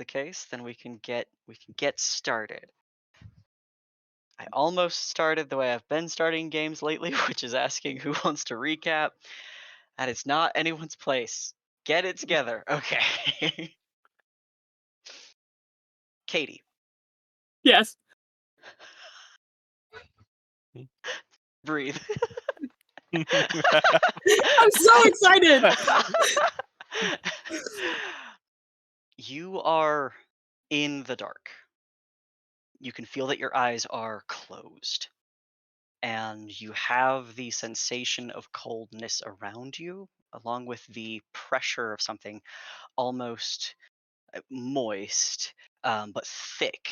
case, then we can get started. I almost started the way I've been starting games lately, which is asking who wants to recap. And it's not anyone's place. Get it together. Okay. Katie. Yes. Breathe. I'm so excited. You are in the dark. You can feel that your eyes are closed. And you have the sensation of coldness around you, along with the pressure of something almost moist, but thick,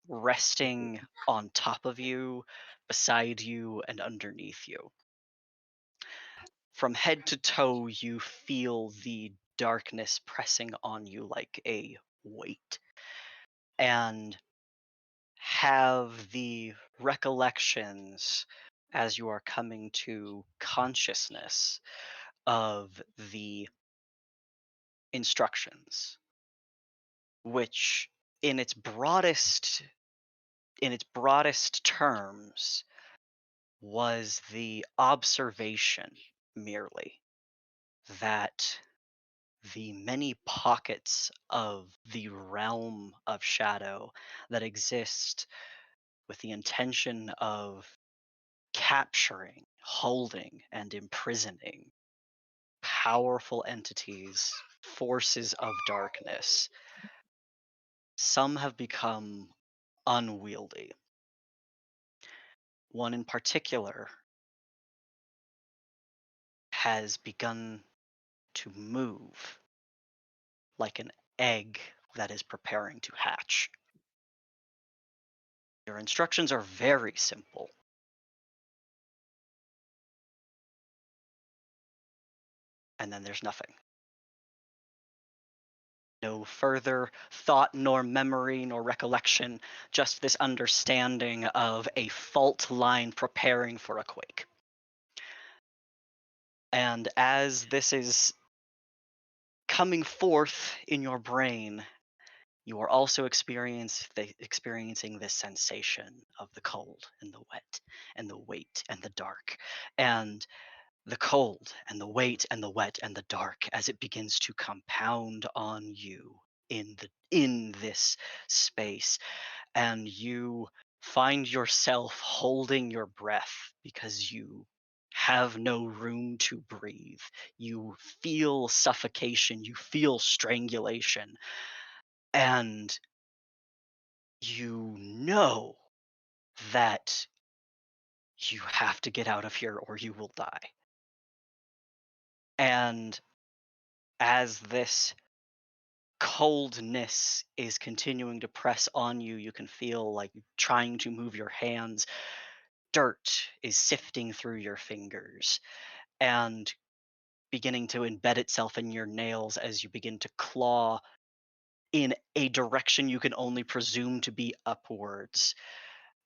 resting on top of you, beside you, and underneath you. From head to toe, you feel the darkness pressing on you like a weight, and have the recollections as you are coming to consciousness of the instructions, which in its broadest terms was the observation merely that the many pockets of the realm of shadow that exist with the intention of capturing, holding, and imprisoning powerful entities, forces of darkness, some have become unwieldy. One in particular has begun to move like an egg that is preparing to hatch. Your instructions are very simple, and then there's nothing. No further thought, nor memory, nor recollection, just this understanding of a fault line preparing for a quake. And as this is coming forth in your brain, you are also experiencing this sensation of the cold and the wet and the weight and the dark. And the cold and the weight and the wet and the dark as it begins to compound on you in this space, and you find yourself holding your breath because you have no room to breathe. You feel suffocation, you feel strangulation, and you know that you have to get out of here or you will die. And as this coldness is continuing to press on you, you can feel like trying to move your hands. Dirt is sifting through your fingers and beginning to embed itself in your nails as you begin to claw in a direction you can only presume to be upwards.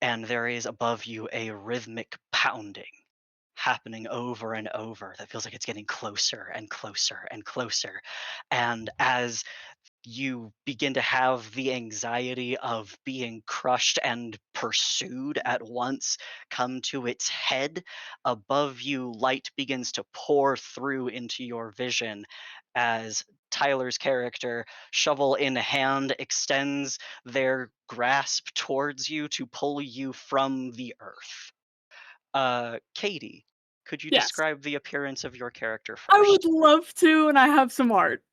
And there is above you a rhythmic pounding happening over and over that feels like it's getting closer and closer and closer. And as you begin to have the anxiety of being crushed and pursued at once come to its head. Above you, light begins to pour through into your vision as Tyler's character, shovel in hand, extends their grasp towards you to pull you from the earth. Katie, could you Yes. describe the appearance of your character I would first? love to, and I have some art.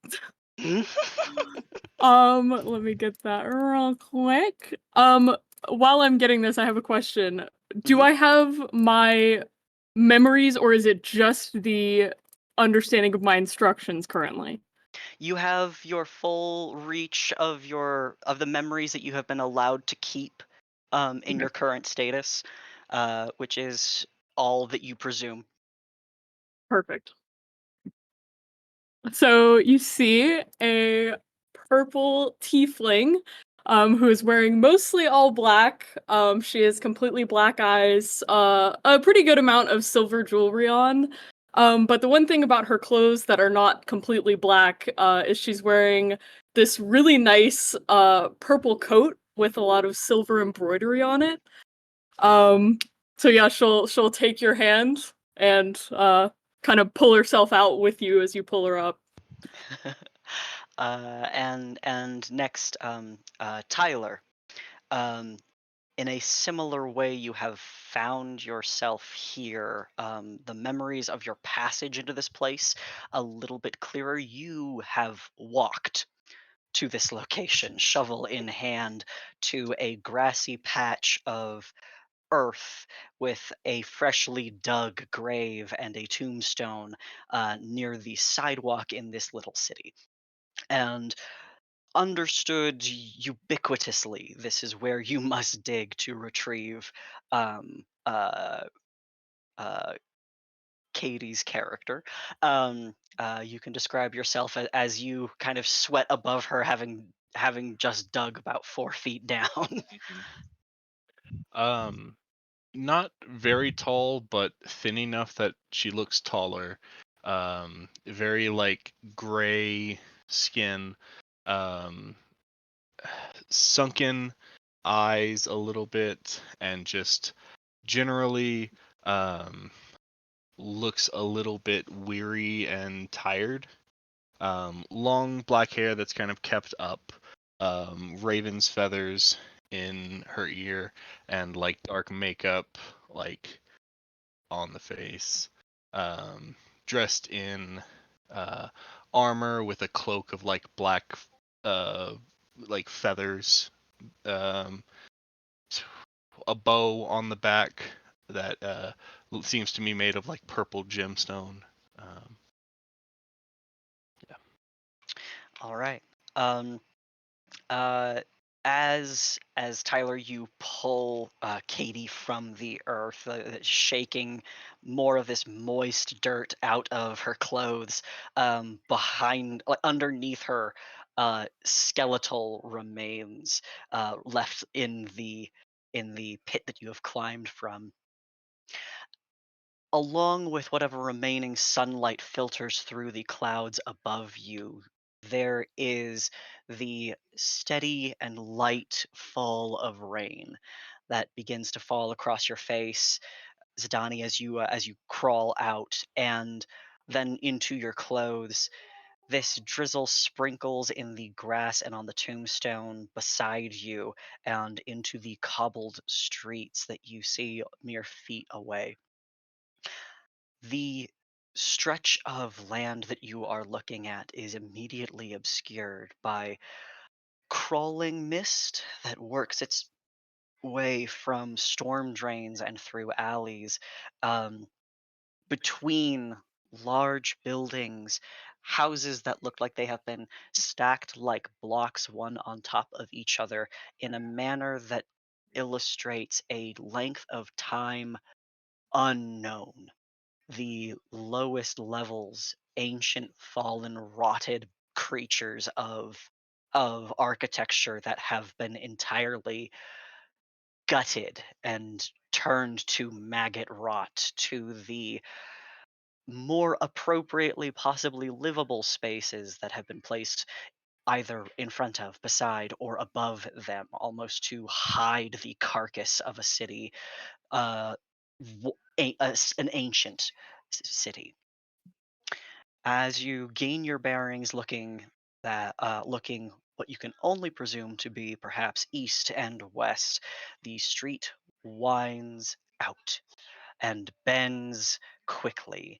Let me get that real quick. While I'm getting this, I have a question. Do Mhm. I have my memories, or is it just the understanding of my instructions currently? You have your full reach of the memories that you have been allowed to keep in Okay, your current status, which is all that you presume. perfect. So you see a purple tiefling, who is wearing mostly all black. She has completely black eyes, a pretty good amount of silver jewelry on. But the one thing about her clothes that are not completely black, is she's wearing this really nice, purple coat with a lot of silver embroidery on it. Um, so yeah, she'll take your hand and kind of pull herself out with you as you pull her up. And next, Tyler. Um, in a similar way, you have found yourself here. The memories of your passage into this place a little bit clearer. You have walked to this location, shovel in hand, to a grassy patch of earth with a freshly dug grave and a tombstone near the sidewalk in this little city. And understood ubiquitously, this is where you must dig to retrieve um, uh, uh, Katie's character. You can describe yourself as you kind of sweat above her, having just dug about 4 feet down. Mhm. Um, Not very tall, but thin enough that she looks taller. Very like gray skin, um, sunken eyes a little bit, and just generally um, looks a little bit weary and tired. Long black hair that's kind of kept up, raven's feathers in her ear, and like dark makeup, like on the face. Um, Dressed in uh, armor with a cloak of like black, uh, like feathers. Um, a bow on the back that seems to be made of like purple gemstone. Um, yeah. All right. Um, Uh, as Tyler, you pull Katie from the earth, shaking more of this moist dirt out of her clothes. Behind, like underneath her, skeletal remains left in the pit that you have climbed from. Along with whatever remaining sunlight filters through the clouds above you, there is the steady and light fall of rain that begins to fall across your face, Zidani, as you crawl out, and then into your clothes. This drizzle sprinkles in the grass and on the tombstone beside you, and into the cobbled streets that you see mere feet away. The stretch of land that you are looking at is immediately obscured by crawling mist that works its way from storm drains and through alleys, um, between large buildings, houses that look like they have been stacked like blocks one on top of each other in a manner that illustrates a length of time unknown. The lowest levels, ancient, fallen, rotted creatures of architecture that have been entirely gutted and turned to maggot rot, to the more appropriately possibly livable spaces that have been placed either in front of, beside, or above them, almost to hide the carcass of a city, uh, an ancient city. As you gain your bearings, looking what you can only presume to be perhaps east and west, the street winds out and bends quickly.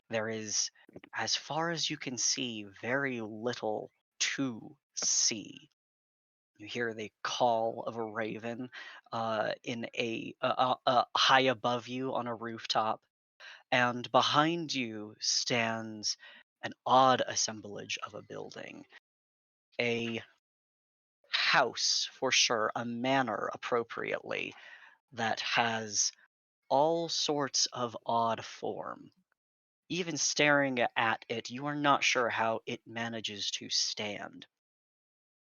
There is, as far as you can see, very little to see. You hear the call of a raven in high above you on a rooftop, and behind you stands an odd assemblage of a building. A house, for sure, a manor appropriately, that has all sorts of odd form. Even staring at it, you are not sure how it manages to stand.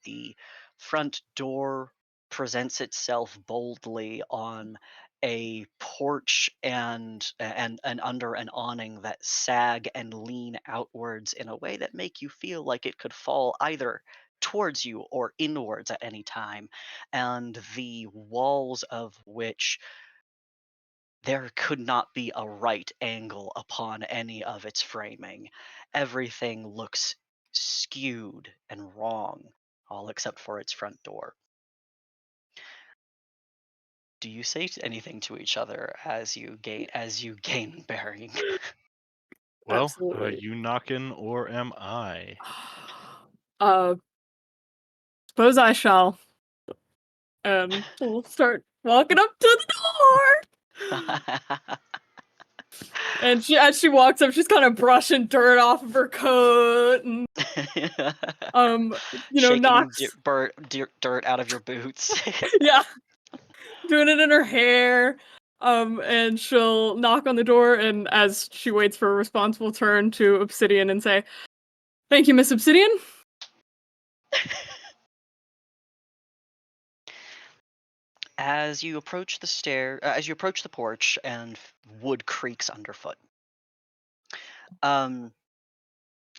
The front door presents itself boldly on a porch and under an awning that sag and lean outwards in a way that make you feel like it could fall either towards you or inwards at any time, and the walls of which there could not be a right angle upon any of its framing. Everything looks skewed and wrong, all except for its front door. Do you say anything to each other as you gain bearing? Well, Absolutely. you knocking or am I? Uh, suppose I shall. We'll start walking up to the door. And as she walks up, she's kind of brushing dirt off of her coat and um, Shaking knocks. dirt out of your boots. Yeah, doing it in her hair. And she'll knock on the door, and as she waits for a response, will turn to Obsidian and say, "Thank you, Miss Obsidian." As you approach the porch, and wood creaks underfoot. Um,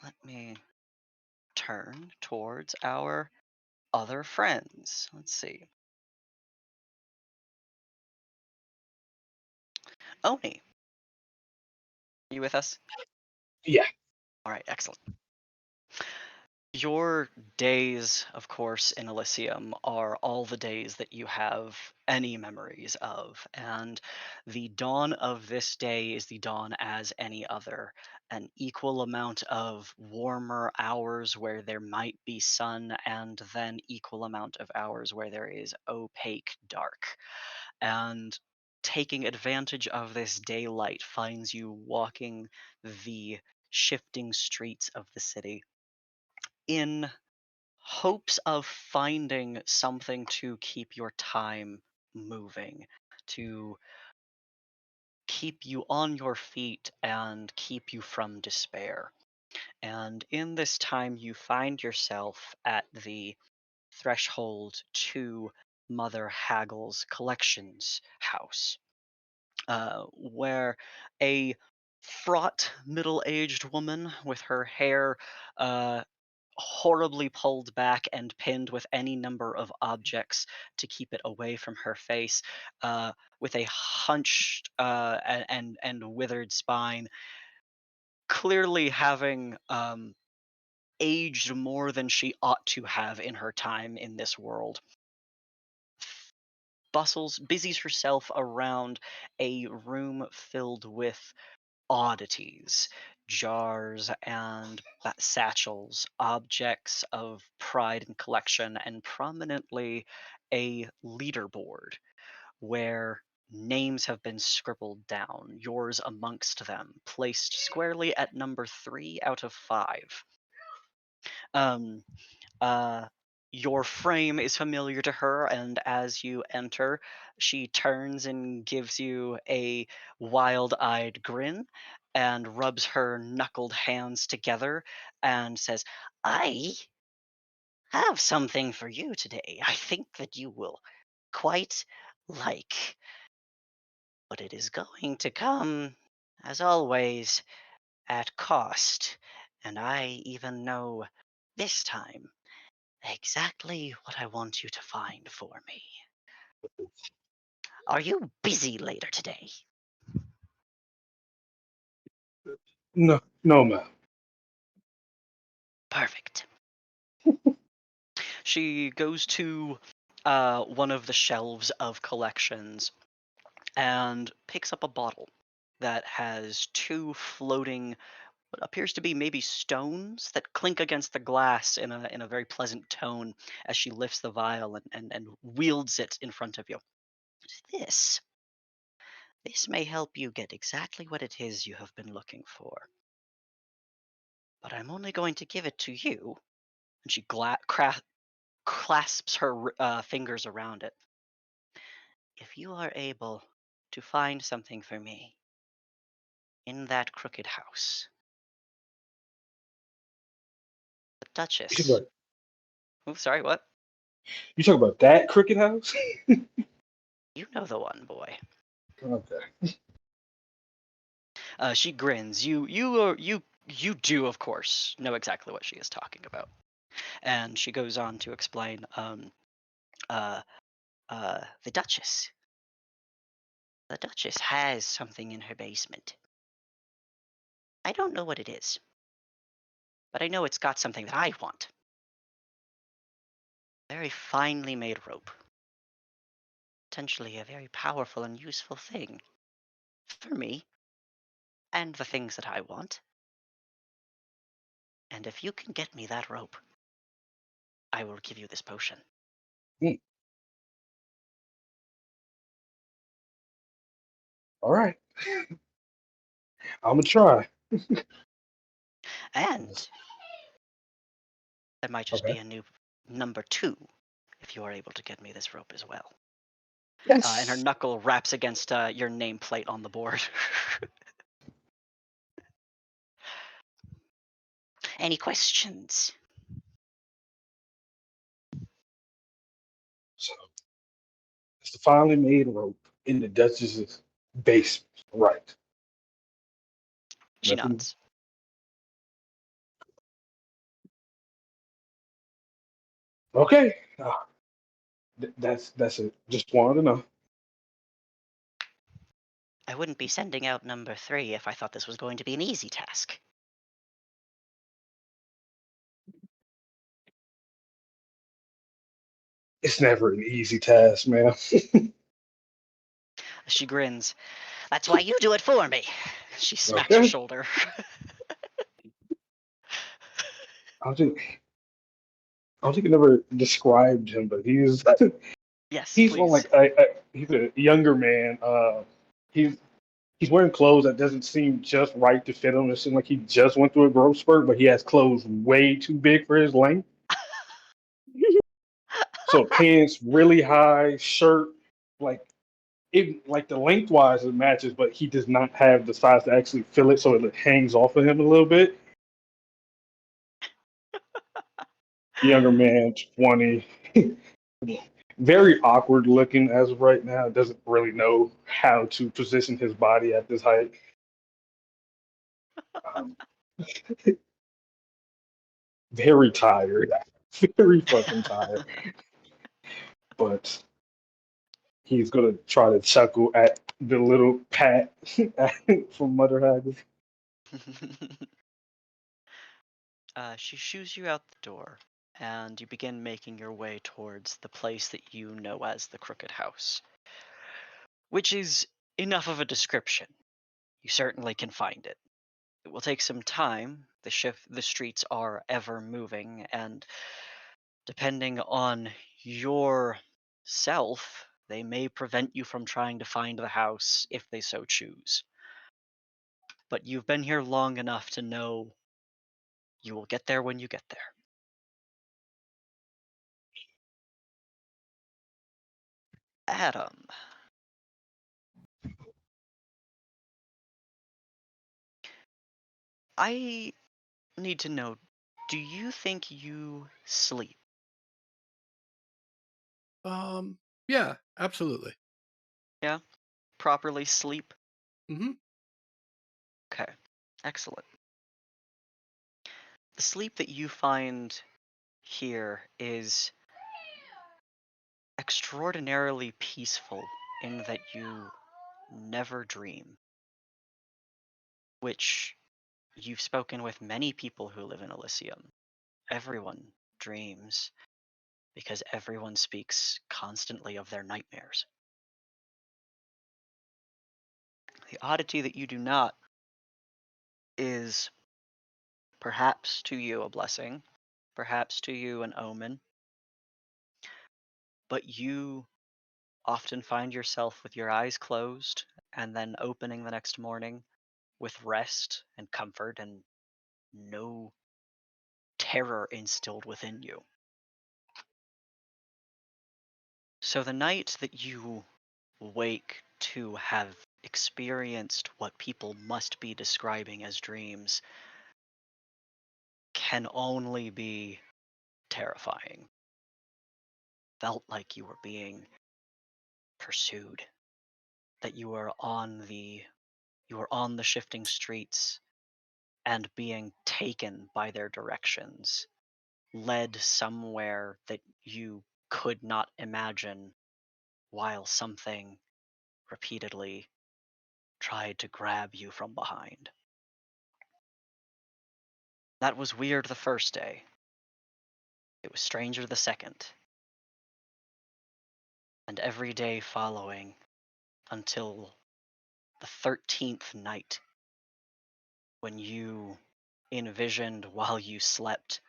Let me turn towards our other friends. Let's see. Oni, are you with us? Yeah. All right, excellent. Your days, of course, in Elysium are all the days that you have any memories of, and the dawn of this day is the dawn as any other. An equal amount of warmer hours where there might be sun, and then equal amount of hours where there is opaque dark. And taking advantage of this daylight finds you walking the shifting streets of the city in hopes of finding something to keep your time moving, to keep you on your feet and keep you from despair. And in this time, you find yourself at the threshold to Mother Haggle's collections house, where a fraught middle aged woman with her hair uh, horribly pulled back and pinned with any number of objects to keep it away from her face, with a hunched and withered spine, clearly having aged more than she ought to have in her time in this world, busies herself around a room filled with oddities, jars and satchels, objects of pride and collection, and prominently a leaderboard where names have been scribbled down, yours amongst them, placed squarely at number 3 out of 5. Um, uh, your frame is familiar to her, and as you enter, she turns and gives you a wild eyed grin and rubs her knuckled hands together and says, I have something for you today. I think that you will quite like, but it is going to come, as always, at cost. And I even know this time exactly what I want you to find for me. Are you busy later today? No, no, ma'am. Perfect. She goes to one of the shelves of collections and picks up a bottle that has two floating, what appears to be maybe stones that clink against the glass in a very pleasant tone as she lifts the vial and wields it in front of you. This this may help you get exactly what it is you have been looking for. But I'm only going to give it to you. And she clasps her fingers around it. If you are able to find something for me in that crooked house, the You talk Duchess. about Oh, sorry, what? you talk about that cricket house? You know the one, boy. Okay. She grins. You do, of course, know exactly what she is talking about. And she goes on to explain. Uh, the Duchess. The Duchess has something in her basement. I don't know what it is, but I know it's got something that I want. Very finely made rope. Potentially a very powerful and useful thing for me and the things that I want. And if you can get me that rope, I will give you this potion. Hmm. All right. I'm gonna try. And that might just be Okay. a new number 2 if you are able to get me this rope as well. And her Yes. knuckle raps against your nameplate on the board. Any questions? So it's the finally made rope in the Duchess's basement. Right. She Nothing. nods. Okay. That's it. Just wanted to know. I wouldn't be sending out number 3 if I thought this was going to be an easy task. It's never an easy task, man. She grins. That's why you do it for me. She smacks your Okay. shoulder. I don't think I never described him, but Yes, he's on please. like he's a younger man. He's he's wearing clothes that doesn't seem just right to fit him. It seems like he just went through a growth spurt, but he has clothes way too big for his length. So pants really high, shirt like like the lengthwise it matches, but he does not have the size to actually fill it, so it hangs off of him a little bit. Younger man, 20, very awkward looking as of right now. Doesn't really know how to position his body at this height. Um, very tired, very fucking tired. But he's gonna try to chuckle at the little Pat from Mother Haggard. She shoos you out the door, and you begin making your way towards the place that you know as the Crooked House, which is enough of a description. You certainly can find it. It will take some time. The streets are ever moving, and depending on your self, they may prevent you from trying to find the house if they so choose. But you've been here long enough to know you will get there when you get there. Adam, I need to know, do you think you sleep? Um, yeah, absolutely. Yeah? Properly sleep? Mhm. Okay. Excellent. The sleep that you find here is extraordinarily peaceful in that you never dream, which you've spoken with many people who live in Elysium. Everyone dreams because everyone speaks constantly of their nightmares. The oddity that you do not is perhaps to you a blessing, perhaps to you an omen, but you often find yourself with your eyes closed and then opening the next morning with rest and comfort and no terror instilled within you. So the night that you wake to have experienced what people must be describing as dreams can only be terrifying. Felt like you were being pursued, that you were on the shifting streets and being taken by their directions, led somewhere that you could not imagine while something repeatedly tried to grab you from behind. That was weird the first day. It was stranger the second, and every day following until the 13th night when you envisioned while you slept.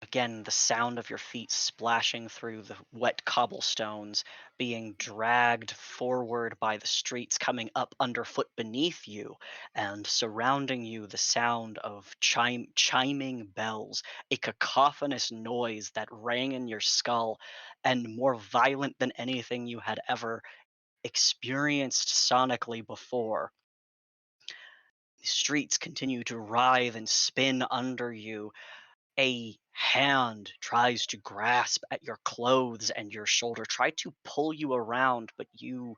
Again, the sound of your feet splashing through the wet cobblestones, being dragged forward by the streets coming up underfoot beneath you, and surrounding you the sound of chiming bells, a cacophonous noise that rang in your skull, and more violent than anything you had ever experienced sonically before. The streets continue to writhe and spin under you. A hand tries to grasp at your clothes and your shoulder, try to pull you around, but you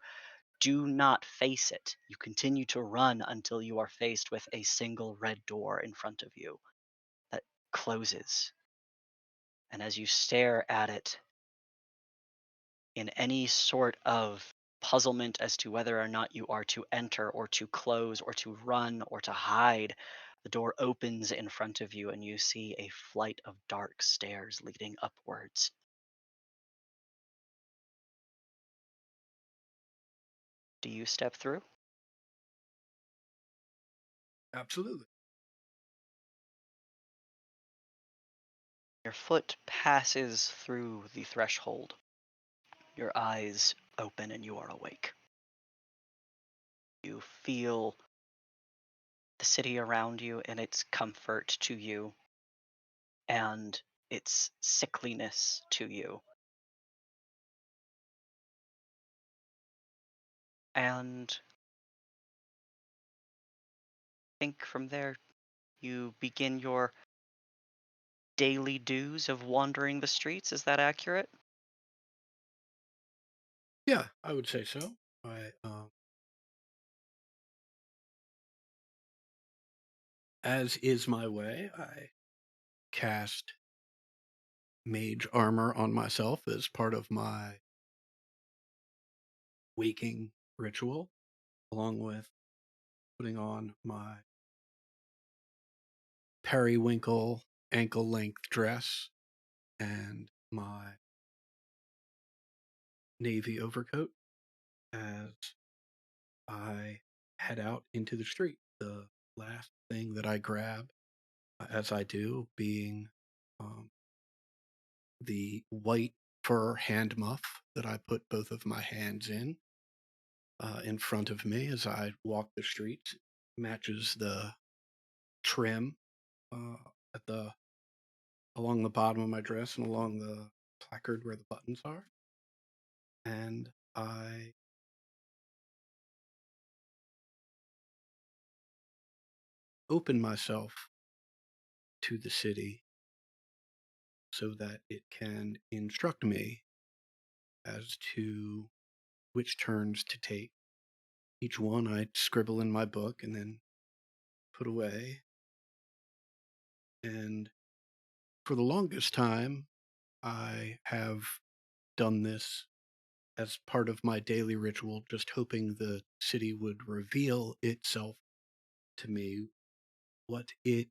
do not face it. You continue to run until you are faced with a single red door in front of you that closes. And as you stare at it in any sort of puzzlement as to whether or not you are to enter or to close or to run or to hide, the door opens in front of you and you see a flight of dark stairs leading upwards. Do you step through? Absolutely. Your foot passes through the threshold. Your eyes open and you are awake. You feel the city around you and its comfort to you, and its sickliness to you. And I think from there you begin your daily dues of wandering the streets. Is that accurate? Yeah, I would say so. I as is my way, I cast mage armor on myself as part of my waking ritual, along with putting on my periwinkle ankle length dress and my navy overcoat as I head out into the street. The last thing that I grab, as I do, being um, the white fur hand muff that I put both of my hands in front of me as I walk the streets. Matches the trim uh, at the along the bottom of my dress and along the placard where the buttons are. And I open myself to the city so that it can instruct me as to which turns to take. Each one I scribble in my book and then put away. And for the longest time, I have done this as part of my daily ritual, just hoping the city would reveal itself to me what it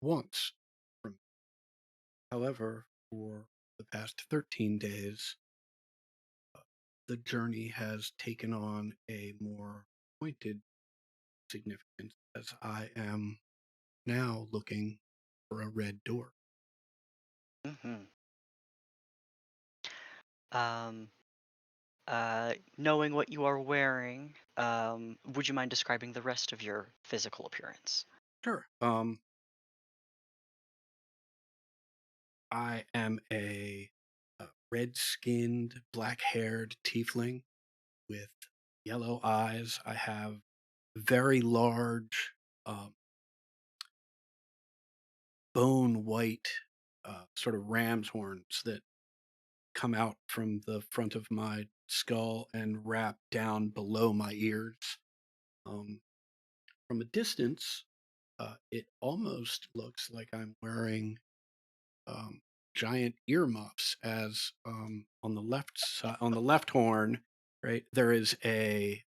wants from me. However, for the past 13 days, the journey has taken on a more pointed significance as I am now looking for a red door. Hmm. Um, Knowing what you are wearing, would you mind describing the rest of your physical appearance? Sure. I am a red-skinned, black-haired tiefling with yellow eyes. I have very large, um, bone white, sort of ram's horns that come out from the front of my skull and wrap down below my ears. Um, from a distance, it almost looks like I'm wearing um, giant earmuffs. As on the left side, on the left horn, right there is it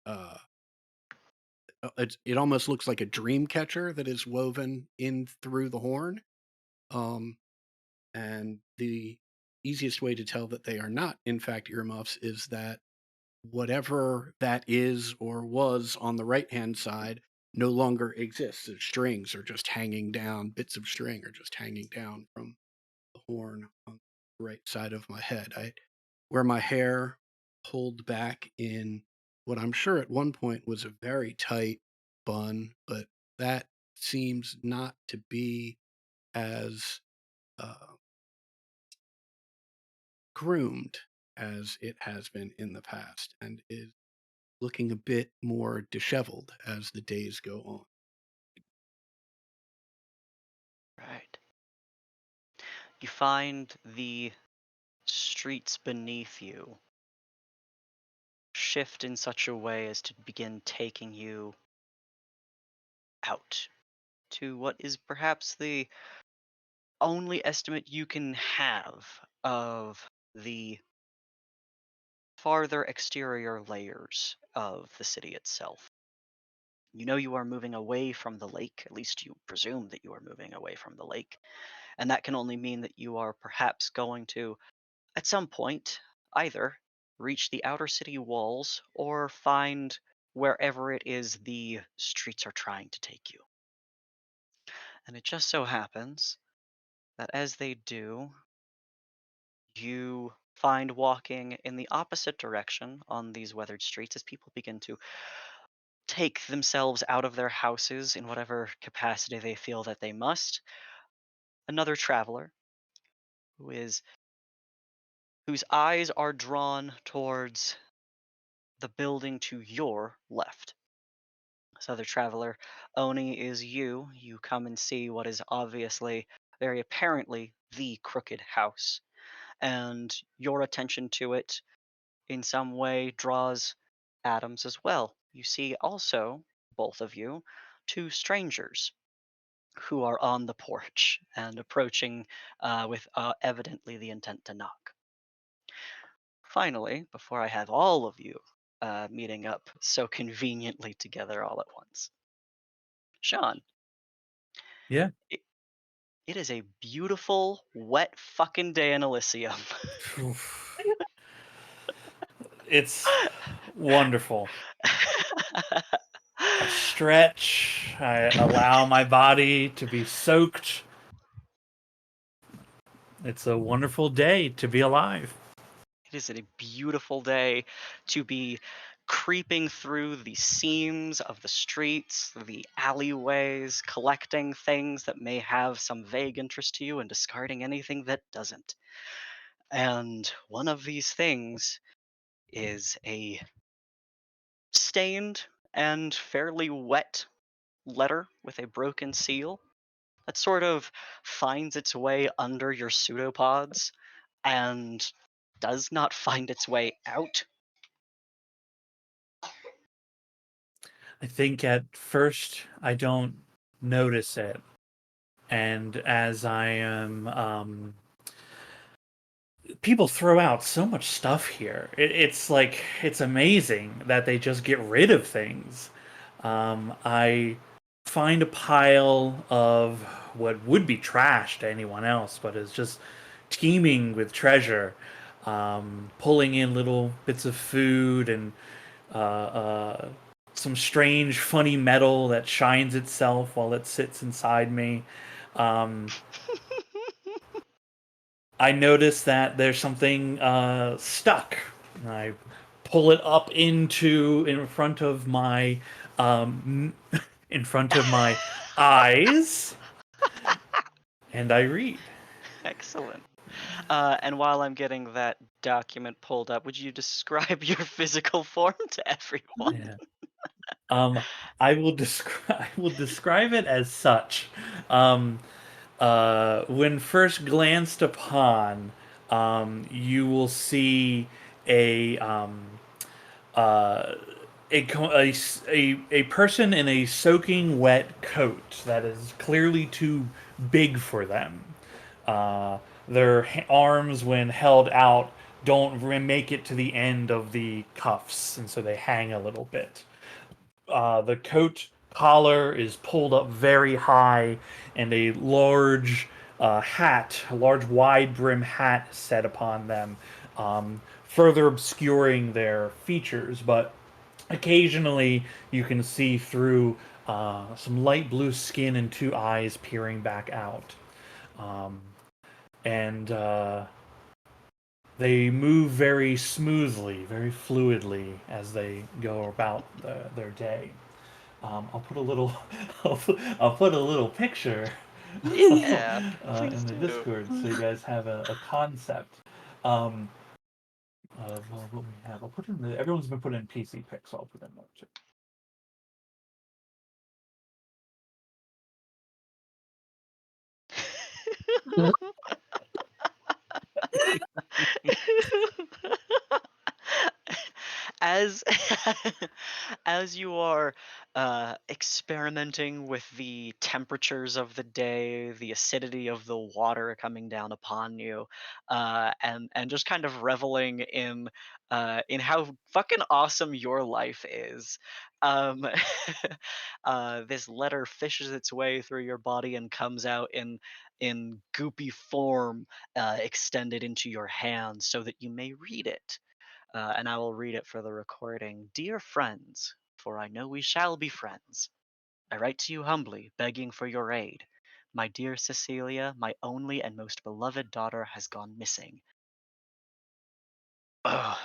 almost looks like a dream catcher that is woven in through the horn. Um, and the easiest way to tell that they are not, in fact, earmuffs is that whatever that is or was on the right hand side no longer exists. The strings are just hanging down, bits of string are just hanging down from the horn on the right side of my head. I wear my hair pulled back in what I'm sure at one point was a very tight bun, but that seems not to be as uh, groomed as it has been in the past and is looking a bit more disheveled as the days go on. Right. You find the streets beneath you shift in such a way as to begin taking you out to what is perhaps the only estimate you can have of the farther exterior layers of the city itself. You know you are moving away from the lake, at least you presume that you are moving away from the lake, and that can only mean that you are perhaps going to, at some point, either reach the outer city walls or find wherever it is the streets are trying to take you. And it just so happens that as they do, you find walking in the opposite direction on these weathered streets as people begin to take themselves out of their houses in whatever capacity they feel that they must. Another traveler, who is whose eyes are drawn towards the building to your left. This other traveler, Oni, is you. You come and see what is obviously, very apparently, the crooked house. And your attention to it in some way draws Adams as well. You see also, both of you, two strangers who are on the porch and approaching with evidently the intent to knock. Finally, before I have all of you meeting up so conveniently together all at once, Sean, Yeah. it, it is a beautiful, wet fucking day in Elysium. Oof. It's wonderful. I stretch. I allow my body to be soaked. It's a wonderful day to be alive. It is a beautiful day to be creeping through the seams of the streets, the alleyways, collecting things that may have some vague interest to you and discarding anything that doesn't. And one of these things is a stained and fairly wet letter with a broken seal that sort of finds its way under your pseudopods and does not find its way out. I think at first I don't notice it. And as I am, people throw out so much stuff here. It's like, it's amazing that they just get rid of things. I find a pile of what would be trash to anyone else, but is just teeming with treasure. Pulling in little bits of food and some strange, funny metal that shines itself while it sits inside me. Um, I notice that there's something stuck. I pull it up in front of my in front of my eyes, and I read. Excellent. And while I'm getting that document pulled up, would you describe your physical form to everyone? Yeah. Um, I will describe it as such. Um, when first glanced upon, you will see a uh, a person in a soaking wet coat that is clearly too big for them. Their arms, when held out, don't make it to the end of the cuffs, and so they hang a little bit. The coat collar is pulled up very high, and a large a large wide brim hat set upon them, further obscuring their features. But occasionally, you can see through some light blue skin and two eyes peering back out. And they move very smoothly, very fluidly as they go about their day. I'll put a little, I'll put a little picture Yeah, please in the do. Discord so you guys have a concept um, of what we have. I'll put in the. Everyone's been putting in PC pics, so I'll put in that too. As as you are experimenting with the temperatures of the day, the acidity of the water coming down upon you, and just kind of reveling in how fucking awesome your life is, um, this letter fishes its way through your body and comes out in goopy form, extended into your hand so that you may read it. And I will read it for the recording. Dear friends, for I know we shall be friends, I write to you humbly, begging for your aid. My dear Cecilia, my only and most beloved daughter, has gone missing. Ugh.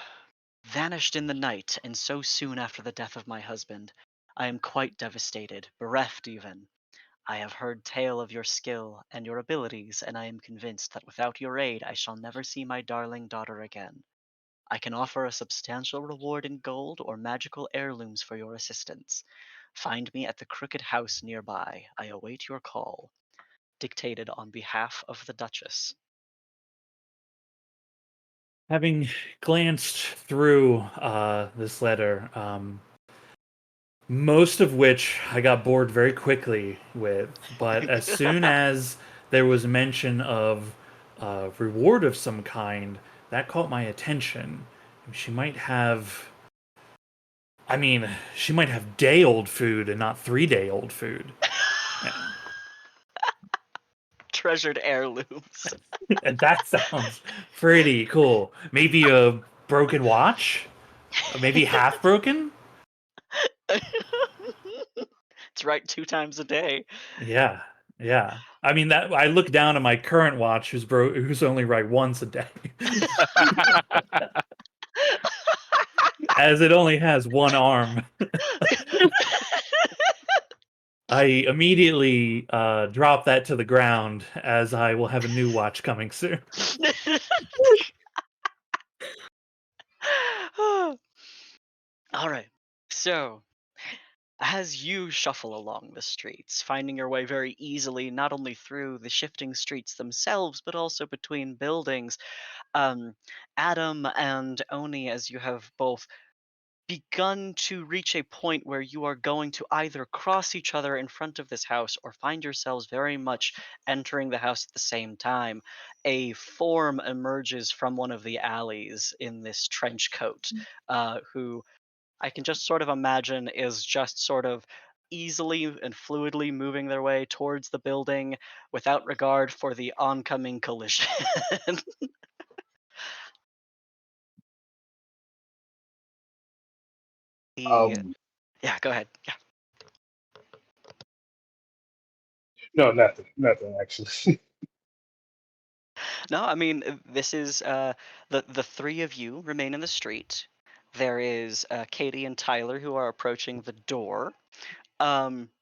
Vanished in the night, and so soon after the death of my husband. I am quite devastated, bereft even. I have heard tale of your skill and your abilities, and I am convinced that without your aid I shall never see my darling daughter again. I can offer a substantial reward in gold or magical heirlooms for your assistance. Find me at the Crooked House nearby. I await your call. Dictated on behalf of the Duchess. Having glanced through this letter, most of which I got bored very quickly with, but as soon as there was mention of a reward of some kind, that caught my attention. She might have, I mean, she might have day old food and not 3 day old food. Treasured heirlooms. And that sounds pretty cool. Maybe a broken watch? Maybe half broken? It's right 2 times a day. Yeah, yeah. I mean that I look down at my current watch who's only right once a day. As it only has one arm. I immediately drop that to the ground as I will have a new watch coming soon. All right. So, as you shuffle along the streets, finding your way very easily not only through the shifting streets themselves, but also between buildings, um, Adam and Oni, as you have both begun to reach a point where you are going to either cross each other in front of this house or find yourselves very much entering the house at the same time. A form emerges from one of the alleys in this trench coat, who I can just sort of imagine is just sort of easily and fluidly moving their way towards the building without regard for the oncoming collision. the Um, Yeah, go ahead. Yeah. no, nothing actually. No, I mean this is the three of you remain in the street. There is Katie and Tyler who are approaching the door.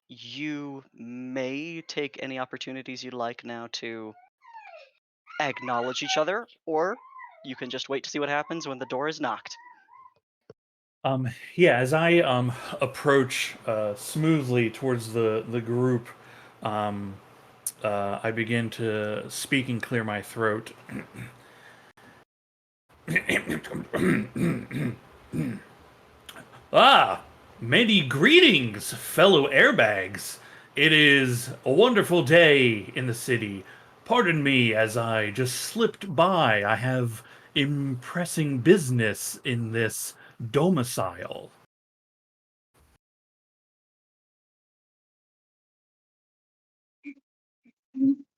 You may take any opportunities you'd like now to acknowledge each other, or you can just wait to see what happens when the door is knocked. Yeah, as I approach smoothly towards the group, um, I begin to speak and clear my throat. Ah, many greetings, fellow airbags. It is a wonderful day in the city. Pardon me as I just slipped by. I have impressing business in this domicile.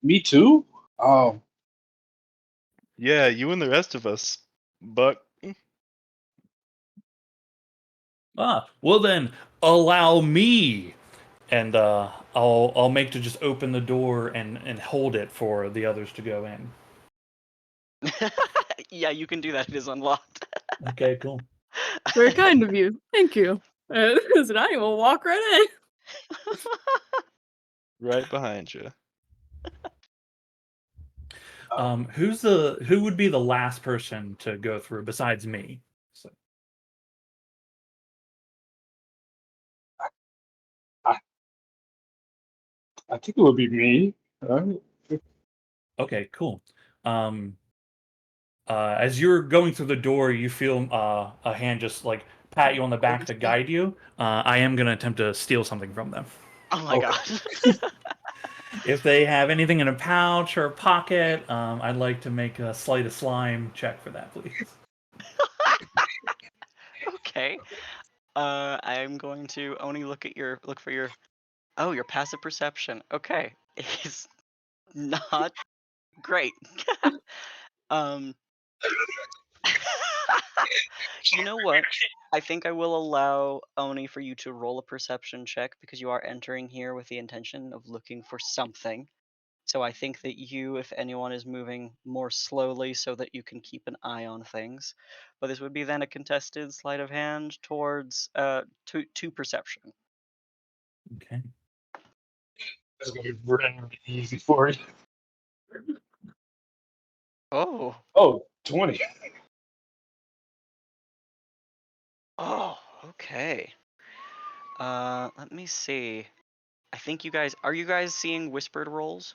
Me too. Um, Yeah, you and the rest of us. But Ah, well then, allow me. And I'll make to just open the door and hold it for the others to go in. Yeah, you can do that. It is unlocked. Okay, cool. Very kind of you. Thank you. So now you will walk right in. right behind you. Who would be the last person to go through besides me? So, I, I think it would be me. Right? okay, cool. Um, as you're going through the door, you feel a hand just like pat you on the back to guide you. I am gonna attempt to steal something from them. Oh my Okay. god. If they have anything in a pouch or a pocket, I'd like to make a sleight of slime check for that, please. Okay. I'm going to only look for your your passive perception. Okay. It's not great. um You know what? I think I will allow Oni for you to roll a perception check because you are entering here with the intention of looking for something. So I think that you, if anyone, is moving more slowly so that you can keep an eye on things. But this would be then a contested sleight of hand towards to perception. Okay. That's gonna be really easy for you. Oh. Oh, 20. Oh, okay. Let me see. I think are you guys seeing whispered rolls?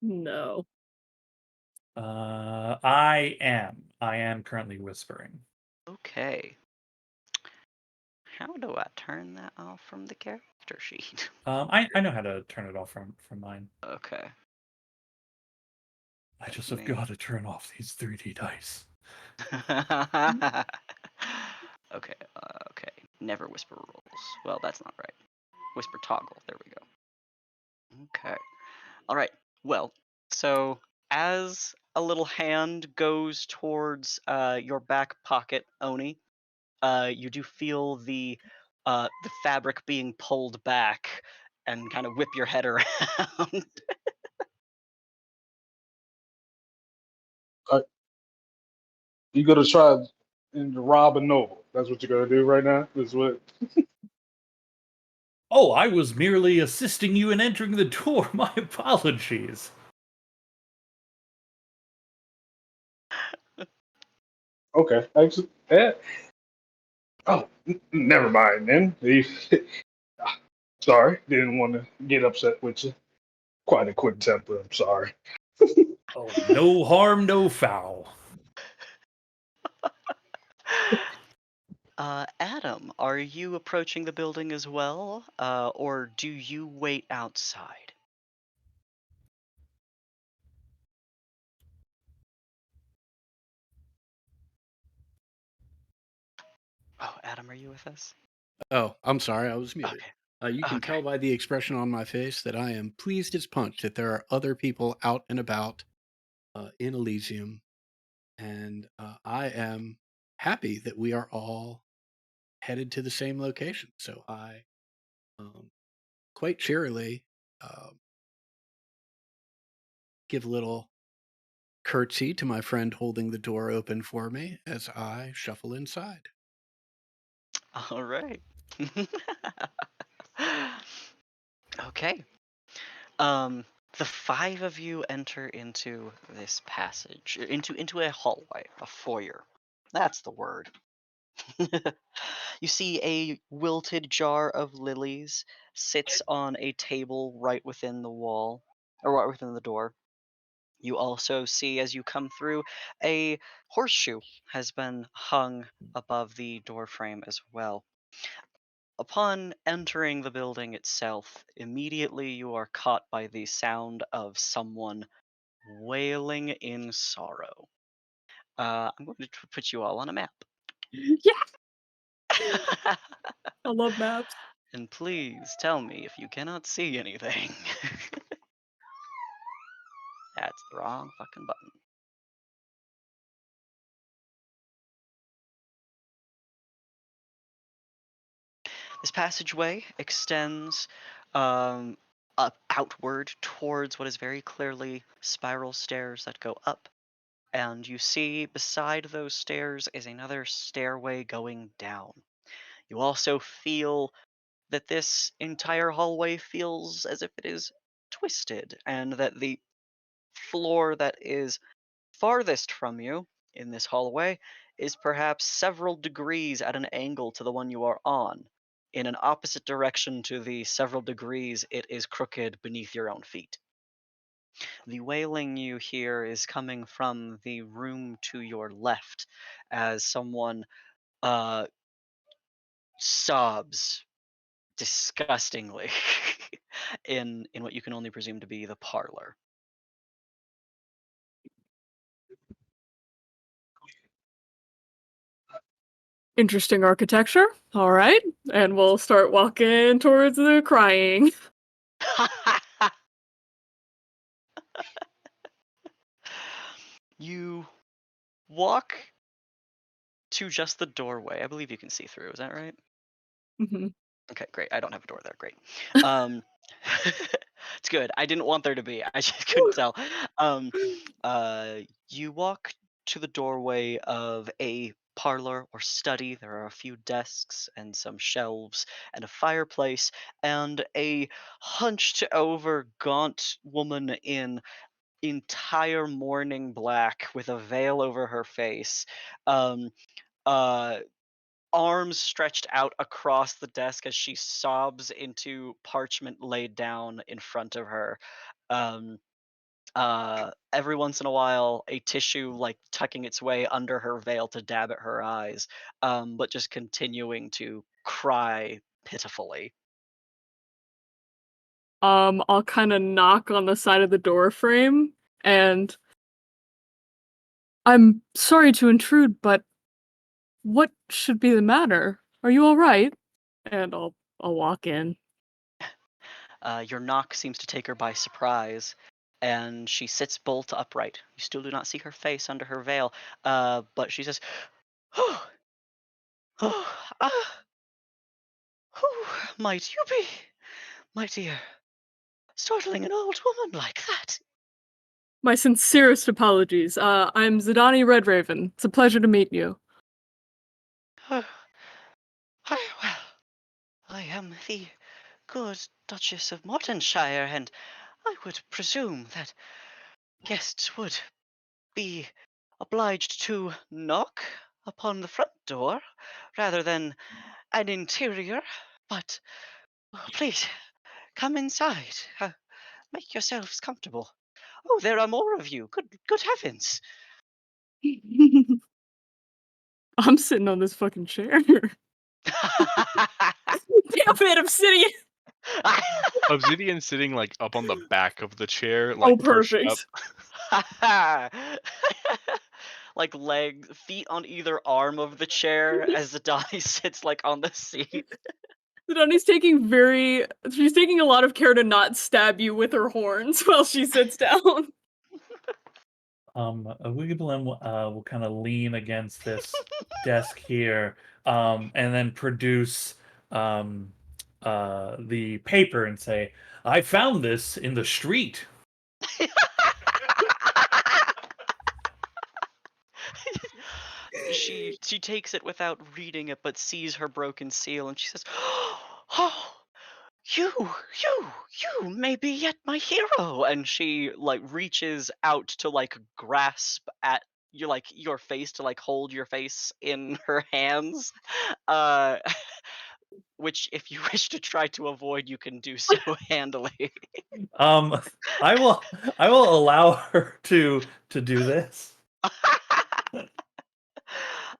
No. I am. I am currently whispering. Okay. How do I turn that off from the character sheet? I know how to turn it off from mine. Okay. I just Let have me. got to turn off these 3D dice. Okay, okay. Never whisper rolls. Well, that's not right. Whisper toggle. There we go. Okay. All right. Well, so as a little hand goes towards your back pocket, Oni, you do feel the fabric being pulled back and kind of whip your head around. You gonna try and rob a noble. That's what you're gonna do right now. Is what? Oh, I was merely assisting you in entering the door. My apologies. Okay. Actually, oh, never mind then. Sorry, didn't want to get upset with you. Quite a quick temper. I'm sorry. Oh, no harm, no foul. Adam, are you approaching the building as well, or do you wait outside? Oh, Adam, are you with us? Oh, I'm sorry, I was muted. Okay. You can Okay. tell by the expression on my face that I am pleased as punch that there are other people out and about in Elysium, and I am happy that we are all headed to the same location. So I quite cheerily uh, give a little curtsy to my friend holding the door open for me as I shuffle inside. All right. Okay. Um, the five of you enter into this passage, into a hallway, a foyer. That's the word. You see a wilted jar of lilies sits on a table right within the wall, or right within the door. You also see, as you come through, a horseshoe has been hung above the door frame as well. Upon entering the building itself, immediately you are caught by the sound of someone wailing in sorrow. I'm going to put you all on a map. Yeah, I love maps. And please tell me if you cannot see anything. That's the wrong fucking button. This passageway extends outward towards what is very clearly spiral stairs that go up. And you see beside those stairs is another stairway going down. You also feel that this entire hallway feels as if it is twisted, and that the floor that is farthest from you in this hallway is perhaps several degrees at an angle to the one you are on. In an opposite direction to the several degrees it is crooked beneath your own feet. The wailing you hear is coming from the room to your left as someone uh, sobs disgustingly in what you can only presume to be the parlor. Interesting architecture. All right. And we'll start walking towards the crying. You walk to just the doorway. I believe you can see through. Is that right? Mhm. Okay, great. I don't have a door there. Great. Um, it's good. I didn't want there to be. I just couldn't tell. Um, you walk to the doorway of a parlor or study. There are a few desks and some shelves and a fireplace and a hunched over gaunt woman in entire mourning black with a veil over her face. Um, uh, Arms stretched out across the desk as she sobs into parchment laid down in front of her. Um, every once in a while, a tissue like tucking its way under her veil to dab at her eyes, but just continuing to cry pitifully. I'll kind of knock on the side of the door frame, and I'm sorry to intrude, but what should be the matter? Are you all right? And I'll walk in. Your knock seems to take her by surprise, and she sits bolt upright. You still do not see her face under her veil, but she says, "Oh, oh, who might you be, my dear? Startling an old woman like that." My sincerest apologies. I'm Zidani Redraven. It's a pleasure to meet you. Well, I am the good Duchess of Mortonshire, and I would presume that guests would be obliged to knock upon the front door rather than an interior. But please come inside. Make yourselves comfortable. Oh, there are more of you. Good heavens! I'm sitting on this fucking chair. Damn it, Obsidian! Obsidian sitting like up on the back of the chair, Oh, like perched up. perfect. Like feet on either arm of the chair as the Donnie sits like on the seat. Zidani's she's taking a lot of care to not stab you with her horns while she sits down. Wigglyblem will kind of lean against this desk here, and then produce the paper and say, "I found this in the street." She takes it without reading it, but sees her broken seal, and she says, "Oh, you, you may be yet my hero." And she like reaches out to like grasp at your face to like hold your face in her hands. Uh, which, if you wish to try to avoid, you can do so handily. Um, I will allow her to do this.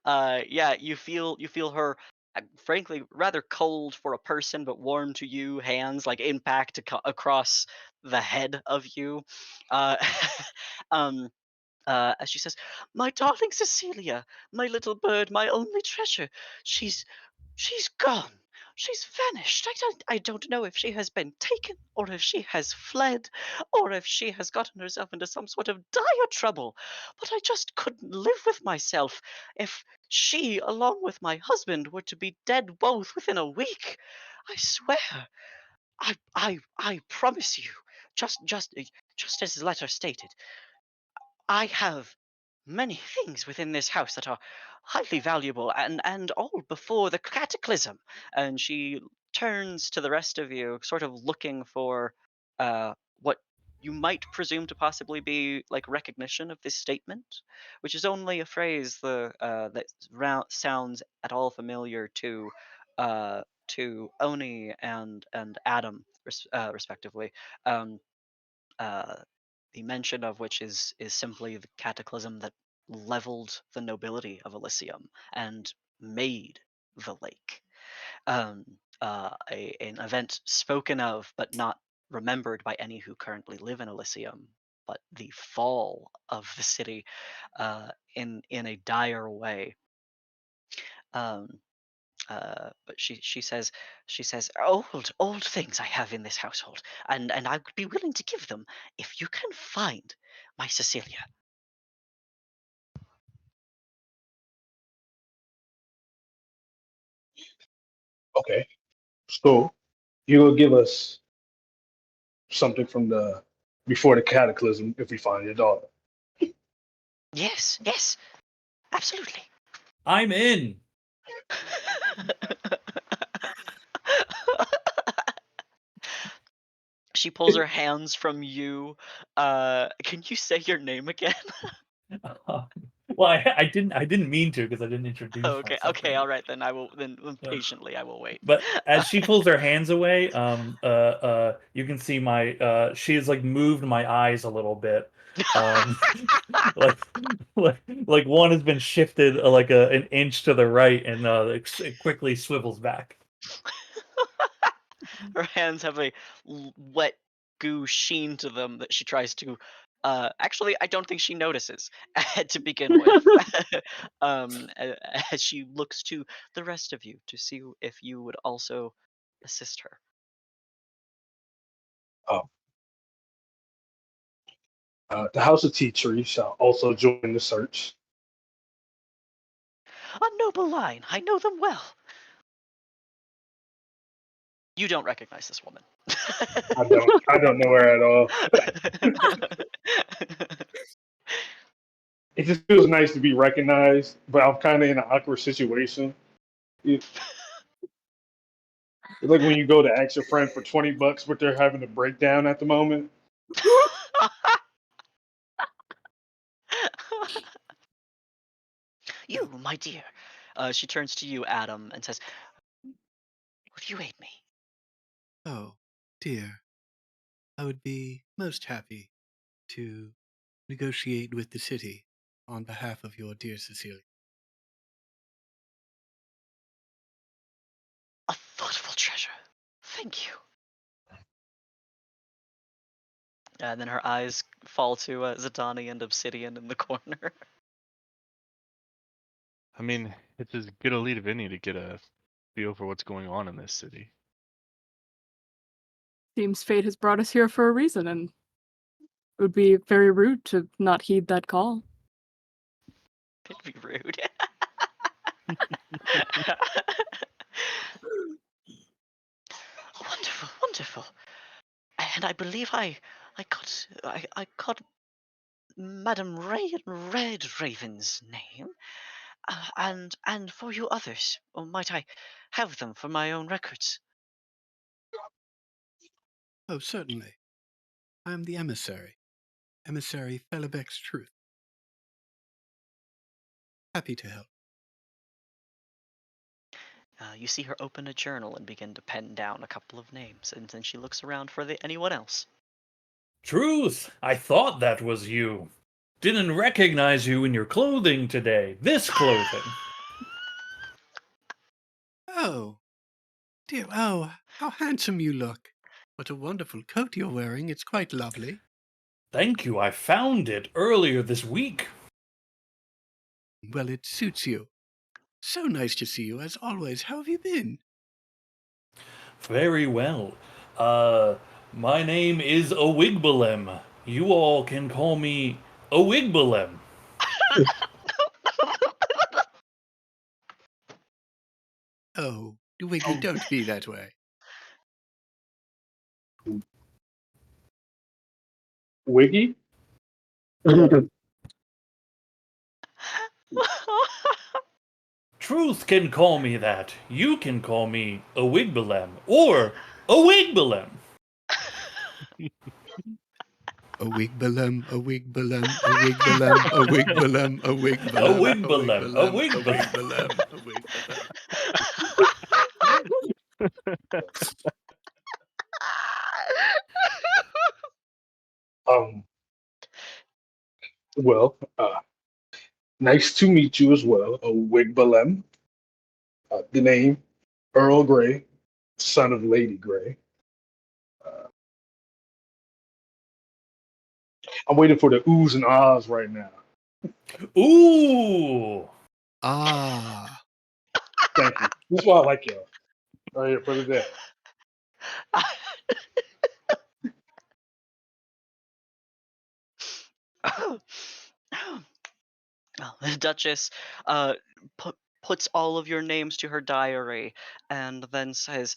Yeah, you feel her, frankly rather cold for a person, but warm to you hands like impact across the head of you. Uh, um, as she says, "My darling Cecilia, my little bird, my only treasure. She's gone. She's vanished. I don't know if she has been taken, or if she has fled, or if she has gotten herself into some sort of dire trouble. But I just couldn't live with myself if she, along with my husband, were to be dead both within a week. I swear, I promise you, just as the letter stated, I have many things within this house that are highly valuable, and all before the cataclysm." And she turns to the rest of you, sort of looking for what you might presume to possibly be like recognition of this statement, which is only a phrase that sounds at all familiar to Oni and Adam, respectively. Um, uh, the mention of which is simply the cataclysm that leveled the nobility of Elysium and made the lake. An event spoken of but not remembered by any who currently live in Elysium, but the fall of the city in a dire way. Um, but she says, "Old things I have in this household, and I would be willing to give them if you can find my Cecilia." Okay, so you will give us something from the before the cataclysm if we find your daughter. Yes, yes, absolutely. I'm in. She pulls her hands from you. Can you say your name again? Well, I didn't mean to because I didn't introduce Okay, myself okay, yet. all right then. I will then Uh, patiently I will wait. But as she pulls her hands away, you can see she has like moved my eyes a little bit. Um, like, like one has been shifted an inch to the right, and it quickly swivels back. Her hands have a wet goo sheen to them that she tries to. Actually, I don't think she notices to begin with. As she looks to the rest of you to see if you would also assist her. Oh, the House of Tea Tree shall also join the search. A noble line. I know them well. You don't recognize this woman. I don't know her at all. It just feels nice to be recognized, but I'm kind of in an awkward situation. It's like when you go to ask your friend for $20, but they're having a breakdown at the moment. You, my dear. She turns to you, Adam, and says, "Would you aid me?" Oh, dear. I would be most happy to negotiate with the city on behalf of your dear Cecilia. A thoughtful treasure. Thank you. And then her eyes fall to Zidani and Obsidian in the corner. I mean, it's as good a lead of any to get a feel for what's going on in this city. Seems fate has brought us here for a reason, and it would be very rude to not heed that call. It'd be rude. Wonderful, wonderful. And I believe I caught Madam Red Raven's name. And for you others, or might I have them for my own records? Oh, certainly. I am the emissary. Emissary Felibec's Truth. Happy to help. You see her open a journal and begin to pen down a couple of names, and then she looks around for anyone else. Truth, I thought that was you. Didn't recognize you in your clothing today. This clothing. Oh, dear. Oh, how handsome you look. What a wonderful coat you're wearing. It's quite lovely. Thank you. I found it earlier this week. Well, it suits you. So nice to see you, as always. How have you been? Very well. Uh, my name is Awigbalem. You all can call me Awigbalem. Oh, Wiggy, don't be that way. Wiggy? Truth can call me that. You can call me Awigbalem or Awigbalem. A wigbalum, a wigbalum, a wigbalum, a wigbalum, a wigbalum, a Awigbalem, wigbalum, a Awigbalem. wigbalum, a wigbalum. um, well, nice to meet you as well, Wigbalem. The name, Earl Grey, son of Lady Grey. Uh, I'm waiting for the oohs and ahs right now. Ooh. Ah, Thank you. This is why I like y'all. Right here, put it there. Well, the Duchess puts all of your names to her diary and then says,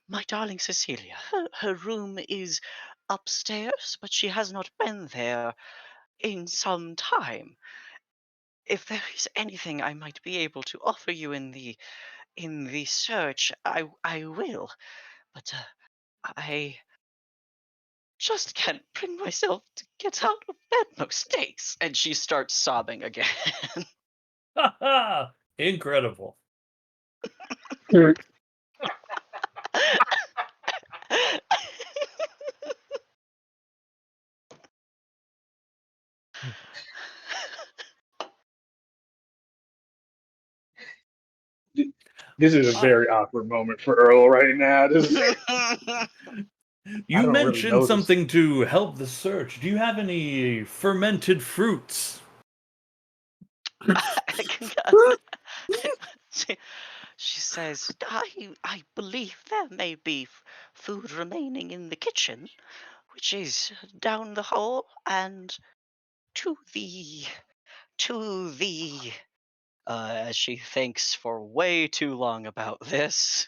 "My darling Cecilia, her room is upstairs, but she has not been there in some time. if there is anything I might be able to offer you in the search, I will. But I just can't bring myself to get out of bed most days. And she starts sobbing again. Incredible. This is a Uh, very awkward moment for Earl right now. I you don't really mentioned know this. something to help the search. Do you have any fermented fruits? she, she says, I believe there may be food remaining in the kitchen, which is down the hall and to the as she thinks for way too long about this.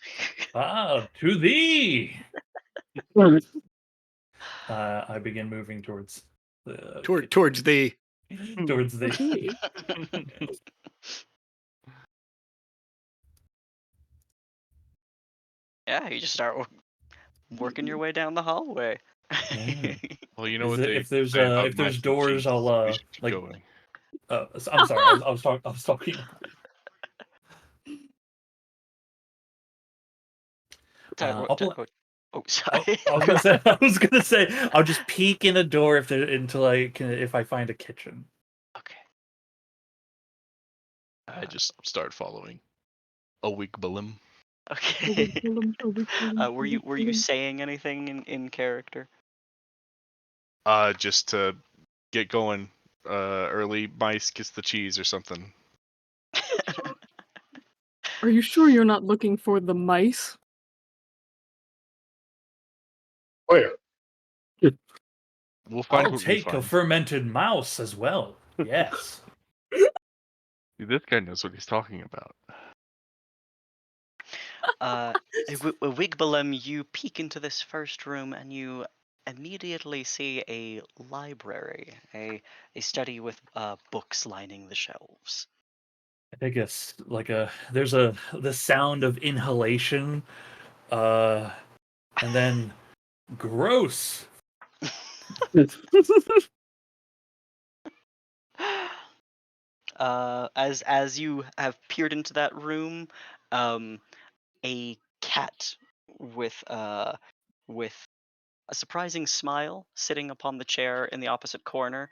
To thee. I begin moving towards the Towards the towards the. Yeah, you just start working your way down the hallway. Yeah. Well, you know what they If there's say about if there's mice and doors, cheese. I'll We should keep like. going. I'm sorry. I was talking. What, I'll. oh, sorry. I was gonna say. I was gonna say. I'll just peek in a door if there until I can if I find a kitchen. Okay. I just start following. A weak Balim. Okay. Were you saying anything in character? Just to get going. Early mice kiss the cheese or something. Are you sure you're not looking for the mice? Where? We'll find I'll what we take a find. fermented mouse as well. Yes. See, this guy knows what he's talking about. Uh, Wigbalum, you peek into this first room and you immediately see a library, a study with books lining the shelves. I guess like there's the sound of inhalation, and then gross. As you have peered into that room, a cat with with a surprising smile sitting upon the chair in the opposite corner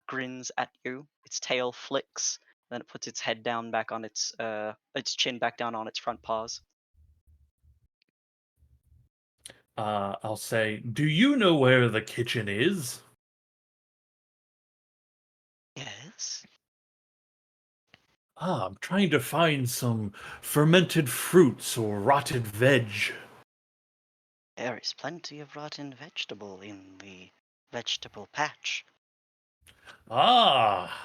grins at you. Its tail flicks, then it puts its head down back on its chin back down on its front paws. I'll say, do you know where the kitchen is? Yes, I'm trying to find some fermented fruits or rotted veg. there is plenty of rotten vegetable in the vegetable patch. Ah,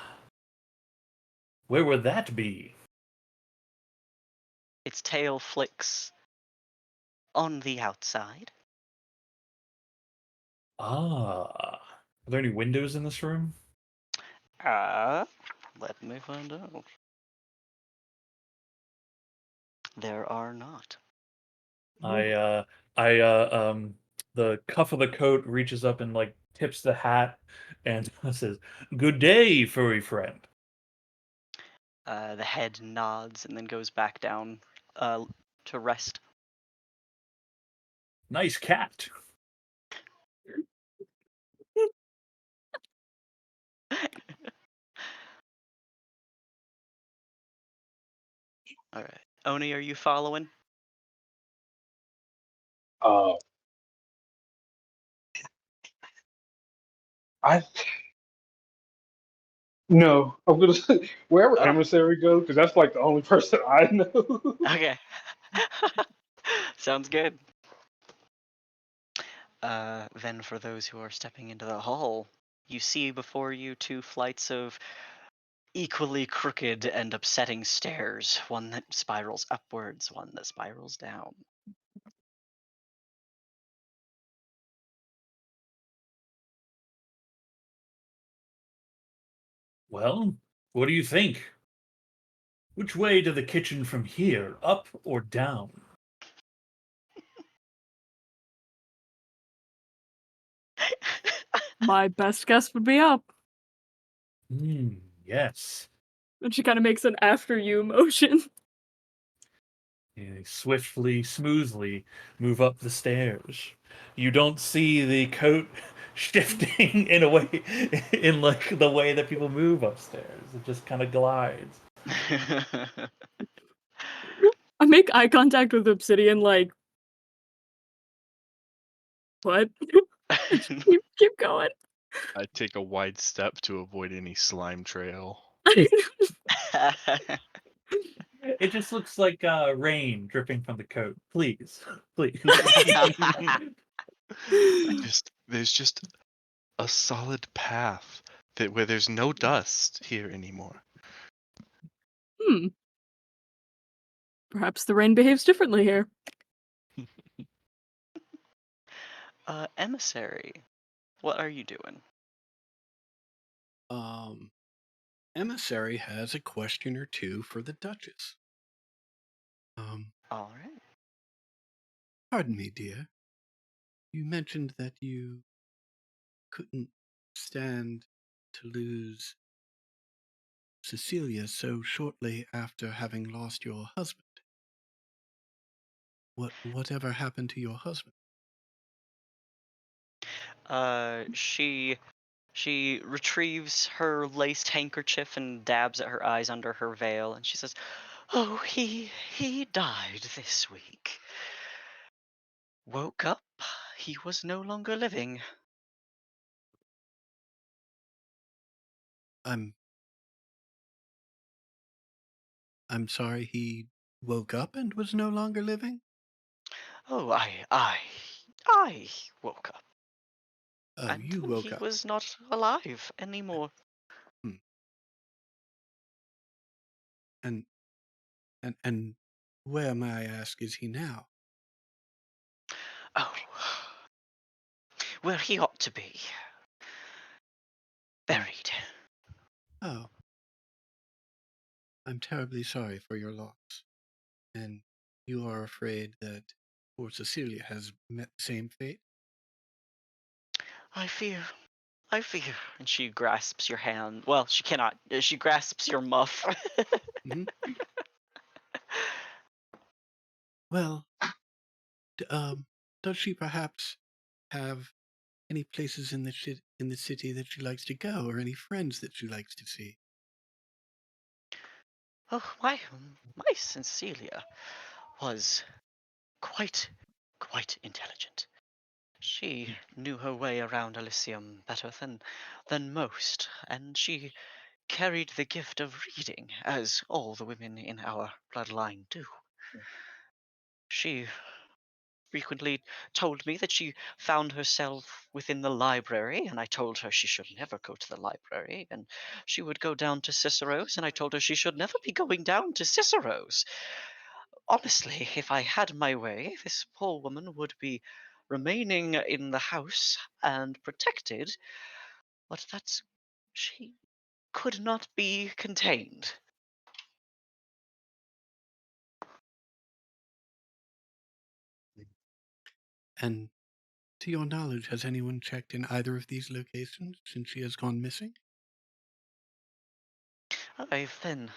where would that be? Its tail flicks on the outside. Ah, are there any windows in this room? Uh, Let me find out. There are not. I I the cuff of the coat reaches up and like tips the hat and says, "Good day, furry friend." The head nods and then goes back down to rest. Nice cat. All right, Oni, are you following? Uh, I no. I'm gonna say wherever Oh, emissary goes because that's like the only person I know. okay. Sounds good. Then, for those who are stepping into the hall, you see before you two flights of equally crooked and upsetting stairs. One that spirals upwards, one that spirals down. Well, What do you think? Which way to the kitchen from here, up or down? My best guess would be up. Yes. And she kind of makes an after you motion. You swiftly, smoothly move up the stairs. You don't see the coat shifting in a way, in like the way that people move upstairs. It just kind of glides. I make eye contact with Obsidian, like, what? Keep going. I take a wide step to avoid any slime trail. It just looks like rain dripping from the coat. Please, please. There's just a solid path where there's no dust here anymore. Hmm. Perhaps the rain behaves differently here. Emissary, what are you doing? Emissary has a question or two for the Duchess. All right. Pardon me, dear. You mentioned that you couldn't stand to lose Cecilia so shortly after having lost your husband. Whatever happened to your husband? She retrieves her laced handkerchief and dabs at her eyes under her veil, and she says, "Oh, he died this week. Woke up, he was no longer living." I'm sorry he woke up and was no longer living? Oh, I woke up, Oh, and you woke he up. was not alive anymore. Hmm. And and where, may I ask, is he now? Oh, where he ought to be, Hmm. buried. Oh, I'm terribly sorry for your loss. And you are afraid that poor Cecilia has met the same fate? I fear, I fear. And she grasps your hand. Well, she cannot. She grasps your muff. Hmm. Well, does she perhaps have any places in the city that she likes to go, or any friends that she likes to see? Oh, my Cecilia was quite, quite intelligent. She knew her way around Elysium better than most, and she carried the gift of reading, as all the women in our bloodline do. She frequently told me that she found herself within the library, and I told her she should never go to the library, and she would go down to Cicero's, and I told her she should never be going down to Cicero's. Honestly, if I had my way, this poor woman would be remaining in the house and protected, but that she could not be contained. And to your knowledge, has anyone checked in either of these locations since she has gone missing? I've been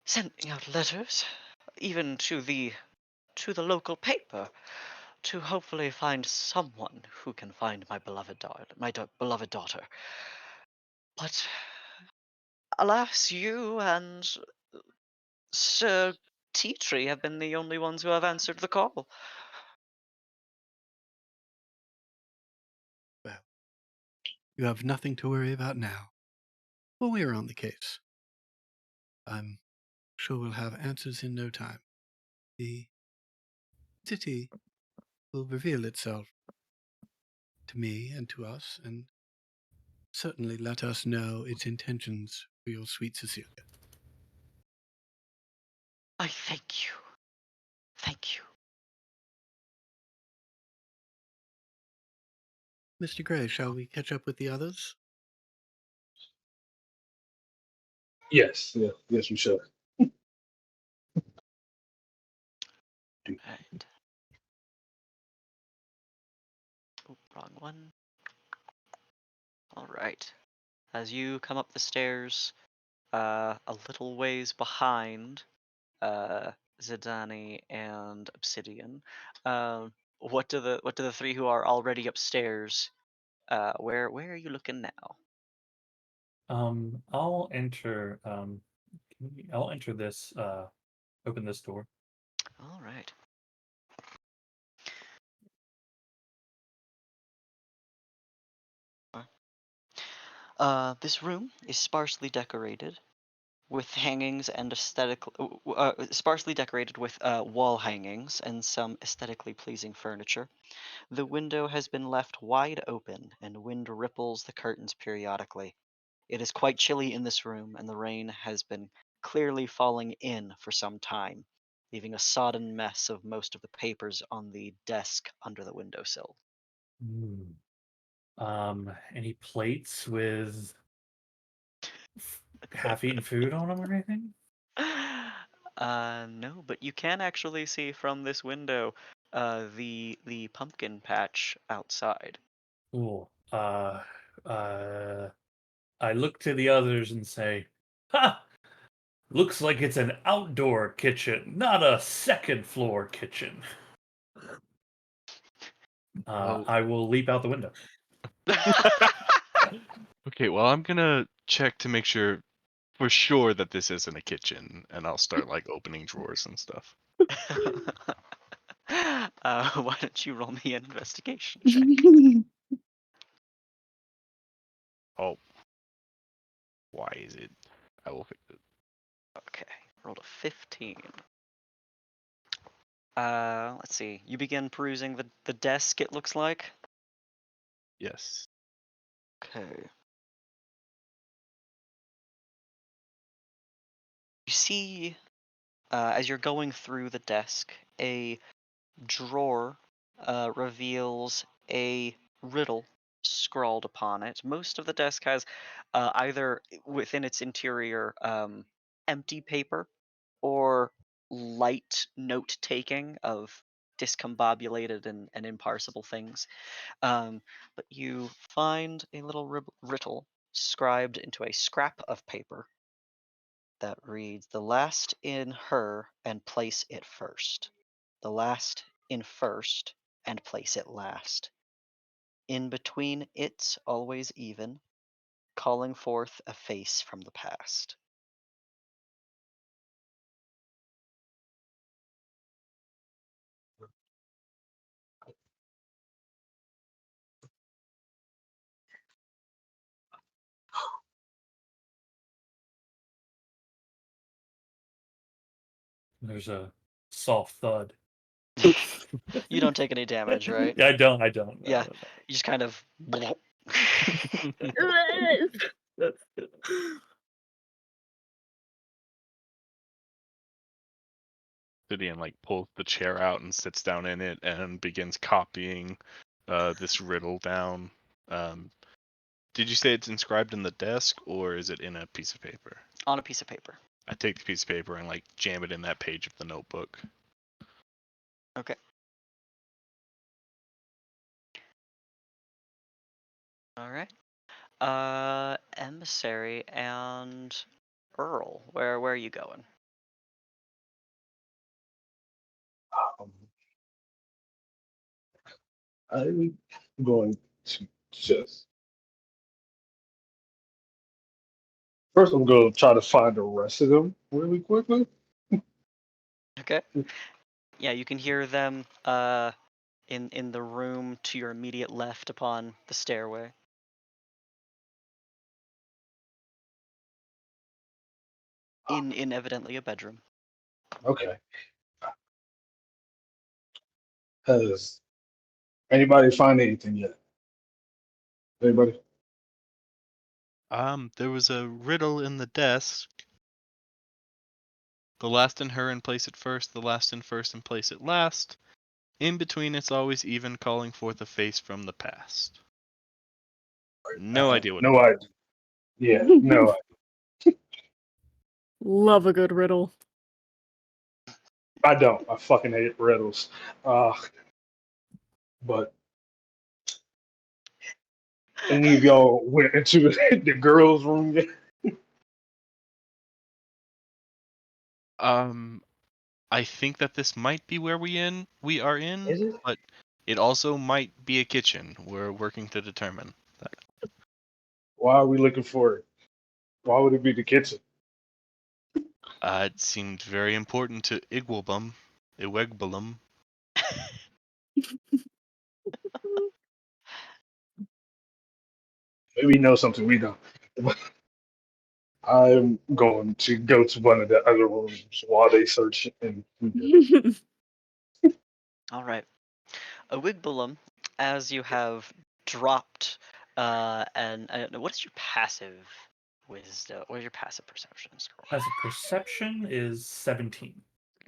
sending out letters, even to the local paper, to hopefully find someone who can find my beloved daughter. But alas, you and Sir Teatree have been the only ones who have answered the call. Well, you have nothing to worry about now, for we are on the case. I'm sure we'll have answers in no time. The city will reveal itself to me and to us, and certainly let us know its intentions for your sweet Cecilia. I thank you. Thank you. Mr. Gray, shall we catch up with the others? Yes, yeah, yes, you should. Right. Oh, wrong one. All right. As you come up the stairs, a little ways behind uh, Zidani and Obsidian, what do the three who are already upstairs? Where are you looking now? I'll enter. I'll enter this. Open this door. All right. This room is sparsely decorated with hangings and sparsely decorated with wall hangings and some aesthetically pleasing furniture. The window has been left wide open, and wind ripples the curtains periodically. It is quite chilly in this room, and the rain has been clearly falling in for some time, leaving a sodden mess of most of the papers on the desk under the windowsill. Hmm. Any plates with half-eaten food on them or anything? No, but you can actually see from this window the pumpkin patch outside. Cool. Uh, I look to the others and say, "Ha! Looks like it's an outdoor kitchen, not a second floor kitchen." Oh. I will leap out the window. Okay, well, I'm gonna check to make sure for sure that this isn't a kitchen, and I'll start like opening drawers and stuff. Why don't you roll me an investigation check? Oh, why is it? I will fix it. Okay, rolled a 15. Let's see. You begin perusing the desk, it looks like. Yes. Okay. You see, as you're going through the desk, a drawer reveals a riddle scrawled upon it. Most of the desk has either within its interior empty paper or light note taking of discombobulated and imparsible things. But you find a little riddle scribed into a scrap of paper that reads, "The last in her and place it first. The last in first and place it last. In between it's always even, calling forth a face from the past." There's a soft thud. You don't take any damage, right? Yeah, I don't. I don't. No, Yeah, no, you just kind of. no. Gideon like pulls the chair out and sits down in it and begins copying this riddle down. Um, did you say it's inscribed in the desk or is it in a piece of paper? On a piece of paper. I take the piece of paper and like jam it in that page of the notebook. Okay. All right. Emissary and Earl, where are you going? Um, I'm going to just first. I'm going to try to find the rest of them really quickly. Okay. Yeah, you can hear them in the room to your immediate left upon the stairway. In evidently a bedroom. Okay. Has anybody find anything yet? Anybody? There was a riddle in the desk. The last in her and place it first, the last in first and place it last. In between it's always even, calling forth a face from the past. I No have idea what it no means. idea. Yeah, no. Love a good riddle. I don't. I fucking hate riddles. Uh, but any of y'all went into the girls' room yet? I think that this might be where we are in, Is it? but it also might be a kitchen. We're working to determine that. Why are we looking for it? Why would it be the kitchen? It seemed very important to Igwebulum. Maybe he knows something we don't. I'm going to go to one of the other rooms while they search and All right. A Wigbulum, as you have dropped, and what is your passive wisdom? What is your passive perception score? As a perception is 17.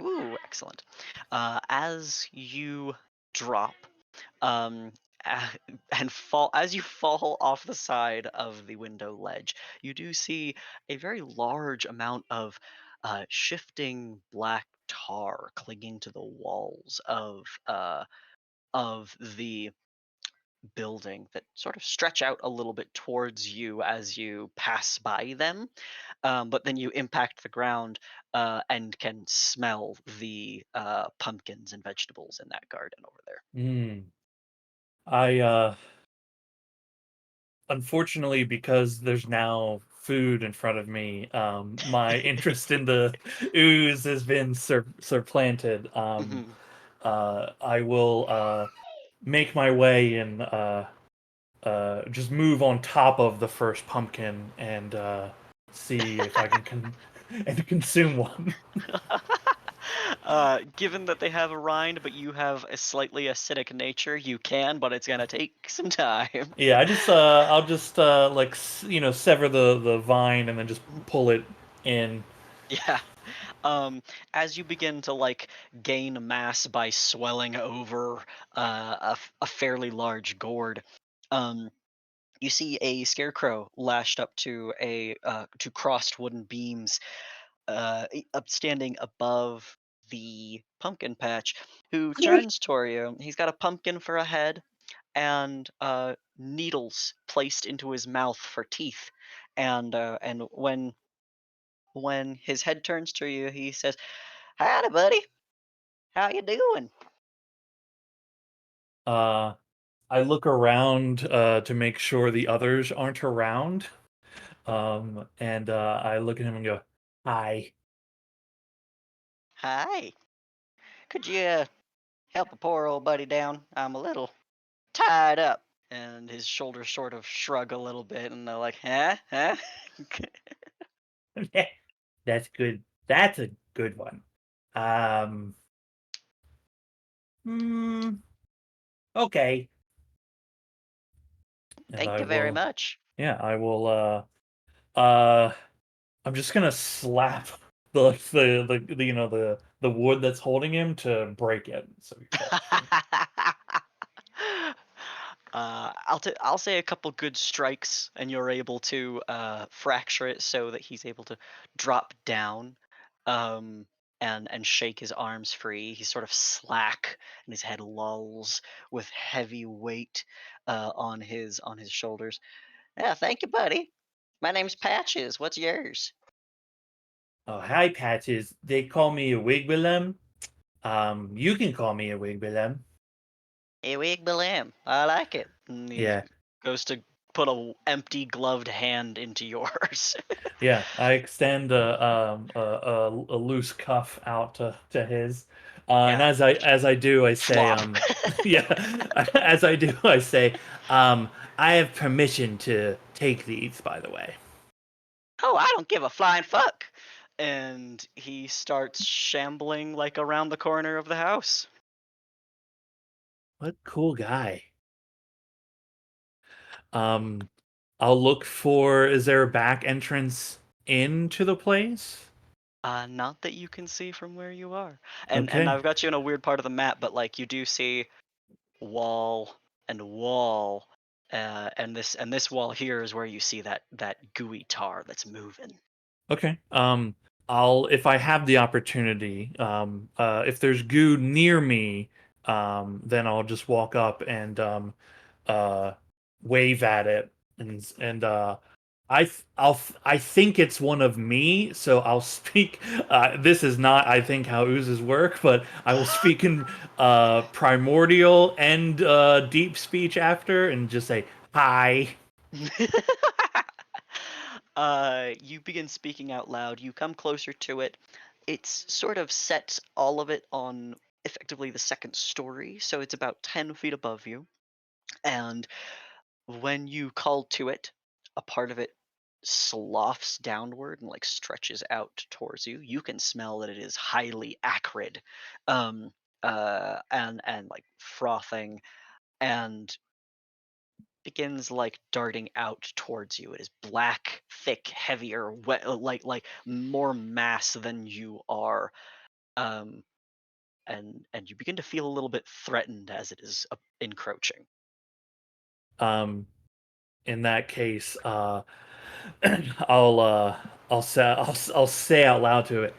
Ooh, excellent. As you drop, um, a- and fall as you fall off the side of the window ledge, you do see a very large amount of shifting black tar clinging to the walls of the building that sort of stretch out a little bit towards you as you pass by them. But then you impact the ground and can smell the pumpkins and vegetables in that garden over there. Mm. I unfortunately, because there's now food in front of me, my interest in the ooze has been supplanted. Mhm. I will make my way and just move on top of the first pumpkin and see if I can and consume one. Given that they have a rind, but you have a slightly acidic nature, you can, but it's gonna take some time. Yeah, I'll just like sever the vine and then just pull it in. Yeah. As you begin to like gain mass by swelling over a fairly large gourd, um, you see a scarecrow lashed up to to crossed wooden beams, upstanding above the pumpkin patch, who turns toward you. He's got a pumpkin for a head and needles placed into his mouth for teeth, and when his head turns to you, he says, "Howdy, buddy. How you doing?" Uh, I look around to make sure the others aren't around. And I look at him and go, "Hi." "Hi. Could you help a poor old buddy down? I'm a little tied up." And his shoulders sort of shrug a little bit, and they're like, "Huh? Huh?" That's good. That's a good one. Um, hmm, okay. And "Thank I you very will, much." yeah, I will. Uh, I'm just gonna slap the the wood that's holding him to break it so he falls. I'll say a couple good strikes, and you're able to fracture it so that he's able to drop down, um, and shake his arms free. He's sort of slack, and his head lolls with heavy weight on his shoulders. "Yeah, thank you, buddy. My name's Patches. What's yours?" Oh, hi, Patches. They call me a Wigwilem. You can call me a Wigwilem. "Hey, wig Bilam. I like it." And he Yeah, goes to put a empty gloved hand into yours. yeah. I extend a loose cuff out to his, and Yeah, as I do, I say, flop. yeah. As I do, I say, I have permission to take these. By the way, "Oh, I don't give a flying fuck." And he starts shambling like around the corner of the house. what cool guy. Um, I'll look for. Is there a back entrance into the place? Not that you can see from where you are. And Okay. I've got you in a weird part of the map, but like you do see wall and wall, and this wall here is where you see that gooey tar that's moving. Okay. if I have the opportunity, if there's goo near me, then I'll just walk up and uh, wave at it, and I think it's one of me, so I'll speak. This is not, I think, how oozes work, but I will speak in primordial and deep speech after, and just say hi. You begin speaking out loud. You come closer to it. It's sort of set all of it on effectively the second story, so it's about 10 feet above you. And when you call to it, a part of it sloughs downward and like stretches out towards you. You can smell that it is highly acrid, um, and like frothing, and begins like darting out towards you. It is black, thick, heavier, wet, like more mass than you are, um, and you begin to feel a little bit threatened as it is encroaching. Um, in that case, I'll I'll say out loud to it.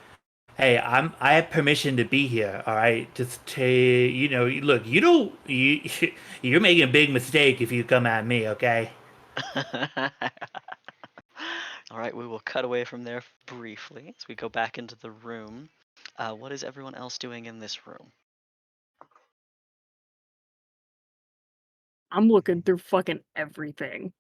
Hey, I have permission to be here. All right, just to look, you don't you're making a big mistake if you come at me. Okay. All right, we will cut away from there briefly as we go back into the room. What is everyone else doing in this room? I'm looking through fucking everything.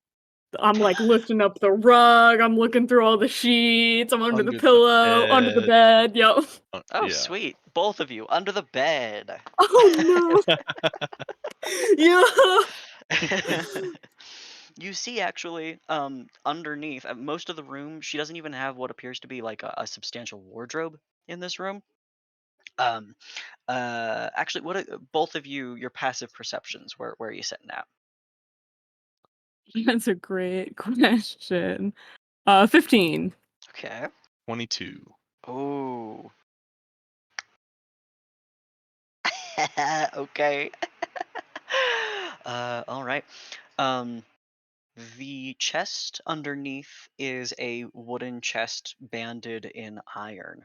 I'm like lifting up the rug. I'm looking through all the sheets. I'm under the Under the pillow, under the bed. bed. Yo. Oh, Yeah. sweet. Both of you under the bed. Oh no. Yeah. You see, actually, underneath most of the room, she doesn't even have what appears to be like a substantial wardrobe in this room. Um, actually, what are, both of you, your passive perceptions? Where are you sitting at? That's a great question. 15. Okay. 22. Oh. Okay. All right. Um, the chest underneath is a wooden chest banded in iron.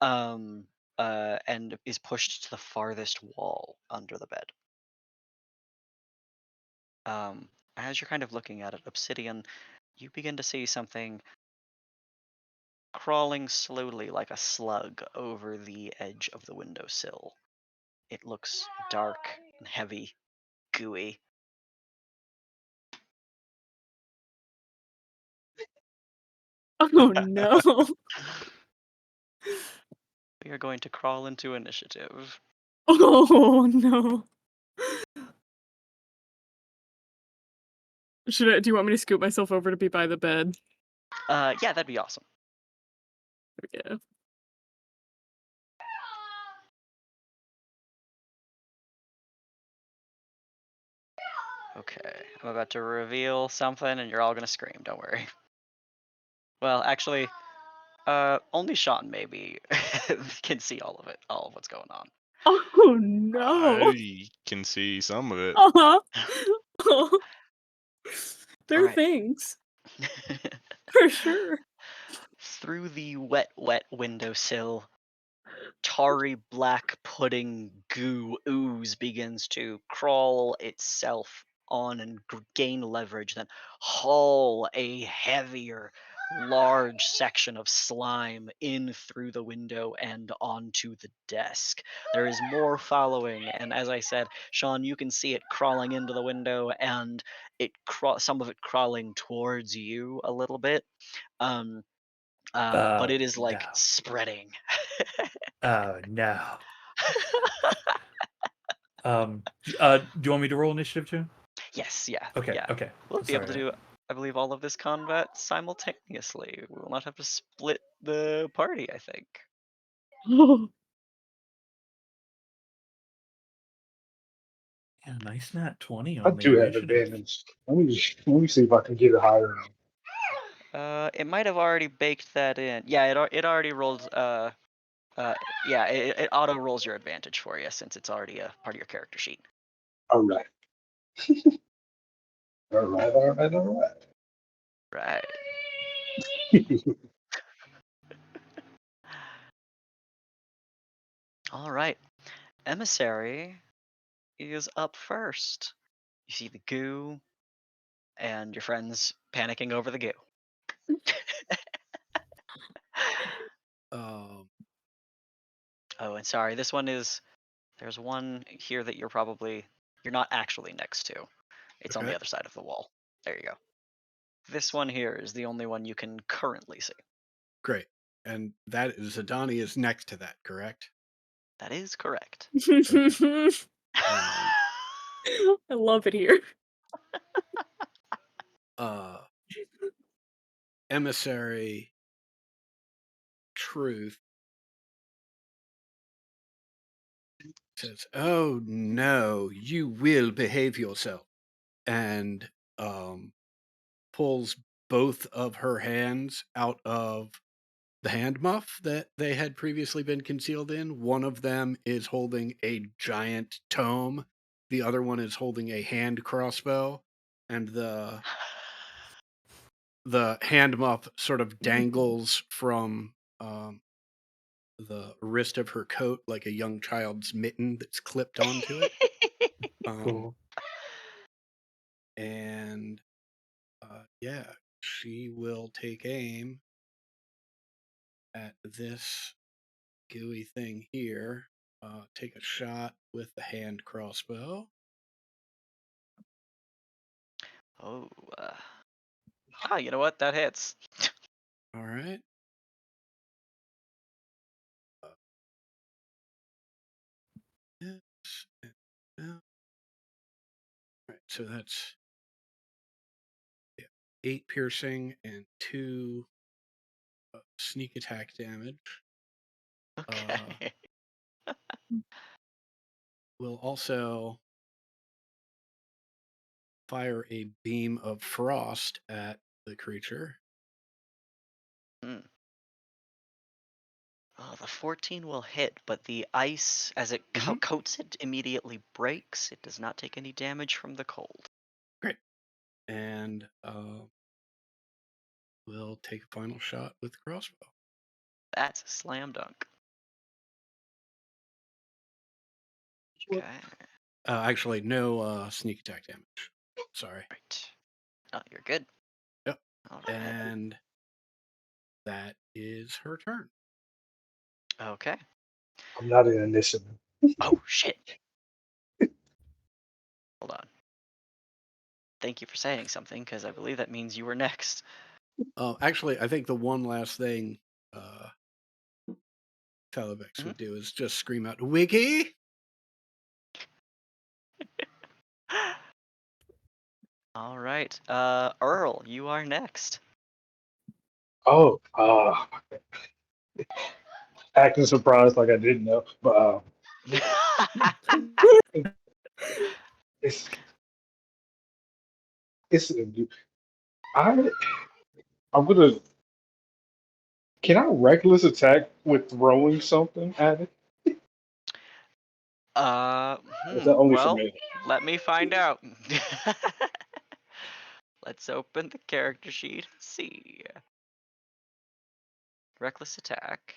Um, and is pushed to the farthest wall under the bed. As you're kind of looking at it, Obsidian, you begin to see something crawling slowly like a slug over the edge of the windowsill. It looks dark and heavy, gooey. Oh no. We are going to crawl into initiative. Oh no. Do you want me to scoop myself over to be by the bed? Yeah, that'd be awesome. Yeah. Okay, I'm about to reveal something and you're all gonna scream, don't worry. Well, actually, only Sean maybe can see all of what's going on. Oh no. I can see some of it. Uh-huh. Oh. There are Alright. things. For sure. Through the wet windowsill, tarry black pudding goo ooze begins to crawl itself on and gain leverage, then haul a heavier, large section of slime in through the window and onto the desk. There is more following, and as I said, Sean, you can see it crawling into the window and some of it crawling towards you a little bit. Um, but it is No. like spreading. Oh no. Do you want me to roll initiative too? Yes, yeah, Okay. yeah. Okay. We'll be able to Sorry. do, I believe, all of this combat simultaneously. We will not have to split the party, I think. Oh. Yeah, nice nat 20 I on the do have initiative. advantage. Let me see if I can get it higher. It might have already baked that in. Yeah, it already rolled. Yeah, it auto rolls your advantage for you since it's already a part of your character sheet. All right. All Right. right. All right. Emissary is up first. You see the goo and your friends panicking over the goo. Um, Oh, and sorry, this one is there's one here that you're not actually next to. It's on the okay, other side of the wall. There you go. This one here is the only one you can currently see. great. And that is Adani is next to that, correct? That is correct. Okay. And I love it here. uh, emissary Truth says, "Oh no, you will behave yourself," and pulls both of her hands out of the hand muff that they had previously been concealed in. One of them is holding a giant tome. The other one is holding a hand crossbow, and the hand muff sort of dangles from the wrist of her coat like a young child's mitten that's clipped onto it. Cool. And yeah, she will take aim at this gooey thing here. Take a shot with the hand crossbow. Oh, you know what? That hits. All right. Yes. And no. All right. So that's 8 piercing and 2 sneak attack damage. Okay. Will also fire a beam of frost at the creature. Hmm. Oh, the 14 will hit, but the ice, as it Mhm. coats it, immediately breaks. It does not take any damage from the cold. Great. And we'll take a final shot with the crossbow. That's a slam dunk. Okay. Actually, no sneak attack damage. Sorry. Right. Oh, you're good. Yep. All right. And that is her turn. Okay. I'm not an initiative. Oh, shit. Hold on. Thank you for saying something, because I believe that means you were next. Actually, I think the one last thing Televex Mhm. would do is just scream out, "Wiki!" All right. Earl, you are next. Oh, acting surprised like I didn't know, but it's it's I I'm gonna. Can I reckless attack with throwing something at it? Is that only for Well, me? let me find out. Let's open the character sheet and see. Reckless attack.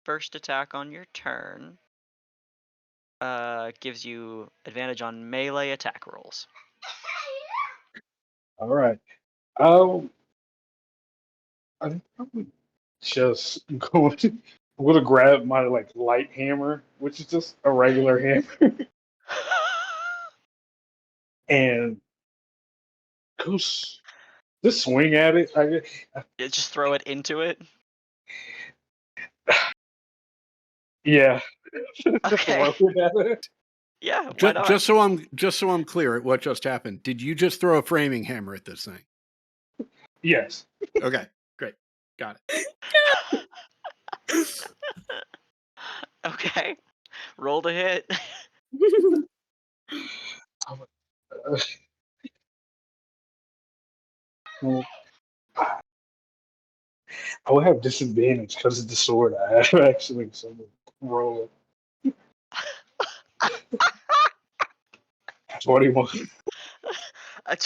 First attack on your turn. Gives you advantage on melee attack rolls. All right. I think probably just going to. I'm gonna grab my like light hammer, which is just a regular hammer, and just swing at it. I guess. Just throw it into it. Yeah, Okay. throw it at it. Yeah, why not? Just so I'm clear at what just happened. Did you just throw a framing hammer at this thing? Yes. Okay, great, got it. Okay. Roll to hit. Uh, well, I would have disadvantage because of the sword I have actually. So roll 21. A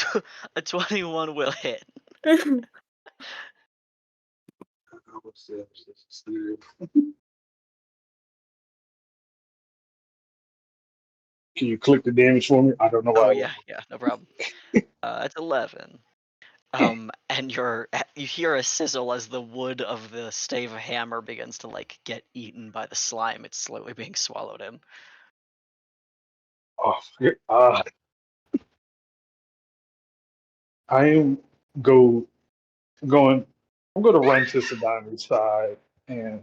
21 will hit. Can you click the damage for me? I don't know Oh why. yeah, no problem. It's 11. And you hear a sizzle as the wood of the stave hammer begins to like get eaten by the slime. It's slowly being swallowed in. Oh, I am go going. I'm going to run to Sadami's side and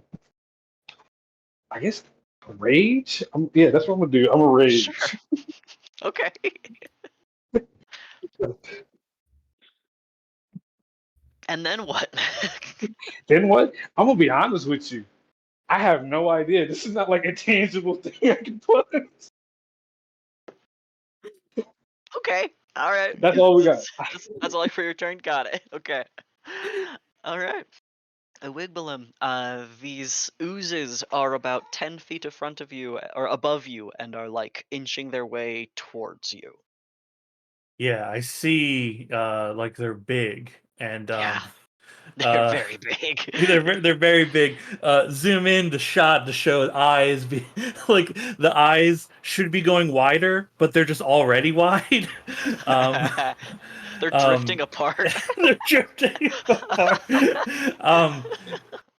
I guess rage. Yeah, that's what I'm gonna do. I'm a Sure. rage. Okay. And then what? Then what? I'm gonna be honest with you. I have no idea. This is not like a tangible thing I can put. Okay. All right. That's all we got. That's all for your turn. Got it. Okay. All right. Wigbalum, these oozes are about 10 feet in front of you or above you and are like inching their way towards you. Yeah, I see. Like they're big, and Yeah, they're uh, very big. they're very big. Zoom in the shot to show eyes. Like the eyes should be going wider, but they're just already wide. um, They're um, drifting apart. they're drifting apart. Um,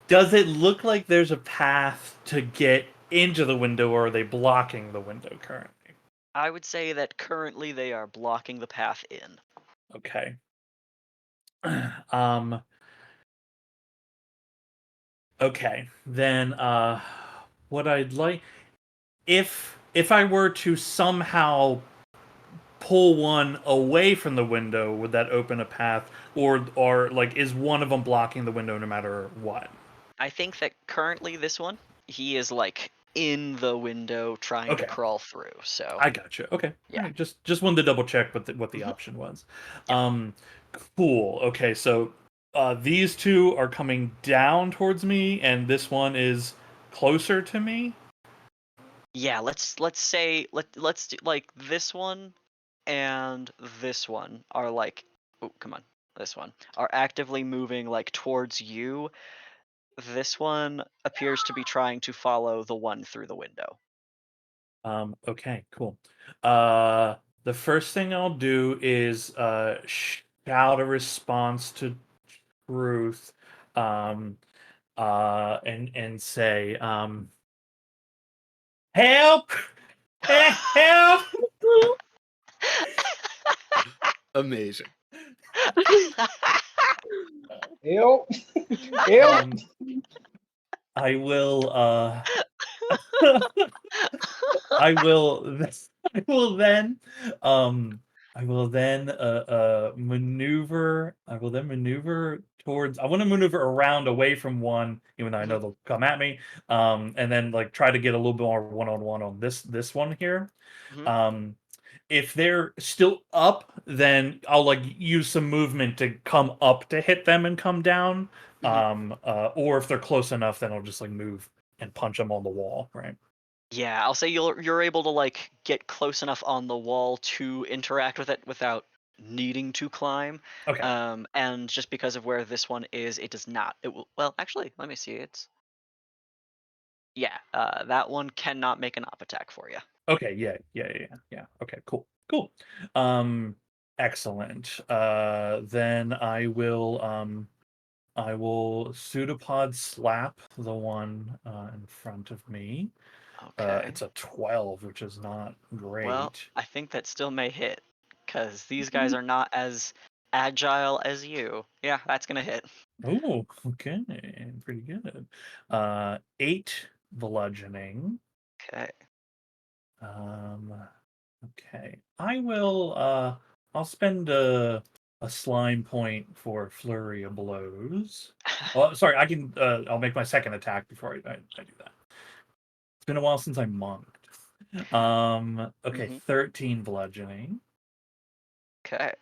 does it look like there's a path to get into the window, or are they blocking the window currently? I would say that currently they are blocking the path in. Okay. Um, okay. Then what I'd like, if I were to somehow pull one away from the window, would that open a path, or like is one of them blocking the window no matter what? I think that currently this one, he is like in the window trying to Okay. crawl through. So, I gotcha. Okay. yeah. All right. Just wanted to double check what the Mhm. option was. Yeah. Um, cool. Okay, so these two are coming down towards me, and this one is closer to me. Yeah, let's say let's do like this one and this one are like, oh, come on. This one are actively moving like towards you. This one appears to be trying to follow the one through the window. Okay, cool. The first thing I'll do is shout a response to truth, um, and say, help, help. Amazing. Help! Help! Um, I will. I will. I will then. Um. I will then. Maneuver. I will then maneuver towards. I want to maneuver around away from one, even though I know Mhm, they'll come at me. And then like try to get a little bit more one-on-one on this one here. mhm, Um. If they're still up, then I'll like use some movement to come up to hit them and come down. mhm. Or if they're close enough, then I'll just like move and punch them on the wall, right? Yeah, I'll say you're able to like get close enough on the wall to interact with it without needing to climb. Okay. And just because of where this one is, it does not. It will. Well, actually, let me see. It's yeah. That one cannot make an op attack for you. Okay. Yeah. Okay. Cool. Cool. Um, excellent. Then I will pseudopod slap the one in front of me. Okay. It's a 12, which is not Well, great. I think that still may hit because these guys are not as agile as you. Yeah, that's gonna hit. Oh, okay, pretty good. 8 bludgeoning. Okay. Um, okay. I'll spend a slime point for flurry of blows. Oh, sorry, I'll make my second attack before I do that. It's been a while since I monked. Okay, Hmm. 13 bludgeoning. Okay.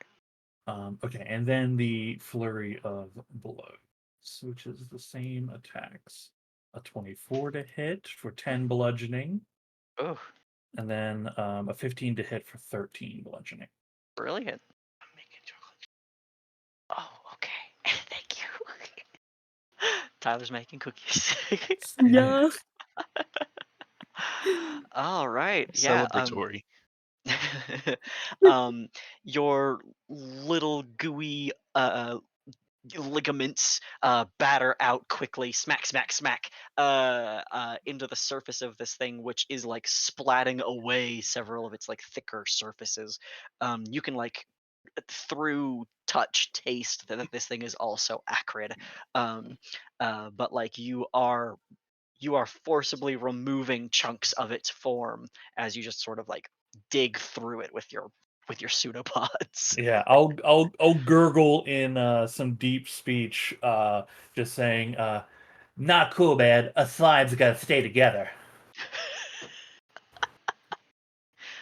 Okay, and then the flurry of blows, which is the same attacks. A 24 to hit for 10 bludgeoning, Oh, and then a 15 to hit for 13 bludgeoning. brilliant. I'm making chocolate. Oh, okay. Thank you. Tyler's making cookies. Yeah. Yeah. All right. Yeah. Celebratory. Your little gooey ligaments batter out quickly, smack, smack, smack, into the surface of this thing, which is like splatting away several of its like thicker surfaces. You can like through touch taste that this thing is also acrid, but like you are forcibly removing chunks of its form as you just sort of like dig through it with your pseudopods. Yeah, I'll gurgle in some deep speech, just saying, "Not cool, man. A slime's got to stay together."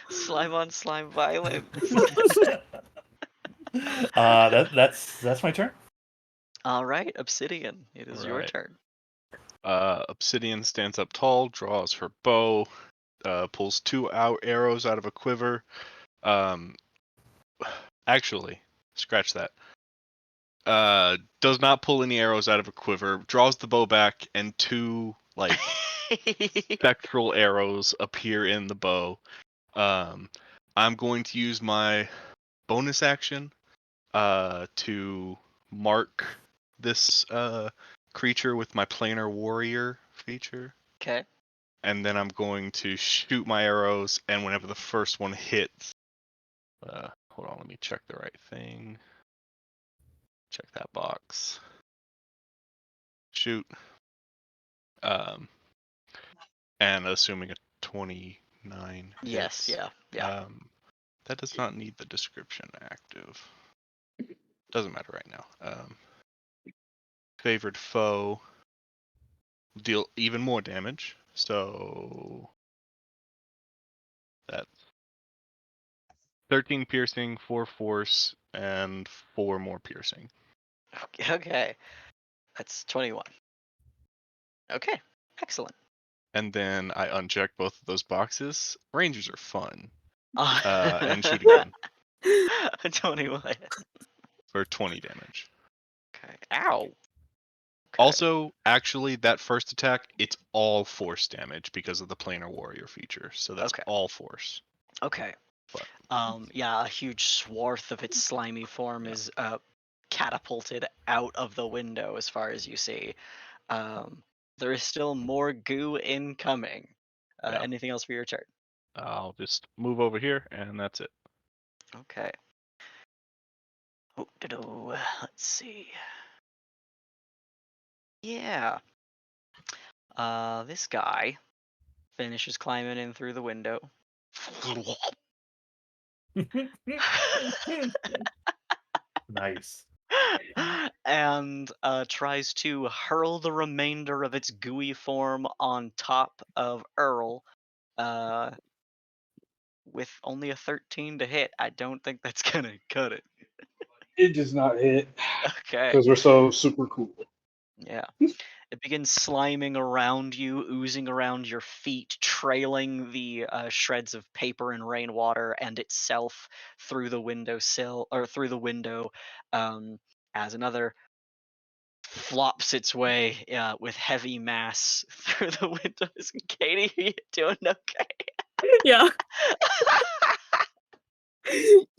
Slime on slime violence. That's my turn. All right, Obsidian, it is your Right. turn. Obsidian stands up tall, draws her bow, pulls two arrows out of a quiver. Um, actually, scratch that. Does not pull any arrows out of a quiver. Draws the bow back, and two like spectral arrows appear in the bow. I'm going to use my bonus action to mark this creature with my planar warrior feature. Okay. And then I'm going to shoot my arrows, and whenever the first one hits, hold on, let me check the right thing. Check that box. Shoot. And assuming a 29 Yes, hits. yeah. That does not need the description active. Doesn't matter right now. Favored foe deal even more damage. So that's 13 piercing, 4 force, and 4 more piercing. Okay. That's 21. Okay. Excellent. And then I uncheck both of those boxes. Rangers are fun. Uh, And shoot again 21. for 20 damage. Okay. Ow. Okay. Also, actually, that first attack, it's all force damage because of the planar warrior feature. So that's Okay. all force. Okay. But Yeah, a huge swath of its slimy form Yeah. is catapulted out of the window as far as you see. There is still more goo incoming. Yeah. Anything else for your turn? I'll just move over here, and that's it. Okay. Let's see. Yeah. This guy finishes climbing in through the window. Nice. And tries to hurl the remainder of its gooey form on top of Earl uh, with only a 13 to hit. I don't think that's gonna cut it. It does not hit Okay. because we're so super cool. Yeah. It begins sliming around you, oozing around your feet, trailing the shreds of paper and rainwater and itself through the windowsill or through the window, as another flops its way with heavy mass through the windows. Katie, are you doing okay? Yeah.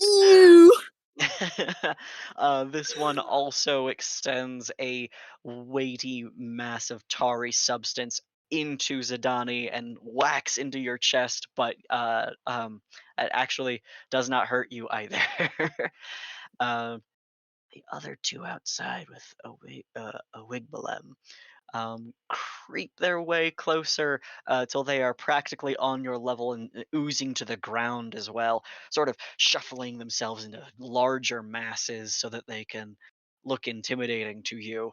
Ew. This one also extends a weighty mass of tarry substance into Zidani and whacks into your chest, but it actually does not hurt you either. uh, the other two outside with a Wigbalem creep their way closer till they are practically on your level and oozing to the ground as well, sort of shuffling themselves into larger masses so that they can look intimidating to you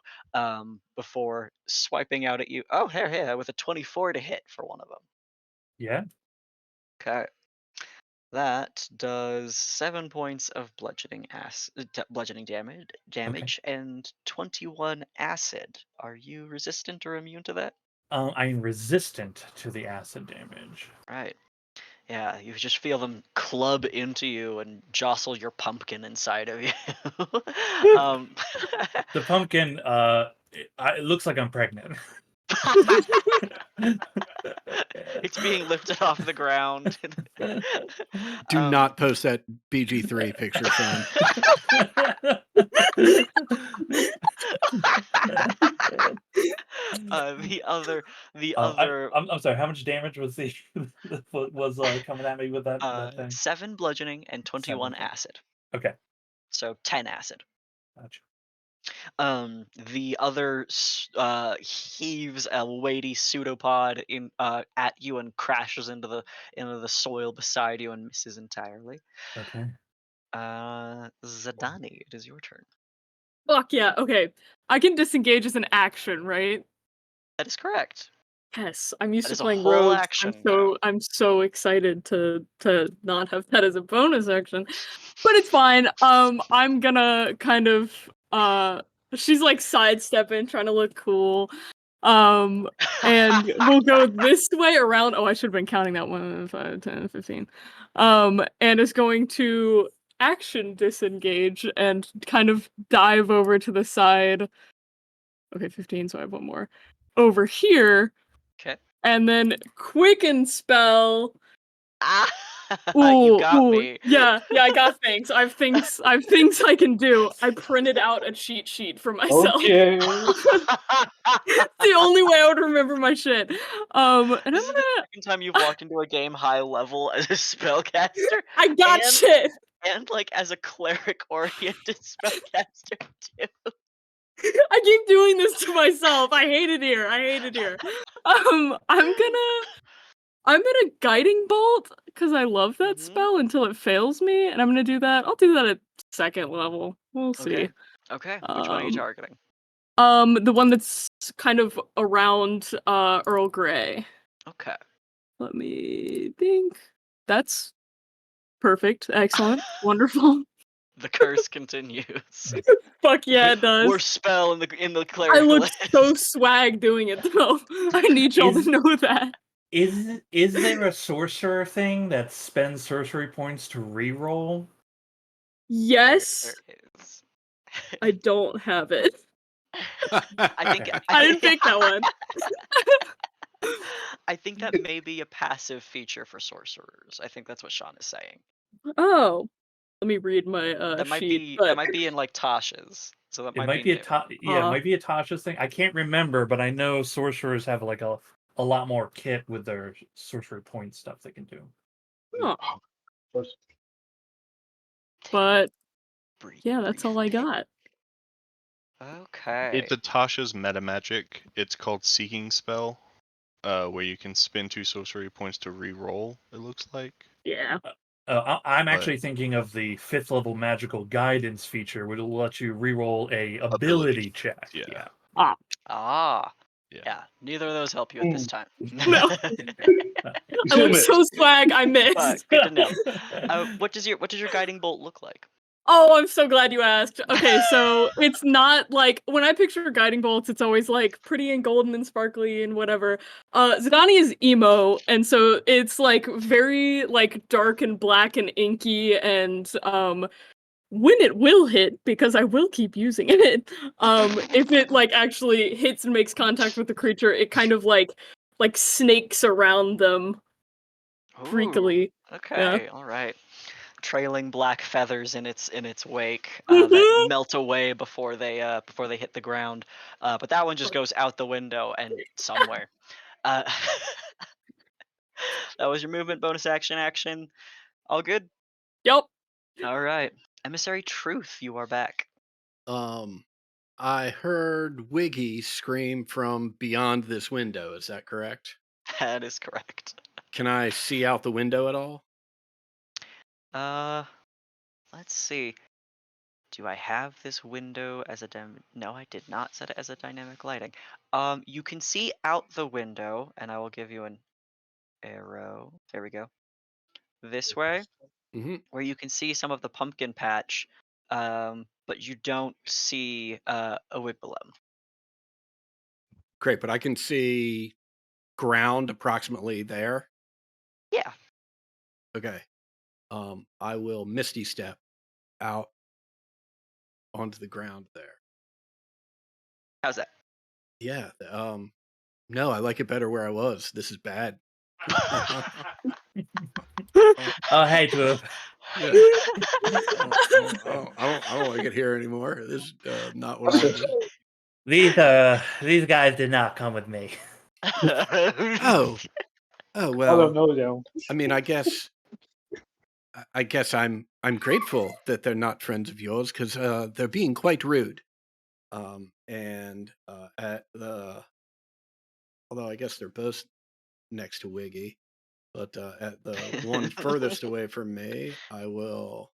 before swiping out at you. Oh, here, with a 24 to hit for one of them. Yeah. Okay. That does 7 points of bludgeoning damage, and 21 acid. Are you resistant or immune to that? I'm resistant to the acid damage. Right. Yeah, you just feel them club into you and jostle your pumpkin inside of you. um, The pumpkin, it looks like I'm pregnant. It's being lifted off the ground. Do Um, not post that BG3 picture, son. the other, the I, other, I'm sorry. How much damage was the was coming at me with that thing? 7 bludgeoning and 21 7. acid. Okay, So 10 acid. gotcha. The other heaves a weighty pseudopod at you and crashes into the soil beside you and misses entirely. Okay. Zadani, it is your turn. Fuck yeah. Okay. I can disengage as an action, right? That is correct. Yes. I'm used That to is a playing whole rogues. action now. I'm so excited to not have that as a bonus action. But it's fine. I'm gonna kind of she's like sidestepping, trying to look cool. And we'll go this way around. Oh, I should have been counting that 1, 5, 10, 15. And is going to action disengage and kind of dive over to the side. Okay, 15, so I have one more. Over here, Okay. and then quicken spell. Ah, you Ooh, got ooh, me. yeah, I got things. I've things I can do. I printed out a cheat sheet for myself. Okay. It's the only way I would remember my shit. And I'm This is the gonna. second time you've walked into a game high level as a spellcaster, I got and shit. like as a cleric oriented spellcaster too. I keep doing this to myself. I hate it here. I'm gonna guiding bolt because I love that Mhm. spell until it fails me, and I'm gonna do that. I'll do that at 2nd level. We'll Okay. see. Okay. Which one are you Um, targeting? the one that's kind of around Earl Grey. Okay. Let me think. That's perfect. Excellent. Wonderful. The curse continues. Fuck yeah, it does. Worst spell in the I cleric look so list. swag doing it though. I need y'all Is to know that. is there a sorcerer thing that spends sorcery points to reroll? Yes, There is. I don't have it. I think Okay. I didn't pick that one. I think that may be a passive feature for sorcerers. I think that's what Sean is saying. Oh, let me read my That sheet. But might be in like Tasha's, so that It might might be be a new. yeah, it might be a Tasha's thing. I can't remember, but I know sorcerers have like a lot more kit with their sorcery point stuff they can do. oh, First, Take a but yeah, that's brief all I pick. got. Okay. It's Atasha's meta magic. It's called Seeking Spell, where you can spend 2 sorcery points to re-roll. It looks like, Yeah. I'm but actually thinking of the 5th level magical guidance feature, which will let you reroll a ability. ability check. Yeah, Ah, Ah. yeah. Yeah. Neither of those help you at this time. no. you I still look so missed. swag. I But missed. good to know. What does your guiding bolt look like? Oh, I'm so glad you asked. Okay, so it's not like when I picture guiding bolts, it's always like pretty and golden and sparkly and whatever. Zidani is emo, and so it's like very like dark and black and inky, and when it will hit, because I will keep using it, if it like actually hits and makes contact with the creature, it kind of like snakes around them Ooh. freakily. Yeah. Okay. All right. Trailing black feathers in its wake that melt away before they hit the ground. But that one just goes out the window and somewhere. Uh, that was your movement bonus action. All good. Yep. All right. Emissary Truth, you are back. I heard Wiggy scream from beyond this window. Is that correct? That is correct. Can I see out the window at all? Uh, let's see. Do I have this window as a No, I did not set it as a dynamic lighting. You can see out the window, and I will give you an arrow. There we go. This way, Mm-hmm. where you can see some of the pumpkin patch, but you don't see a Wigwam. Great, but I can see ground approximately there. Yeah. Okay. I will Misty Step out onto the ground there. How's that? Yeah. No, I like it better where I was. This is bad. Oh, hey, Twoop. Yeah. I don't like it here anymore. This is not what I was. These guys did not come with me. Oh, I don't well. know them. I mean, I guess I'm grateful that they're not friends of yours because they're being quite rude. And at the although I guess they're both next to Wiggy, but at the one furthest away from me, I will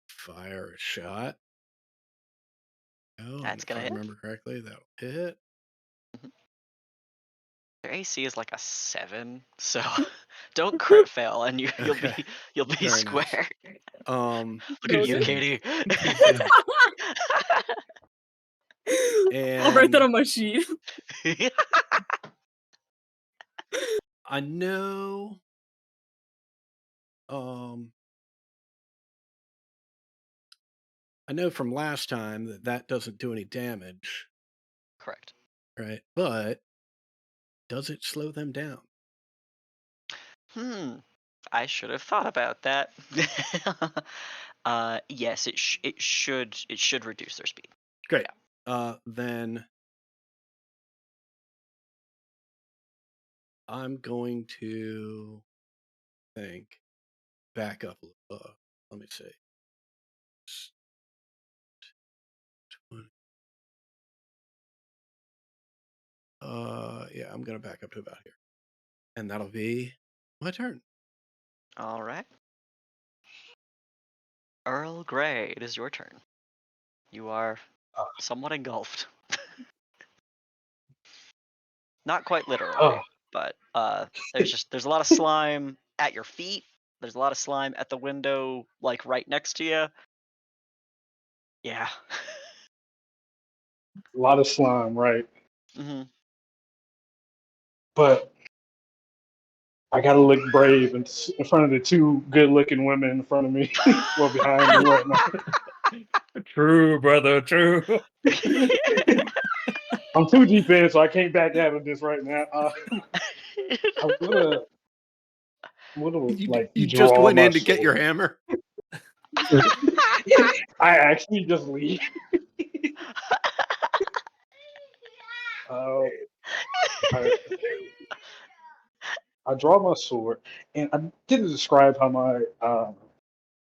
fire a shot. Oh, and That's if gonna I hit. remember correctly, that'll hit. Their AC is like a 7, so don't crit fail, and you'll Okay. you'll be Very nice. square. Um, Look at you, Noted. Katie. I'll write that and on my sheet. I know. I know from last time that doesn't do any damage, Correct. right? But does it slow them down? I should have thought about that. Yes, it should reduce their speed. Great. Then I'm going to back up. Let me see. 20. Yeah, I'm gonna back up to about here, and that'll be my turn. All right. Earl Grey, it is your turn. You are Uh, somewhat engulfed. Not quite literally, oh, but there's a lot of slime at your feet. There's a lot of slime at the window, like right next to you. Yeah. a lot of slime, right? hmm But I gotta look brave in front of the two good-looking women in front of me, well, behind me right now. True, brother, true. I'm too deep in, so I can't back out of this right now. I'm gonna, like You just draw went my in to get your sword. hammer. I actually just leave. Uh, I, I draw my sword, and I didn't describe how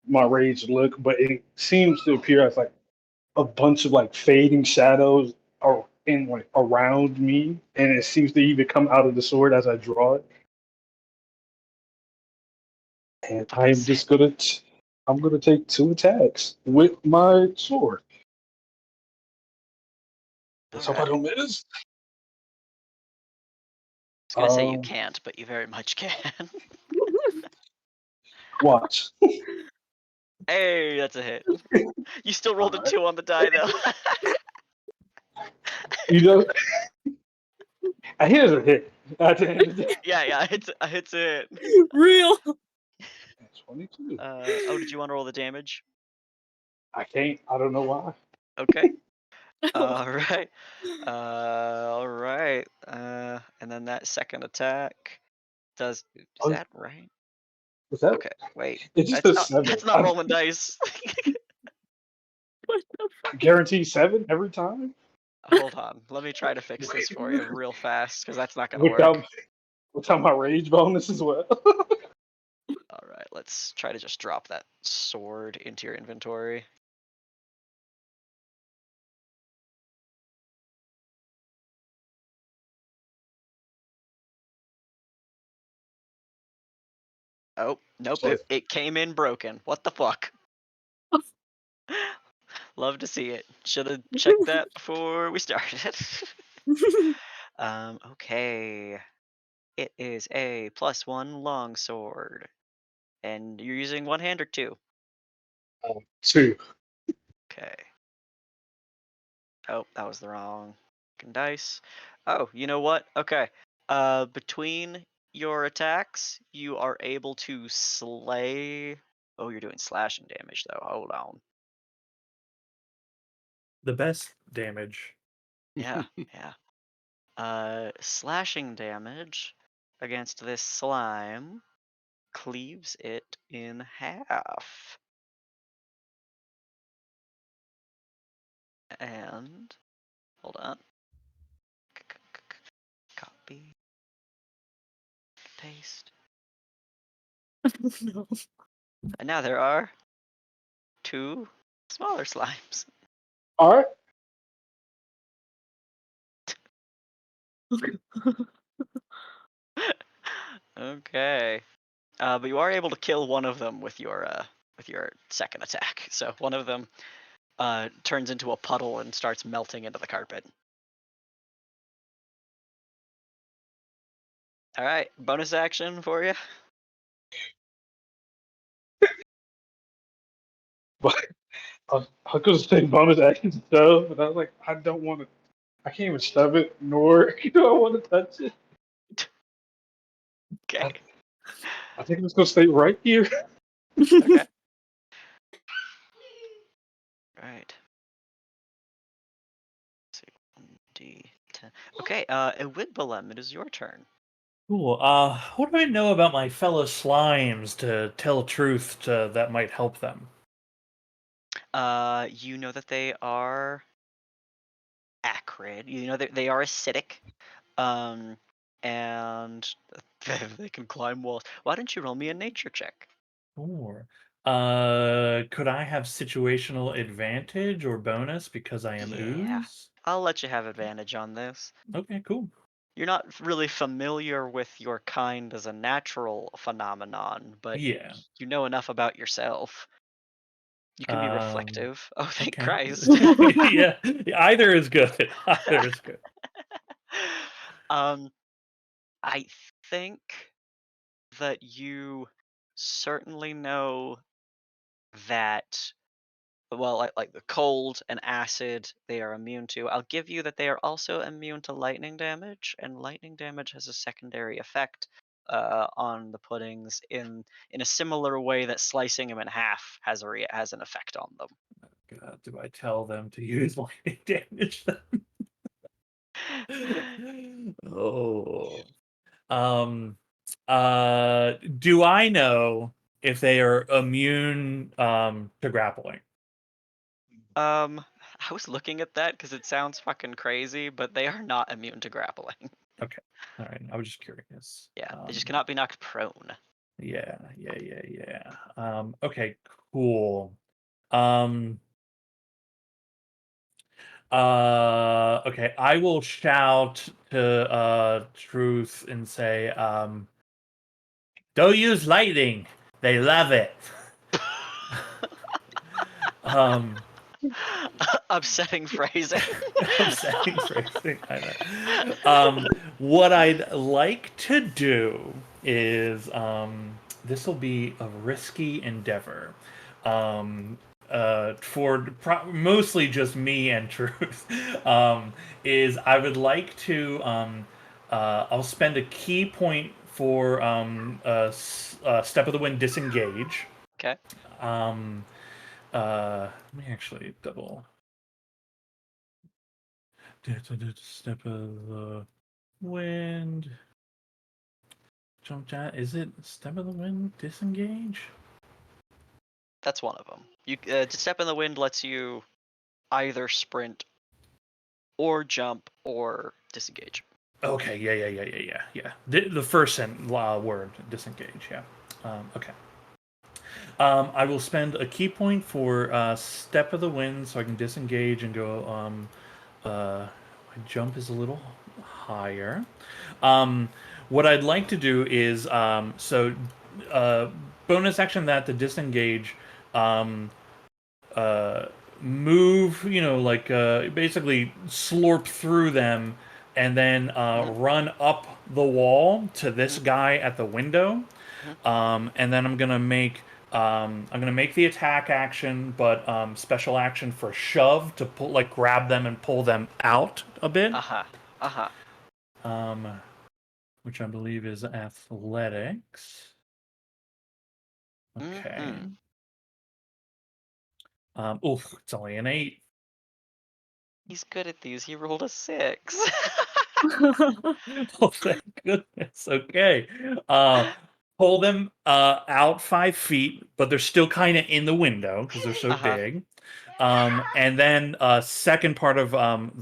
my rage look, but it seems to appear as like a bunch of like fading shadows are in like around me, and it seems to even come out of the sword as I draw it. And I Fucking am sick. just I'm gonna take 2 attacks with my sword. All Let's hope I right. don't miss. I was gonna say you Um, can't, but you very much can. watch. Hey, that's a hit. You still All rolled a right. 2 on the die though. You know, I hear a hit at the end of the day. Yeah, it's a hit. Real. 22. Oh, did you want to roll the damage? I can't. I don't know why. Okay. All right. All right. And then that second attack is Oh, that right? was that? Okay, wait. It's just That's a not seven. that's not rolling dice. What the I guarantee 7 every time Hold on. Let me try to fix this for you real fast because that's not gonna work. without my rage bonus as well. All right, let's try to just drop that sword into your inventory. Oh, nope, So it came in broken. What the fuck? Love to see it. Should have checked that before we started. Okay. It is a +1 longsword. And you're using one hand or two? 2. Okay. Oh, that was the wrong fucking dice. Oh, you know what? Okay. Between your attacks, you are able to slay. Oh, you're doing slashing damage though. Hold on. The best damage. Yeah, yeah. Slashing damage against this slime cleaves it in half. And hold on. Copy, paste. No. And now there are 2 smaller slimes. All right. Okay. But you are able to kill one of them with your second attack. So one of them turns into a puddle and starts melting into the carpet. All right, bonus action for you. But I was going to say bonus action stuff, but I was like, I don't want to. I can't even stub it, nor do I want to touch it. Okay. I think I'm just going to stay right here. Okay. Right. Let's see, 1d10. Okay, Ewidbalem, it is your turn. Cool. What do I know about my fellow slimes to tell truth that might help them? You know that they are acrid. You know that they are acidic. Um, and they can climb walls. Why don't you roll me a nature check? Sure. Could I have situational advantage or bonus because I am Yeah. ooze? I'll let you have advantage on this. Okay, cool. You're not really familiar with your kind as a natural phenomenon, but Yeah. you know enough about yourself. You can be Um, reflective. Oh, thank okay. Christ. Yeah, either is good. Either is good. um, I think that you certainly know that, well, like the cold and acid they are immune to. I'll give you that they are also immune to lightning damage, and lightning damage has a secondary effect on the puddings in a similar way that slicing them in half has an effect on them. God, do I tell them to use lightning damage then? Oh. Um, do I know if they are immune to grappling? Um, I was looking at that because it sounds fucking crazy, but they are not immune to grappling. Okay. All right. I was just curious. Yeah, they just cannot be knocked prone. Yeah. Okay, cool. Um, okay, I will shout to Truth and say, don't use lightning. They love it. um, Upsetting phrasing. Upsetting phrasing. I know. What I'd like to do is this will be a risky endeavor. For mostly just me and Truth, is I would like to. I'll spend a key point for Step of the Wind disengage. Okay. Let me actually double. Step of the Wind. Jump chat. Is it Step of the Wind disengage? That's one of them. You to step in the wind lets you either sprint or jump or disengage. Okay. Yeah. The first word disengage. Yeah. Okay. I will spend a key point for Step of the Wind so I can disengage and go. My jump is a little higher. What I'd like to do is bonus action that to disengage, um, uh, move, basically slurp through them, and then Mhm, run up the wall to this mhm, guy at the window. mhm. And then I'm gonna make the attack action, but special action for shove to pull, like grab them and pull them out a bit. Uh-huh. Uh-huh. Um, which I believe is athletics. Okay. Mhm. Oof, it's only an 8. He's good at these. He rolled a 6. Oh, thank goodness. Okay. Pull them out 5 feet, but they're still kind of in the window because they're so Uh-huh. big. And then second part of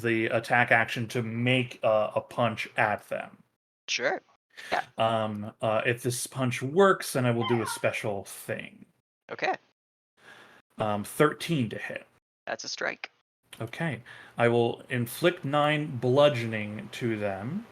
the attack action to make a punch at them. Sure. Yeah. If this punch works, then I will do a special thing. Okay. 13 to hit. That's a strike. Okay. I will inflict 9 bludgeoning to them.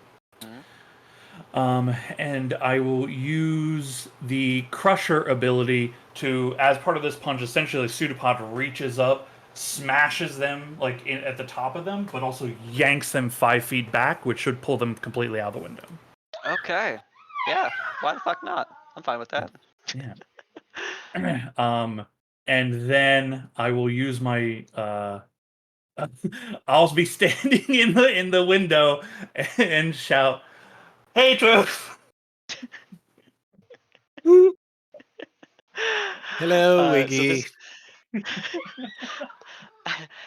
Mhm. And I will use the Crusher ability to, as part of this punch, essentially Pseudopod reaches up, smashes them like at the top of them, but also yanks them 5 feet back, which should pull them completely out the window. Okay. Yeah. Why the fuck not? I'm fine with that. Yeah. And then I will use my I'll be standing in the window and shout, "Hey, Truth!" Hello, So Wiggy. this,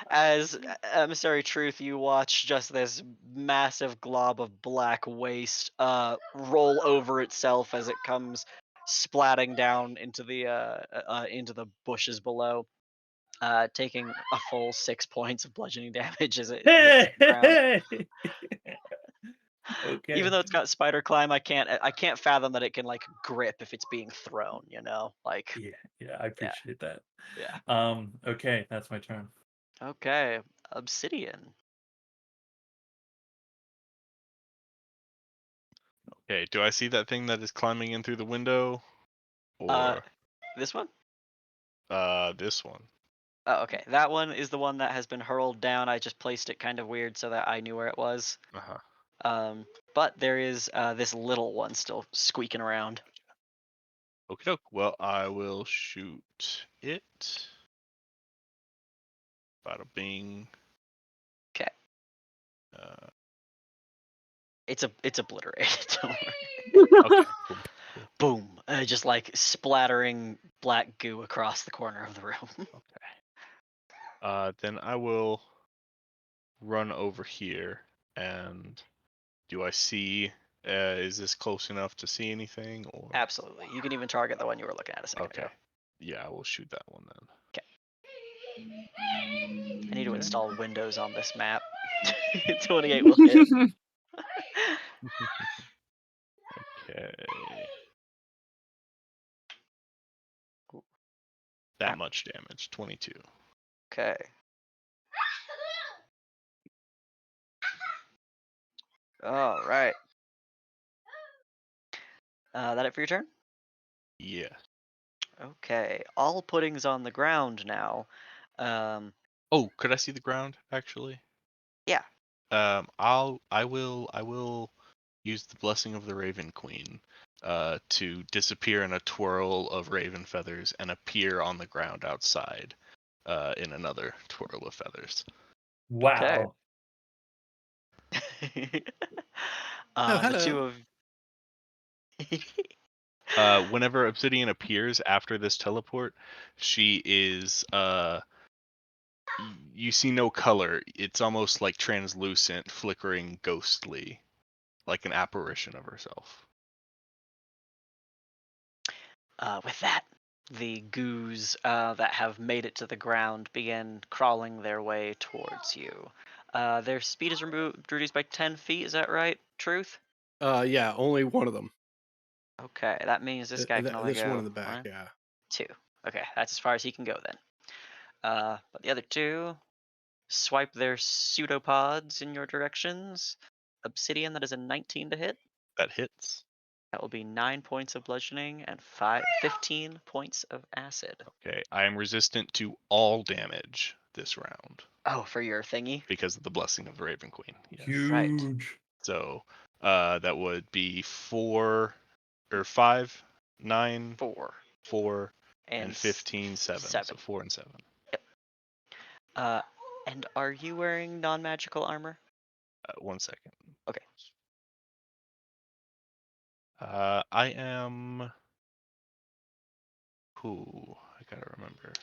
as emissary truth, you watch just this massive glob of black waste roll over itself as it comes splatting down into the bushes below, taking a full 6 points of bludgeoning damage as it hits the ground. Hey! Even Okay. though it's got spider climb, I can't fathom that it can like grip if it's being thrown. Like Yeah, I yeah, appreciate that. yeah. Okay, that's my turn. Okay, obsidian. Okay, do I see that thing that is climbing in through the window? Uh, Or this one. this one? Oh, okay. That one is the one that has been hurled down. I just placed it kind of weird so that I knew where it was. Uh-huh. But there is this little one still squeaking around. Okie doke. Well, I will shoot it. Bada bing. Okay. Uh, It's obliterated. Don't worry. okay, cool. Boom. Just like splattering black goo across the corner of the room. Okay. Then I will run over here and do I see? Is this close enough to see anything? Or Absolutely. You can even target the one you were looking at a second okay, ago. yeah, I will shoot that one then. I need to Okay. install Windows on this map. 28 will hit. Okay. Ooh. That much damage, 22. Okay. All right. That it for your turn? Yeah. Okay. All pudding's on the ground now. Oh, could I see the ground actually? Yeah. I will use the blessing of the Raven Queen to disappear in a twirl of raven feathers and appear on the ground outside in another twirl of feathers. Okay. Wow. Oh, The two hello. of Whenever Obsidian appears after this teleport, she is you see no color. It's almost like translucent, flickering, ghostly, like an apparition of herself. with that, the goos that have made it to the ground begin crawling their way towards you. Their speed is reduced by 10 feet. Is that right? Truth? Yeah, only one of them. Okay, that means this guy can only This one go in the back, one, yeah. two. Okay, that's as far as he can go then. But the other two swipe their pseudopods in your directions. Obsidian, that is a 19 to hit. That hits. That will be 9 points of bludgeoning and 15 points of acid. Okay, I am resistant to all damage this round Oh, for your thingy? because of the blessing of the Raven Queen. Yes. Right. Huge. So that would be 4 or 5, 9, 4 4, and and 15, 7. 7. So 4 and 7. Yep. Uh, and are you wearing non-magical armor? 1 second. Okay. I am. Ooh, I gotta remember.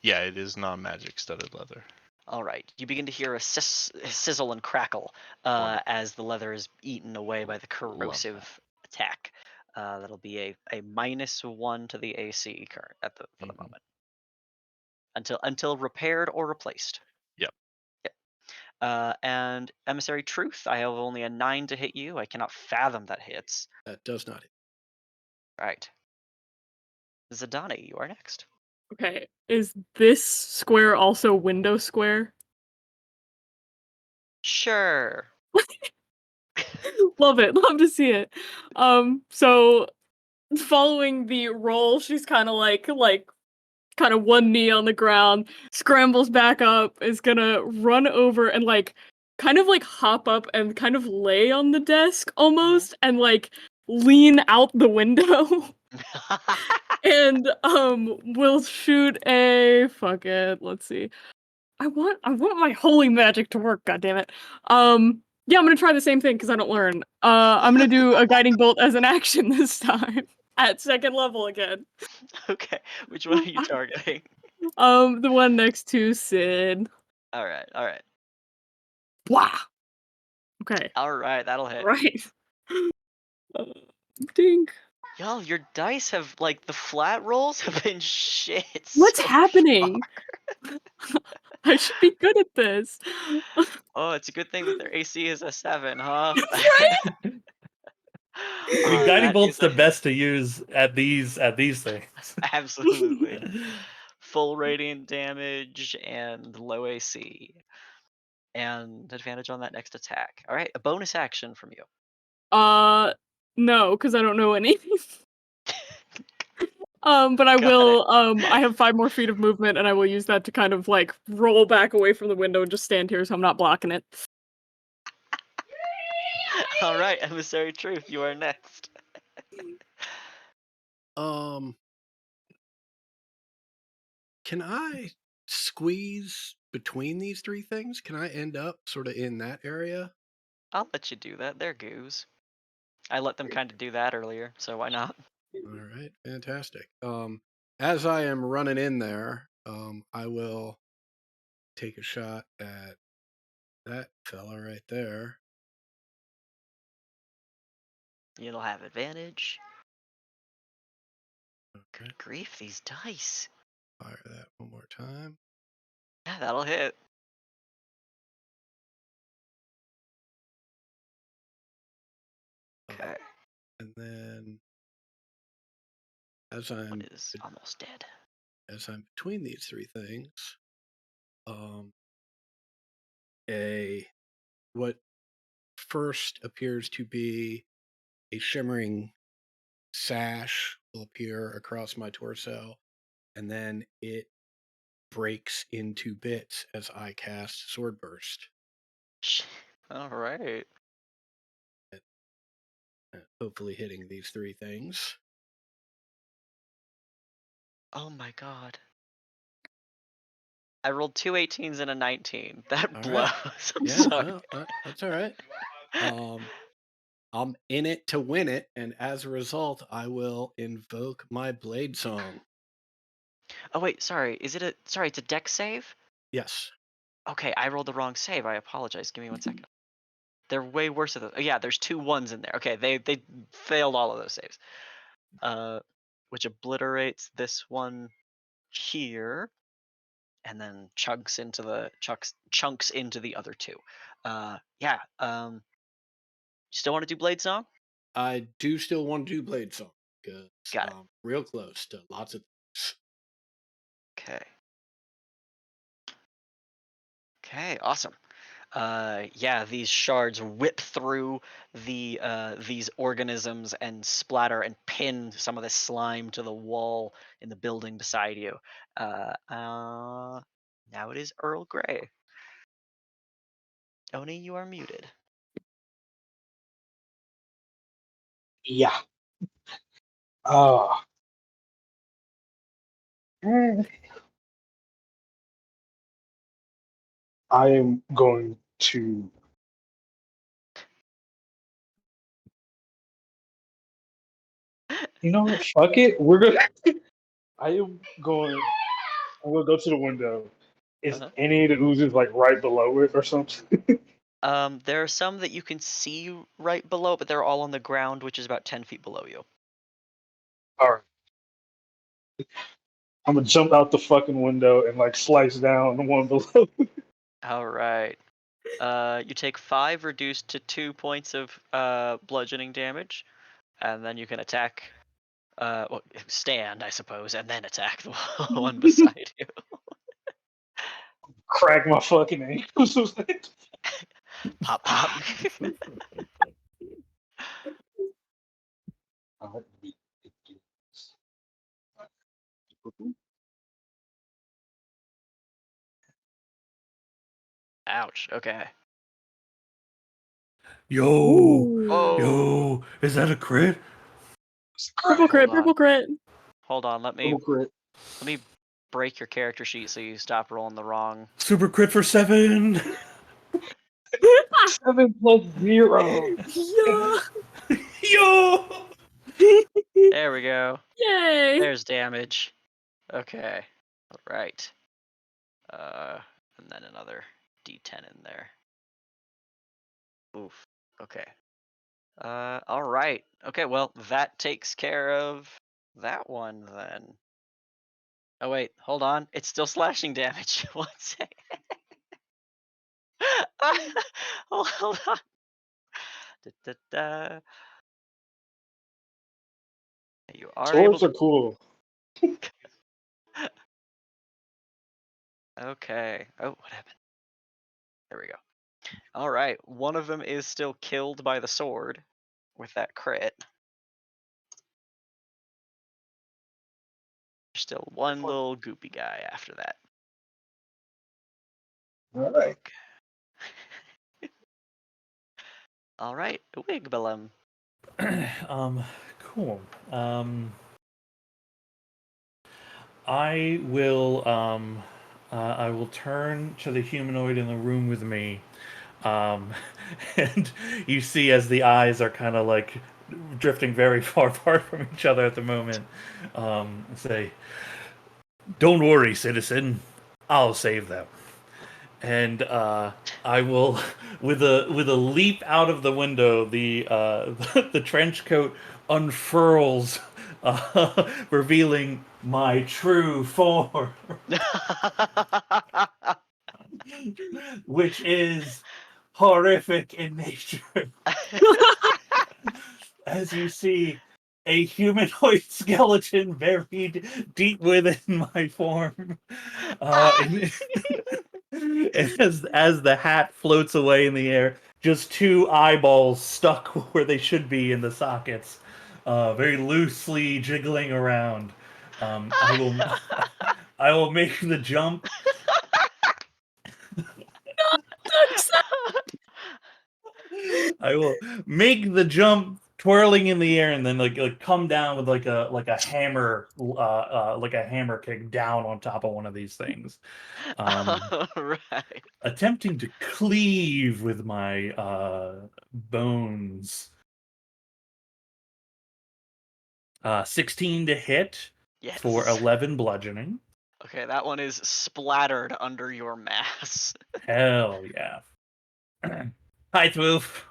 Yeah, it is non-magic studded leather. All right. You begin to hear a sizzle and crackle Wonderful. as the leather is eaten away by the Love that. corrosive attack. That'll be a -1 to the AC current for the Mhm. moment until repaired or replaced. Yep. Yep. And Emissary Truth, I have only a 9 to hit you. I cannot fathom that hits. That does not hit. Right. Zadani, you are next. Okay, is this square also window square? Sure. Love it. Love to see it. So following the roll, she's kind of like kind of one knee on the ground, scrambles back up, is gonna run over and like kind of like hop up and kind of lay on the desk almost and like lean out the window and we'll shoot a fuck it, let's see. I want my holy magic to work, goddammit. Yeah, I'm gonna try the same thing because I don't learn. I'm gonna do a guiding bolt as an action this time. At second level again. Okay. Which one are you targeting? The one next to Sid. All right. All right. Wow. Okay. All right. That'll hit. Right. Uh, Dink. Y'all, your dice have like the flat rolls have been shit. What's So happening? I should be good at this. Oh, it's a good thing that their AC is a 7, huh? Right? I mean, guiding That bolt's is the best to use at these things. absolutely full radiant damage and low AC, and advantage on that next attack. All right, a bonus action from you. No, because I don't know any. But I Got it. will, I have 5 more feet of movement, and I will use that to kind of, like, roll back away from the window and just stand here so I'm not blocking it. All right, Emissary Truth, you are next. Um, can I squeeze between these three things? Can I end up sort of in that area? I'll let you do that. They're goos. I let them kind of do that earlier, so why not? All right, fantastic. As I am running in there, I will take a shot at that fella right there. You'll have advantage. Okay, Good grief, these dice. fire that one more time. Yeah, that'll hit. Okay. And then as One I'm is almost dead. between these three things, a what first appears to be a shimmering sash will appear across my torso, and then it breaks into bits as I cast Sword Burst, All right. hopefully hitting these three things. Oh my god. I rolled 2 18s and a 19. That All blows. right. I'm Yeah, sorry. no, that's all right. I'm in it to win it, and as a result, I will invoke my Blade Song. Oh wait, sorry. It's a deck save? Yes. Okay, I rolled the wrong save. I apologize. Give me 1 second. They're way worse at those. Yeah, there's 2 1s in there. Okay, they failed all of those saves. Which obliterates this one here, and then chunks into the other 2. Yeah. Still want to do Blade Song? I do still want to do Blade Song because Got it. real close to lots of things. Okay. Okay, awesome. Yeah, these shards whip through these organisms and splatter and pin some of the slime to the wall in the building beside you. Now it is Earl Grey. Oni, you are muted. Yeah. Uh, mm, I am going to. You know what? Fuck it. We're gonna. I am going. I'm gonna go to the window Is Uh-huh. any of the oozes like right below it or something? There are some that you can see right below, but they're all on the ground, which is about 10 feet below you. All right. I'm gonna jump out the fucking window and like slice down the one below. All right. You take 5 reduced to 2 points of bludgeoning damage, and then you can attack. Well, stand, I suppose, and then attack the one beside you. Crack my fucking ankles. Pop, pop. All right, let me do this. Ouch. Okay. Yo, Ooh. Oh. yo, is that a crit? Purple crit, Hold on. purple crit. Hold on. Let Double crit. me break your character sheet so you stop rolling the wrong. Super crit for 7. 7 plus 0. Yeah. Yo. There we go. Yay. There's damage. Okay. All right. And then another D10 in there. Oof. Okay. All right. Okay, well, that takes care of that one then. Oh wait, hold on. It's still slashing damage. One sec. Hold on. Da, da, da. You are able Swords to. are cool. Okay. Oh, what happened? There we go. All right. One of them is still killed by the sword with that crit. There's still one little goopy guy after that. All right. All right, Wigbalum. Cool. I will turn to the humanoid in the room with me. And you see as the eyes are kind of like drifting very far apart from each other at the moment. Say, "Don't worry, citizen. I'll save them." And I will, with a leap out of the window, the trench coat unfurls, revealing my true form, which is horrific in nature. As you see, a humanoid skeleton buried deep within my form. And as the hat floats away in the air, just 2 eyeballs stuck where they should be in the sockets, very loosely jiggling around. I will I will make the jump. I will make the jump, twirling in the air, and then like come down with like a hammer, like a hammer kick down on top of one of these things, Right. attempting to cleave with my bones. 16 to hit for Yes. 11 bludgeoning. Okay, that one is splattered under your mass. Hell yeah. Hi, Twoof.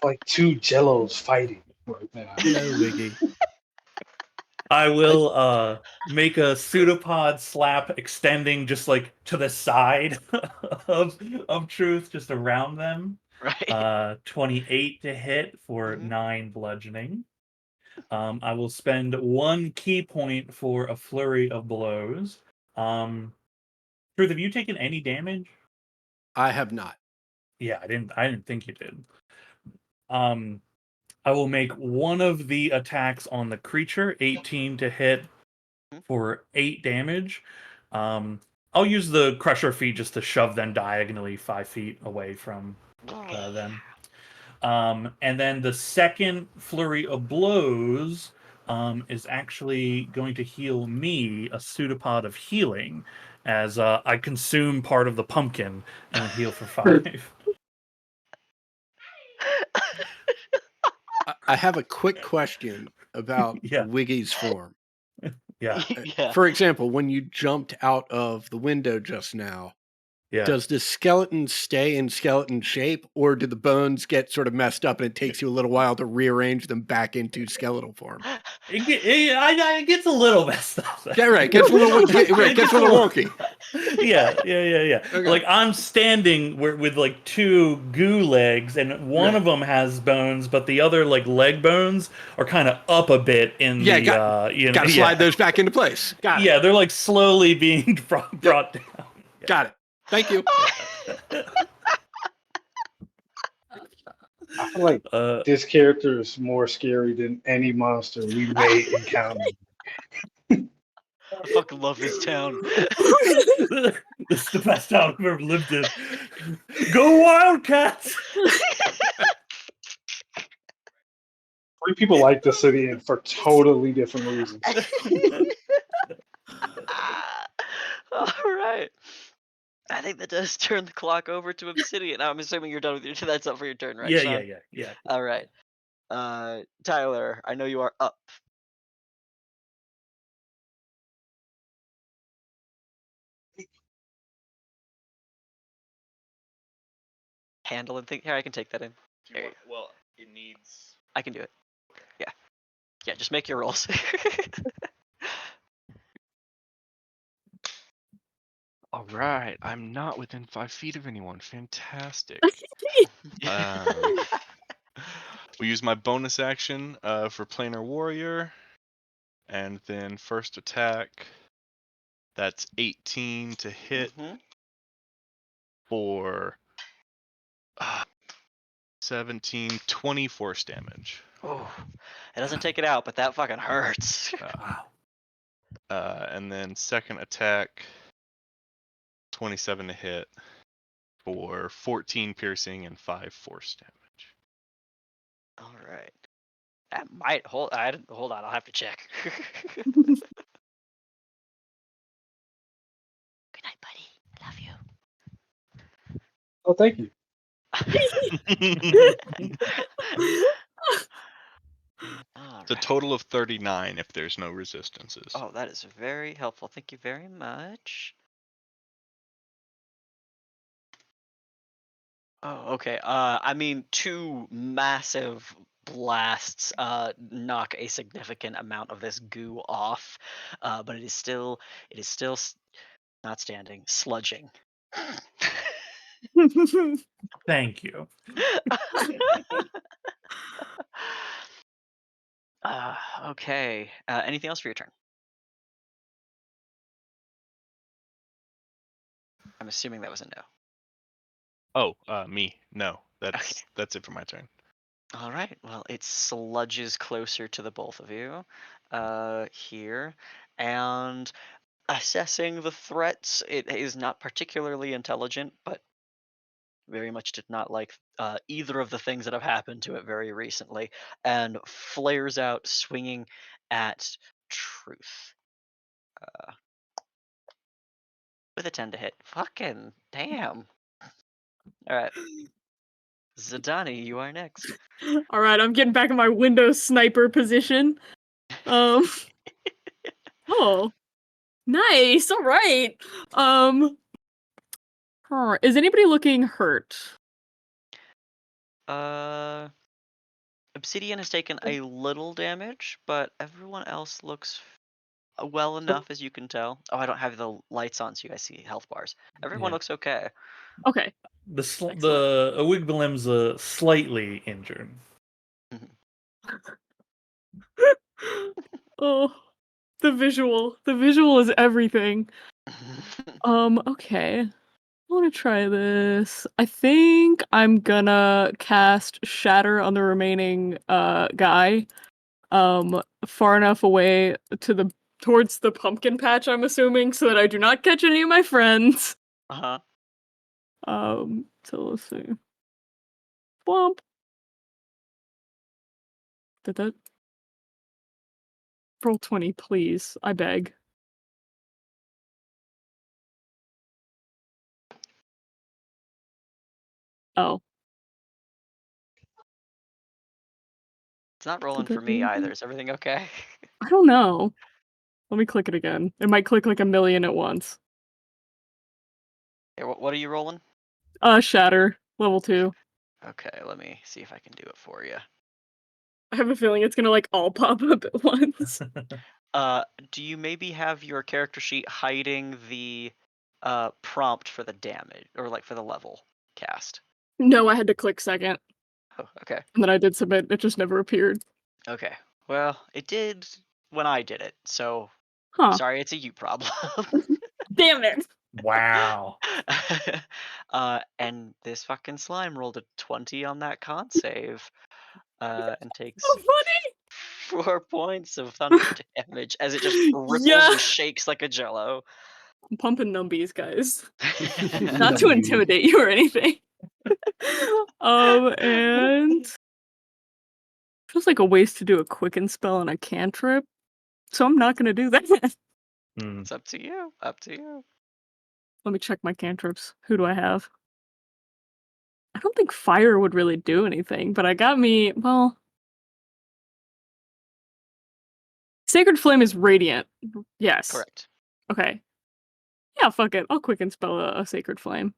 Like 2 jellos fighting right now. Hello, Wiggy. I will make a pseudopod slap extending just like to the side of Truth, just around them. Right. 28 to hit for Mhm. 9 bludgeoning. I will spend 1 key point for a flurry of blows. Truth, have you taken any damage? I have not. Yeah, I didn't think you did. I will make one of the attacks on the creature, 18 to hit Mhm. for 8 damage. I'll use the Crusher feat just to shove them diagonally 5 feet away from them. And then the second flurry of blows is actually going to heal me a pseudopod of healing, as I consume part of the pumpkin and then heal for 5. I have a quick question about Yeah. Wiggy's form. Yeah. Yeah. For example, when you jumped out of the window just now, Yeah. does the skeleton stay in skeleton shape, or do the bones get sort of messed up and it takes you a little while to rearrange them back into skeletal form? It gets a little messed up. Yeah, right. Gets a little wonky. Yeah. Okay. Like I'm standing with like two goo legs, and one Right. of them has bones, but the other like leg bones are kind of up a bit in Yeah, the. Got to slide those back into place. Got it. Yeah, they're like slowly being brought down. Got it. Thank you. I feel like this character is more scary than any monster we may encounter. I fucking love this town. This is the best town I've ever lived in. Go Wildcats! Three people like the city and for totally different reasons. All right. I think that does turn the clock over to Obsidian. Now, I'm assuming you're done with your. That's up for your turn, right, Sean? Yeah. All right. Tyler, I know you are up. Handle and think. Here, I can take that in. Well, it needs. I can do it. Yeah. Yeah, just make your rolls. All right, I'm not within 5 feet of anyone. Fantastic. We use my bonus action for planar warrior, and then first attack. That's 18 to hit for 17, 20 force damage. Oh, it doesn't take it out, but that fucking hurts. Wow. And then second attack, 27 to hit for 14 piercing and 5 force damage. All right. That might hold. Hold on. I'll have to check. Good night, buddy. I love you. Oh, thank you. It's a total of 39 if there's no resistances. Oh, that is very helpful. Thank you very much. Oh, okay. I mean, two massive blasts knock a significant amount of this goo off, but it is still not standing, sludging. Thank you. Okay. Anything else for your turn? I'm assuming that was a no. Oh, me. No. Okay. That's it for my turn. All right. Well, it sludges closer to the both of you here. And assessing the threats, it is not particularly intelligent, but very much did not like either of the things that have happened to it very recently, and flares out swinging at Truth with a 10 to hit. Fucking damn. All right. Zadani, you are next. All right, I'm getting back in my Windows sniper position. Oh, nice. All right. Is anybody looking hurt? Obsidian has taken a little damage, but everyone else looks well enough as you can tell. Oh, I don't have the lights on, so you guys see health bars. Everyone Yeah. looks okay. Okay. The Excellent. Awigbalim's slightly injured. Oh, the visual. The visual is everything. Okay. I want to try this. I think I'm gonna cast Shatter on the remaining guy. Far enough away towards the pumpkin patch, I'm assuming, so that I do not catch any of my friends. Uh-huh. So let's see. Womp. Did that roll 20, please? I beg. Oh. It's not rolling Did for that do me anything? either. Is everything okay? I don't know. Let me click it again. It might click like a million at once. Here, what are you rolling? Shatter, level 2. Okay, let me see if I can do it for you. I have a feeling it's gonna like all pop up at once. Do you maybe have your character sheet hiding the prompt for the damage or like for the level cast? No, I had to click second, Oh, okay. and then I did submit. It just never appeared. Okay. Well, it did when I did it, so Huh? sorry, it's a you problem. Damn it! Wow. And this fucking slime rolled a 20 on that con save, and So takes funny. 4 points of thunder damage as it just ripples Yeah, and shakes like a jello. I'm pumping numbies, guys. Not to Numbies. intimidate you or anything. And feels like a waste to do a quicken spell and a cantrip, so I'm not gonna do that. Hmm. It's up to you. Up to you. Let me check my cantrips. Who do I have? I don't think fire would really do anything, but I got me. Well, Sacred Flame is radiant. Yes. Correct. Okay. Yeah, fuck it. I'll quicken spell a Sacred Flame.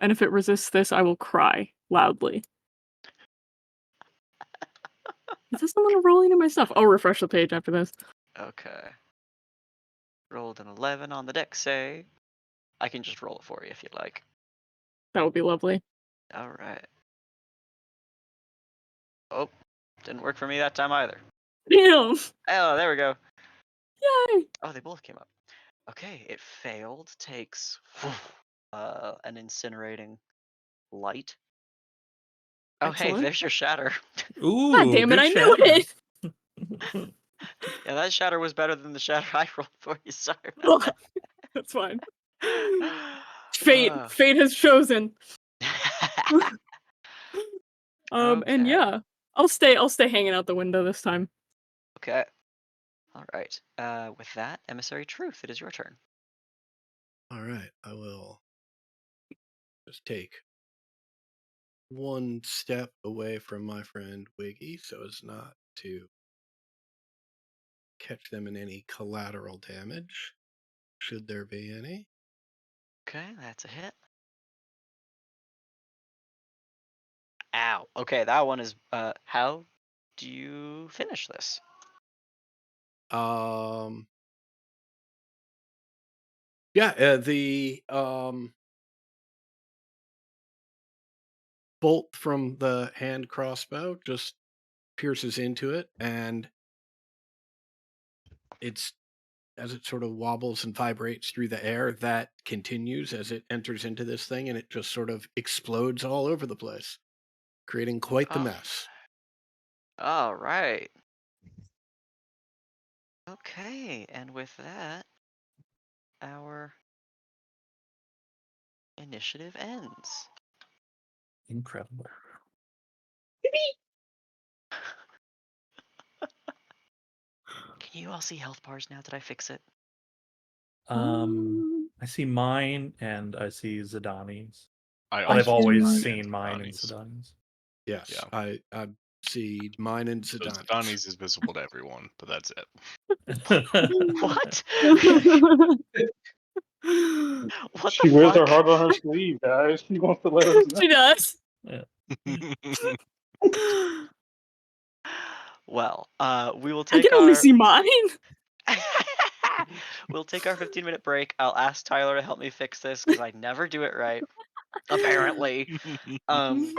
And if it resists this, I will cry loudly. It doesn't want to roll any of my stuff. I'll refresh the page after this. Okay. Rolled an 11 on the deck save. I can just roll it for you if you'd like. That would be lovely. All right. Oh, didn't work for me that time either. Damn! Oh, there we go. Yay! Oh, they both came up. Okay, it failed. Takes an incinerating light. Oh, hey, Excellent. there's your shatter. Ooh, God damn it, good I knew shatter. it! Yeah, that shatter was better than the shatter I rolled for you. Sorry about that. That's fine. Uh, Fate has chosen. And okay. yeah. I'll stay hanging out the window this time. Okay. All right. With that, Emissary Truth, it is your turn. All right, I will just take one step away from my friend Wiggy so as not to catch them in any collateral damage, should there be any. Okay, that's a hit. Ow. Okay, that one is. How do you finish this? The bolt from the hand crossbow just pierces into it, and it's as it sort of wobbles and vibrates through the air, that continues as it enters into this thing, and it just sort of explodes all over the place, creating quite the Oh, mess. all right. Okay, and with that, our initiative ends. Incredible. Can you all see health bars now? Did I fix it? I see mine and I see Zidani's. I But I've also see always mine seen and mine and Donnie's. Zidani's. Yes, Yeah. I see mine and So Zidane. Donnie's is visible to everyone, but that's it. What? What She the wears her fuck? heart on her sleeve, guys. She wants to let us know. She does. Well, we will I take can only our see mine. we'll take our 15-minute break. I'll ask Tyler to help me fix this because I never do it right. Apparently. Um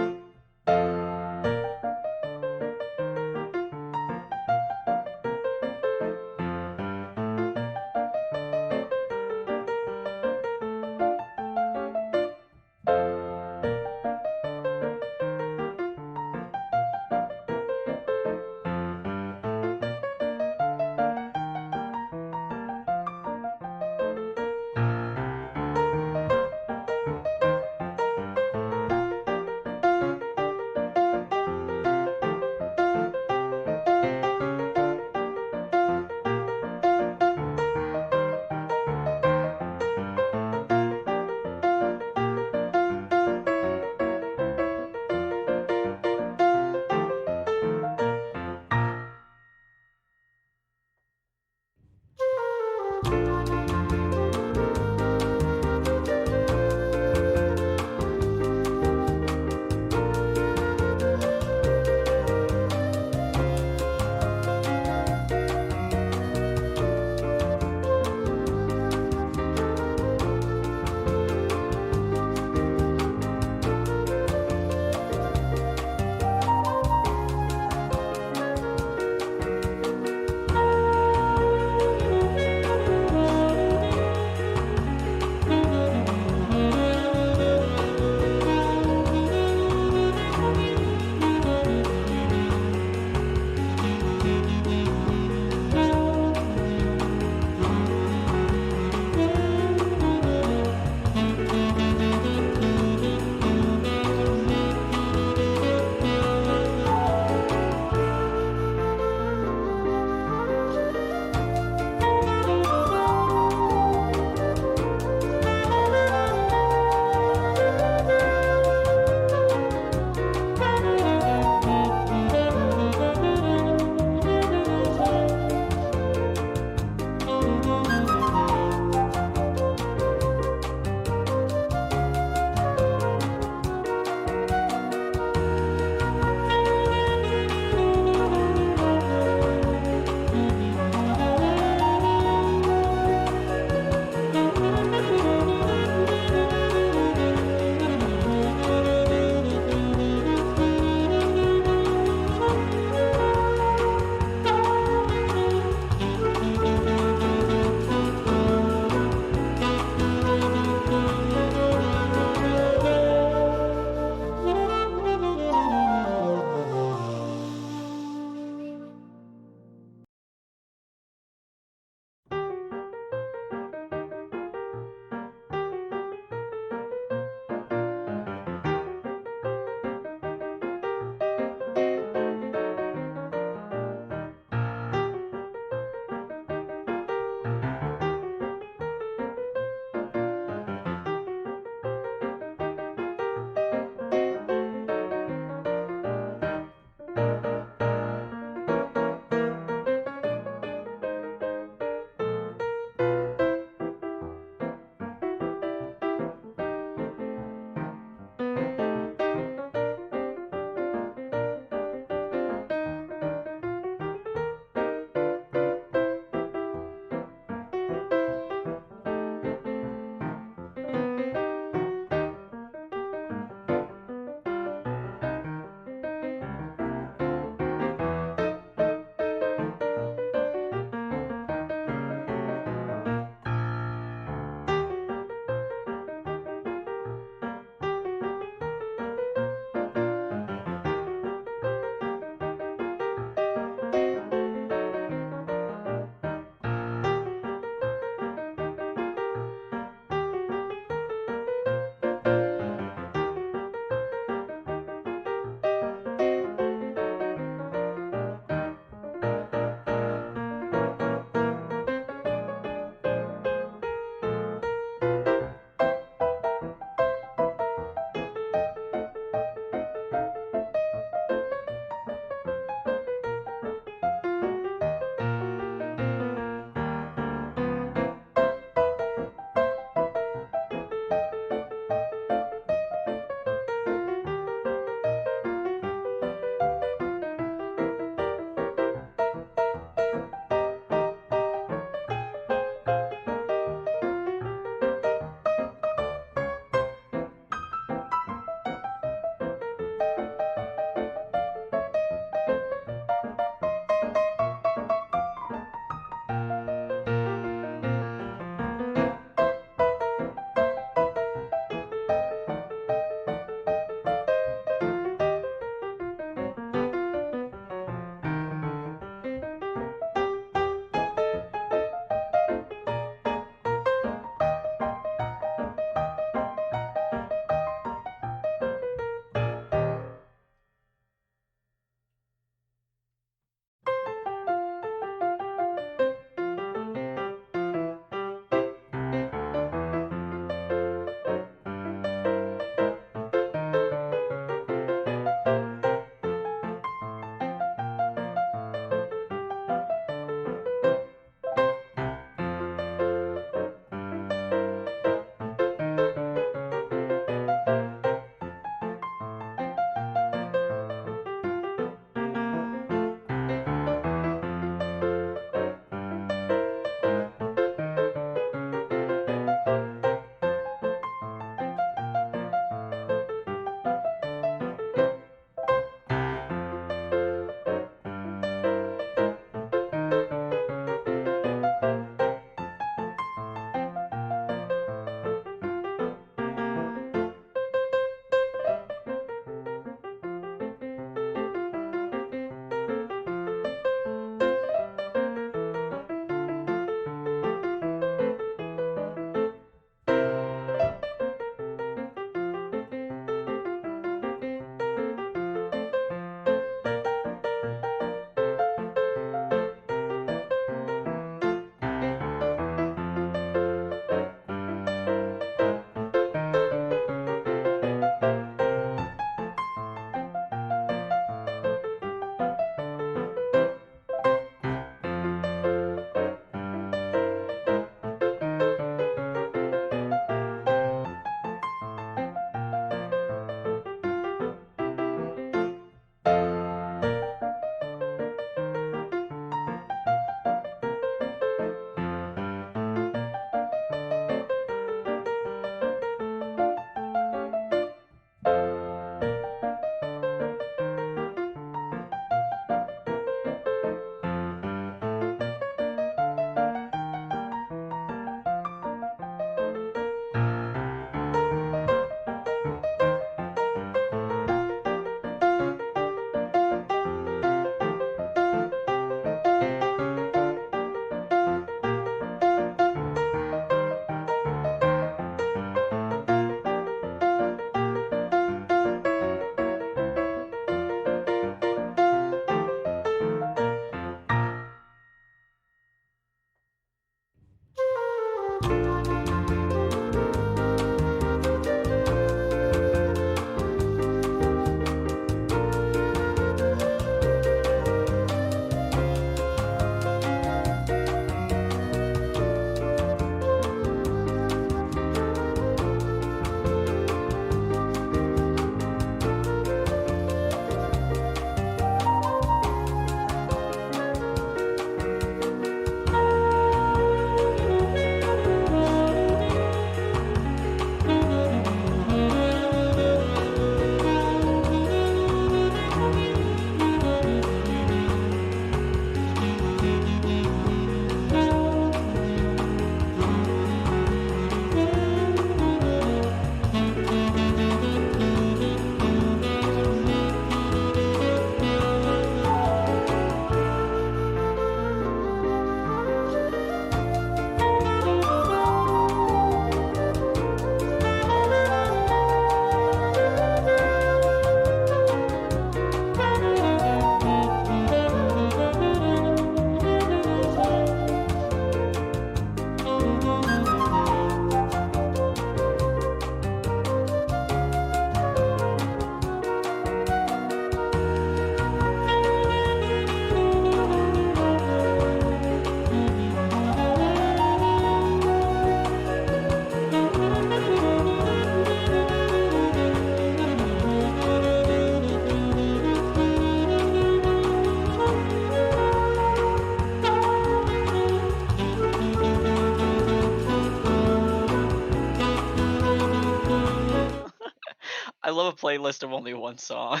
I love a playlist of only one song.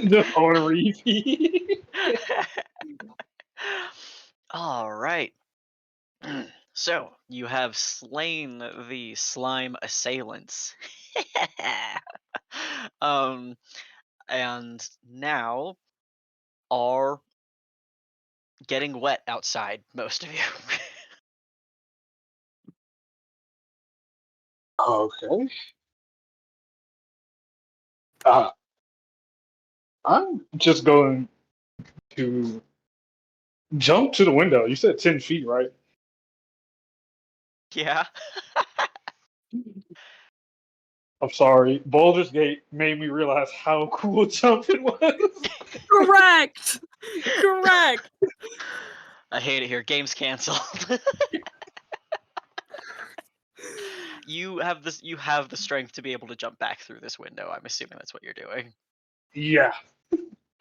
Just on repeat. All right. So, you have slain the slime assailants. um, and now are getting wet outside, most of you. Okay. I'm just going to jump to the window. You said 10 feet, right? Yeah. I'm sorry. Baldur's Gate made me realize how cool jumping was. Correct. Correct. I hate it here. Game's canceled. You have the strength to be able to jump back through this window. I'm assuming that's what you're doing. Yeah.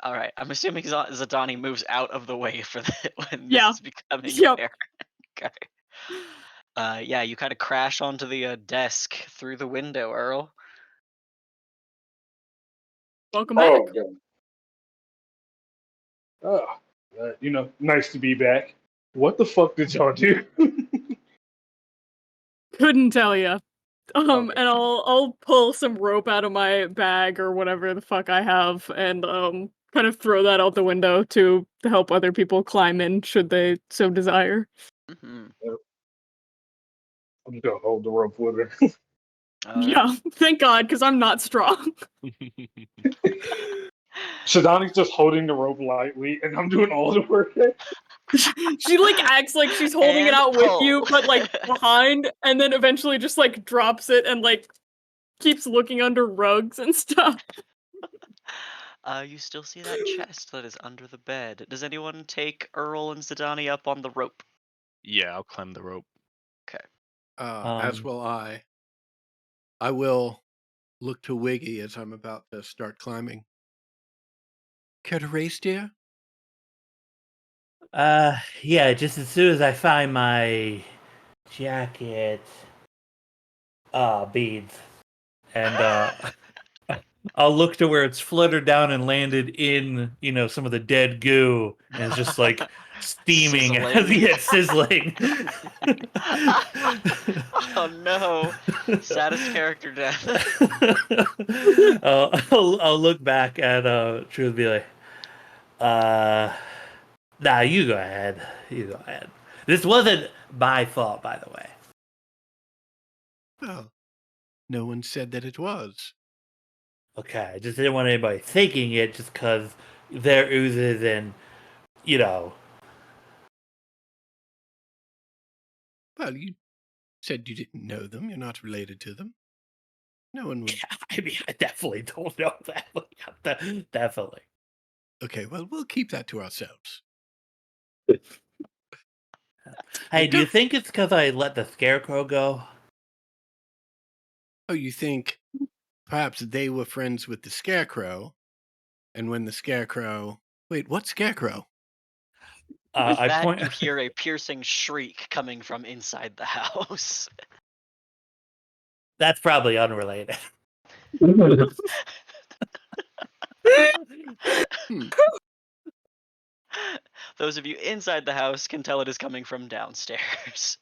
All right. I'm assuming Zadani moves out of the way for when this Yeah. is becoming Yep. apparent. Okay. Yeah, you kind of crash onto the desk through the window, Earl. Welcome back. God. Oh, nice to be back. What the fuck did y'all do? Couldn't tell you. Okay. And I'll pull some rope out of my bag or whatever the fuck I have, and kind of throw that out the window to help other people climb in should they so desire. Mm-hmm. I'm just gonna hold the rope with her. All right. Yeah, thank God, because I'm not strong. Shadani's just holding the rope lightly, and I'm doing all the work. She like acts like she's holding it And out with you, pull. but like behind, and then eventually just like drops it and like keeps looking under rugs and stuff. You still see that chest that is under the bed. Does anyone take Earl and Zadani up on the rope? Yeah, I'll climb the rope. Okay. As will I. I will look to Wiggy as I'm about to start climbing. Care to race, dear? Yeah, just as soon as I find my jacket, beads, and I'll look to where it's fluttered down and landed in, some of the dead goo, and it's just like steaming as Sizzling. it's sizzling. Oh no! Saddest character death. I'll look back at True and be like, nah, you go ahead. You go ahead. This wasn't my fault, by the way. Well, no one said that it was. Okay, I just didn't want anybody thinking it just because they're oozes and, you know. Well, you said you didn't know them. You're not related to them. No one would. I mean, I definitely don't know that. Definitely. Okay, well, we'll keep that to ourselves. Hey, do you think it's because I let the scarecrow go? Oh, you think perhaps they were friends with the scarecrow, and when the scarecrow. Wait, what scarecrow? With I that, point. you hear a piercing shriek coming from inside the house. That's probably unrelated. Those of you inside the house can tell it is coming from downstairs.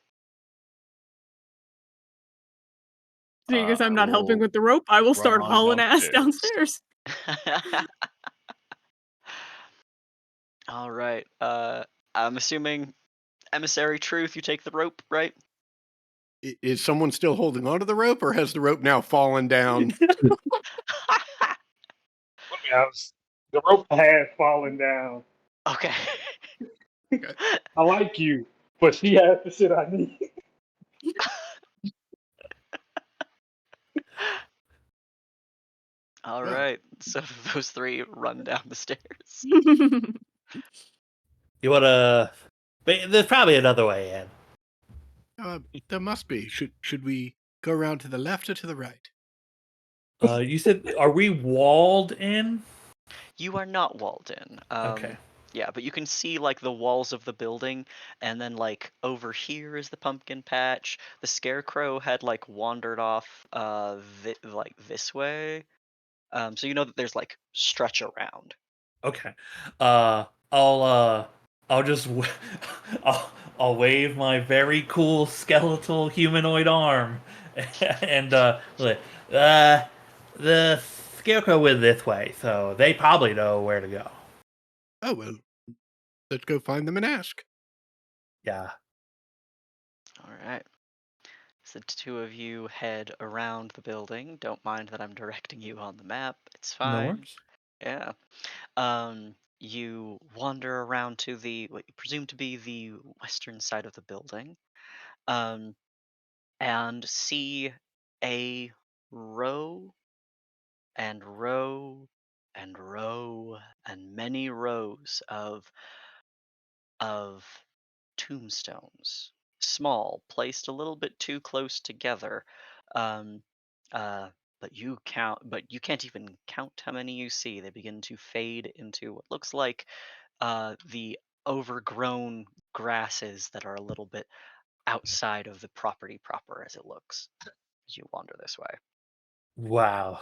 Seeing as I'm I not helping will with the rope, I will run start on hauling ass downstairs. downstairs. All right. I'm assuming emissary truth. You take the rope, right? Is someone still holding onto the rope, or has the rope now fallen down? Let me ask. The rope had fallen down. Okay. I like you, but she has the shit I need. All Well, right. So those three run down the stairs. You wanna? There's probably another way in. there must be. Should we go around to the left or to the right? You said, are we walled in? You are not walled in. Okay. Yeah, but you can see like the walls of the building, and then like over here is the pumpkin patch. The scarecrow had like wandered off like this way. So you know that there's like stretch around. Okay. Uh, I'll uh, I'll just I'll wave my very cool skeletal humanoid arm, and uh, the scarecrow went this way, so they probably know where to go. Oh, well, let's go find them and ask. Yeah. All right. So the two of you head around the building. Don't mind that I'm directing you on the map. It's No fine. worries. Yeah. You wander around to the what you presume to be the western side of the building, um, and see a row and row and row and many rows of tombstones, small, placed a little bit too close together. Um, but you can't even count how many you see. They begin to fade into what looks like the overgrown grasses that are a little bit outside of the property proper as it looks as you wander this way. Wow.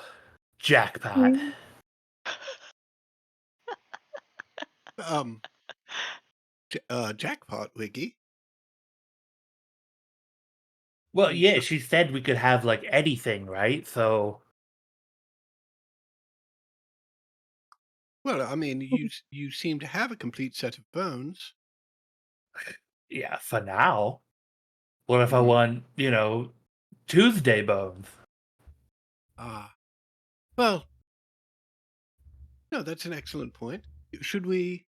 Jackpot. Mm. Um, Jackpot, Wiggy. Well, You, yeah, she said we could have like anything, right? So well, I mean, you seem to have a complete set of bones. yeah, for now. What if I Hmm. won, Tuesday bones? Ah, well, no, that's an excellent point. Should we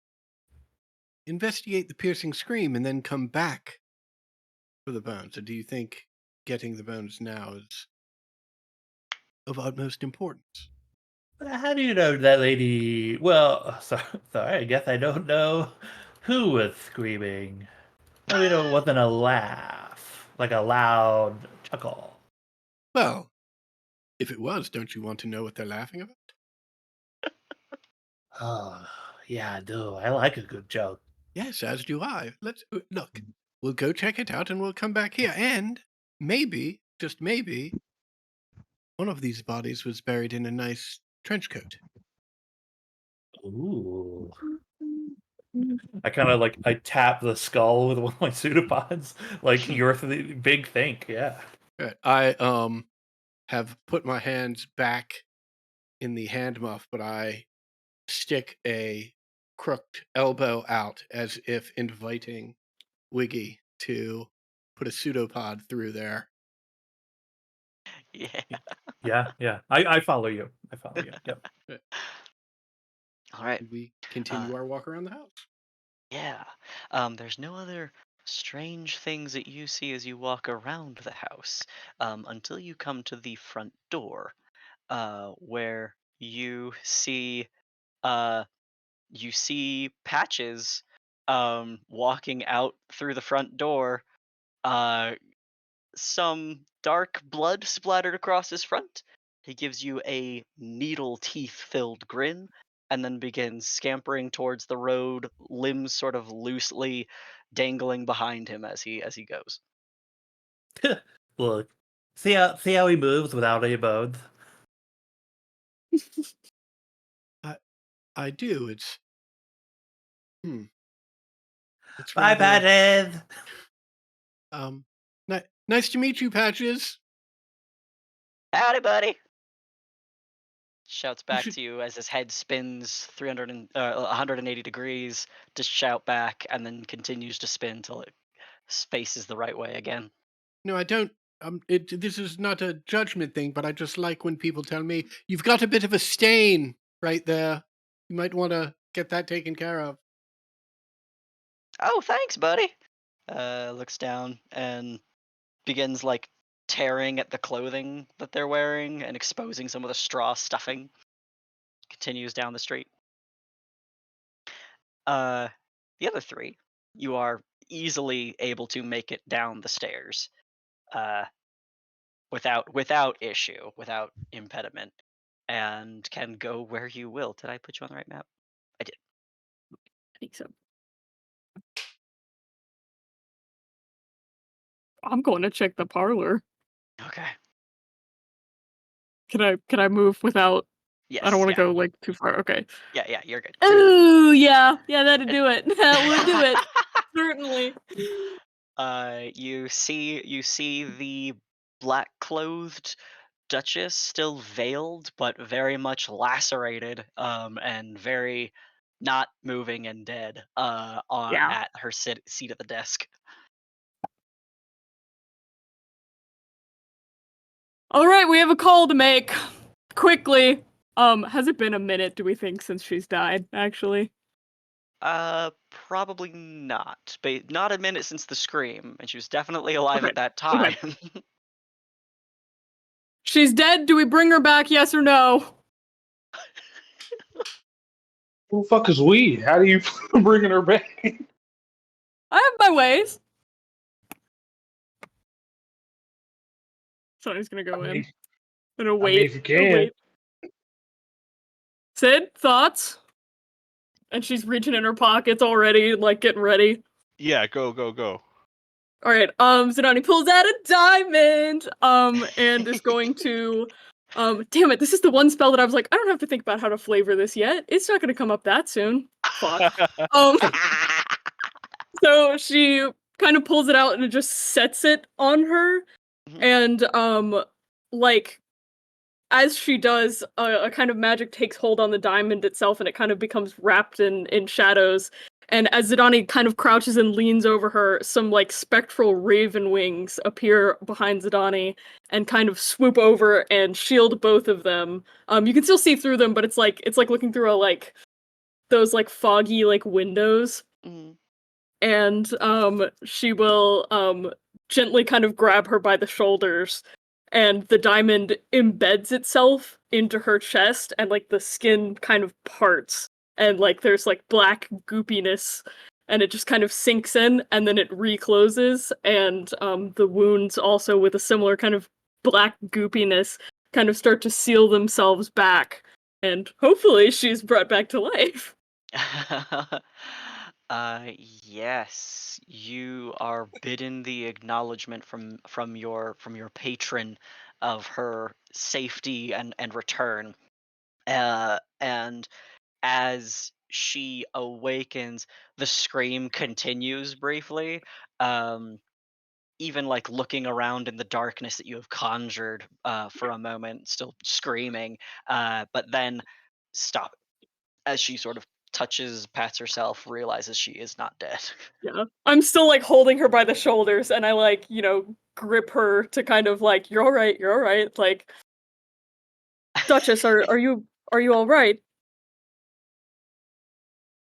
investigate the piercing scream and then come back for the bones? Or do you think getting the bones now is of utmost importance? How do you know that lady? Well, sorry, I guess I don't know who was screaming. How do you know it wasn't a laugh? Like a loud chuckle? Well, if it was, don't you want to know what they're laughing about? Oh, yeah, I do. I like a good joke. Yes, as do I. Let's look. We'll go check it out and we'll come back here. And maybe, just maybe, one of these bodies was buried in a nice trench coat. Ooh. I kind of I tap the skull with one of my pseudopods. Like, you're the big think, yeah. Right. I have put my hands back in the hand muff, but I stick a crooked elbow out as if inviting Wiggy to put a pseudopod through there. Yeah. Yeah. I follow you. I follow you. Yep. All right. Should we Uh, continue our walk around the house? yeah. There's no other strange things that you see as you walk around the house until you come to the front door, where uh, you see Patches walking out through the front door. Uh, some dark blood splattered across his front. He gives you a needle teeth filled grin and then begins scampering towards the road, limbs sort of loosely dangling behind him as he goes. Look, see how he moves without any bones. I I do. Hmm. It's Bye, rather Patches. um. Nice to meet you, Patches. Howdy, buddy! Shouts You back should. to you as his head spins 180 degrees to shout back, and then continues to spin till it faces the right way again. No, I don't. This is not a judgment thing, but I just like when people tell me you've got a bit of a stain right there. You might want to get that taken care of. Oh, thanks, buddy. Looks down and begins like tearing at the clothing that they're wearing and exposing some of the straw stuffing. Continues down the street. Uh, the other three, you are easily able to make it down the stairs, uh, without issue, without impediment, and can go where you will. Did I put you on the right map? I did. I think so. I'm going to check the parlor. Okay. Can I move without? I don't Yes. want to Yeah. go like too far. Okay. Yeah. Yeah. You're good. Ooh, yeah, that'd It- do it. That would do it. Certainly. you see the black clothed Duchess still veiled, but very much lacerated, and very not moving and dead, Yeah. at her seat at the desk. All right, we have a call to make. Quickly. Has it been a minute, do we think, since she's died, actually? Probably not. But not a minute since the scream, and she was definitely alive Okay. at that Okay. time. She's dead. Do we bring her back, yes or no? Who the fuck is we? How do you bringing her back? I have my ways. Sonny's gonna go in. Gonna wait. if you Gonna can. wait. Sid, thoughts? And she's reaching in her pockets already, like getting ready. Yeah, go, go, go. All right. Zanani pulls out a diamond. And is going to. Damn it! This is the one spell that I was like, I don't have to think about how to flavor this yet. It's not gonna come up that soon. Fuck. Um. So she kind of pulls it out and just sets it on her, Mhm. and like as she does, a kind of magic takes hold on the diamond itself, and it kind of becomes wrapped in shadows. And as Zidani kind of crouches and leans over her, some like spectral raven wings appear behind Zidani and kind of swoop over and shield both of them. You can still see through them, but it's like looking through a like those like foggy like windows. Mhm. And she will gently kind of grab her by the shoulders, and the diamond embeds itself into her chest, and like the skin kind of parts, and like there's like black goopiness, and it just kind of sinks in and then it recloses, and the wounds also with a similar kind of black goopiness kind of start to seal themselves back, and hopefully she's brought back to life. Yes, you are bidden the acknowledgement from your patron of her safety and return. And as she awakens, the scream continues briefly. Um, even like looking around in the darkness that you have conjured for a moment, still screaming, but then stop as she sort of pats herself, realizes she is not dead. Yeah. I'm still like holding her by the shoulders, and I like, grip her to kind of like, you're all right, you're all right. Like, Duchess, are you all right?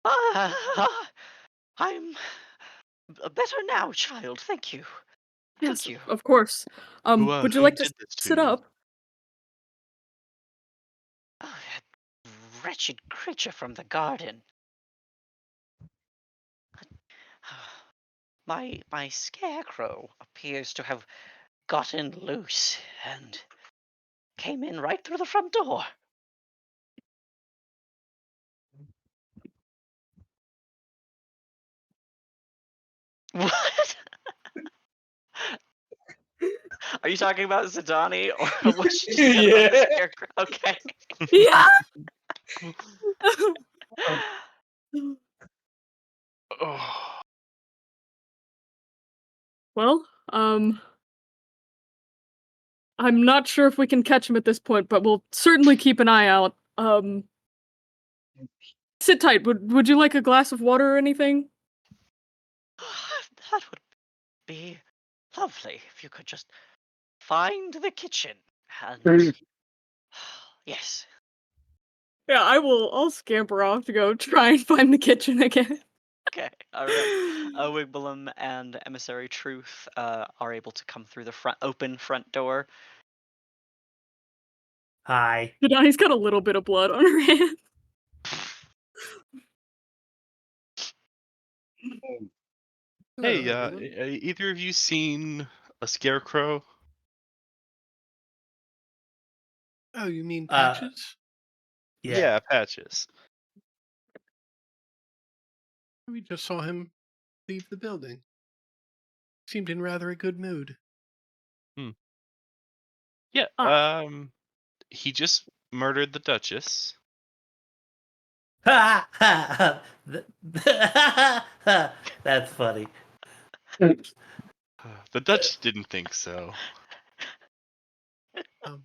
Ah, I'm better now, child. Thank you. Thank Yes, you. of course. Would you Who like to did this to sit you? up? Oh, that wretched creature from the garden. My scarecrow appears to have gotten loose and came in right through the front door. What? Are you talking about Zidani or what she just said about the Yeah. scarecrow? Okay. Yeah. Oh, Well, I'm not sure if we can catch him at this point, but we'll certainly keep an eye out. Sit tight. Would you like a glass of water or anything? That would be lovely if you could just find the kitchen and yes. Yeah, I'll scamper off to go try and find the kitchen again. Okay, all right. Wigbalum and Emissary Truth are able to come through the open front door. Hi. Jedi's got a little bit of blood on her hand. Hello, hey, everyone. either of you seen a scarecrow? Oh, you mean Uh, Patches? yeah. Yeah, Patches. We just saw him leave the building. Seemed in rather a good mood. Yeah. Ah. He just murdered the Duchess. Ha ha ha! That's funny. The Duchess didn't think so. Um,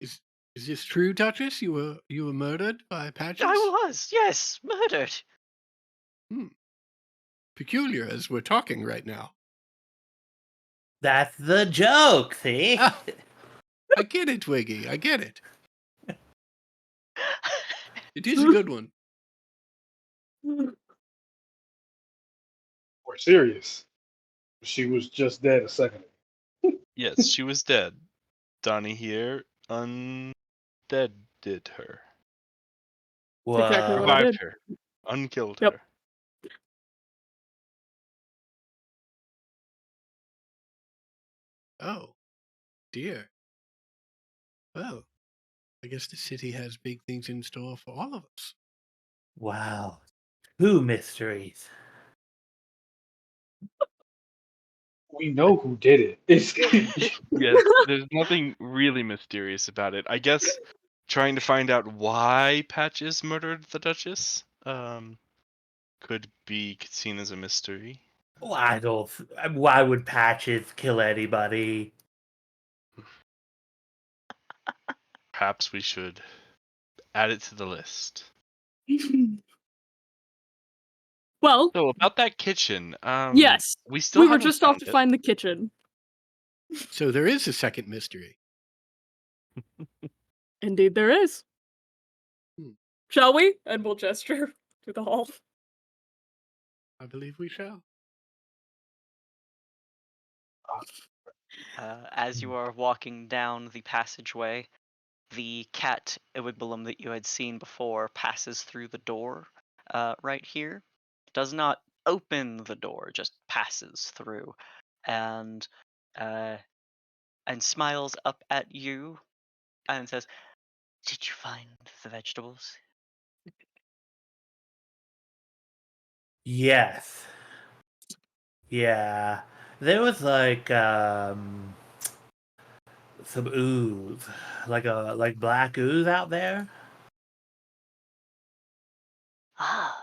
is this true, Duchess? You were murdered by Patches? I was, yes, murdered. Peculiar, as we're talking right now. That's the joke, see? Ah, I get it, Twiggy. I get it. It is a good one. We're serious. She was just dead a second ago. Yes, she was dead. Donnie here undeaded her. That's exactly what I Whoa. did. Revived her. Unkilled Yep. her. Oh, dear. Well, I guess the city has big things in store for all of us. Wow. 2 mysteries. We know who did it. It's Yes, there's nothing really mysterious about it. I guess trying to find out why Patches murdered the Duchess could be seen as a mystery. Well, I don't. Why would Patches kill anybody? Perhaps we should add it to the list. Well, So about that kitchen, yes. we still We were haven't just off found to it. find the kitchen. So there is a second mystery. Indeed, there is. Hmm. Shall we? And we'll gesture to the hall. I believe we shall. As you are walking down the passageway, the cat Iwigbalum that you had seen before passes through the door right here. Does not open the door, just passes through, and uh, smiles up at you and says, "Did you find the vegetables?" Yes. Yeah. There was like some ooze. Like black ooze out there. Ah,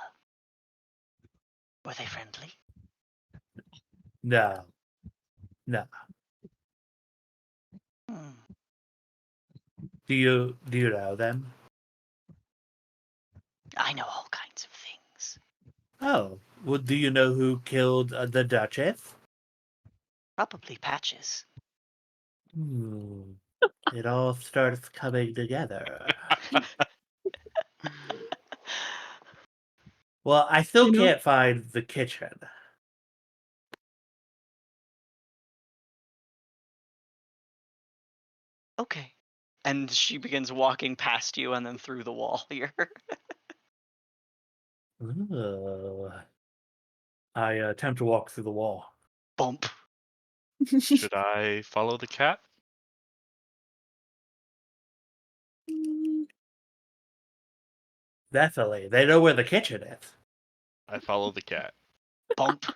were they friendly? No. No. Hmm. Do you know them? I know all kinds of things. Oh. Well, do you know who killed the Duchess? Probably Patches. It all starts coming together. Well, I still You know? can't find the kitchen. Okay. And she begins walking past you and then through the wall here. Ooh. I attempt to walk through the wall. Bump. Should I follow the cat? Definitely. They know where the kitchen is. I follow the cat. Bump.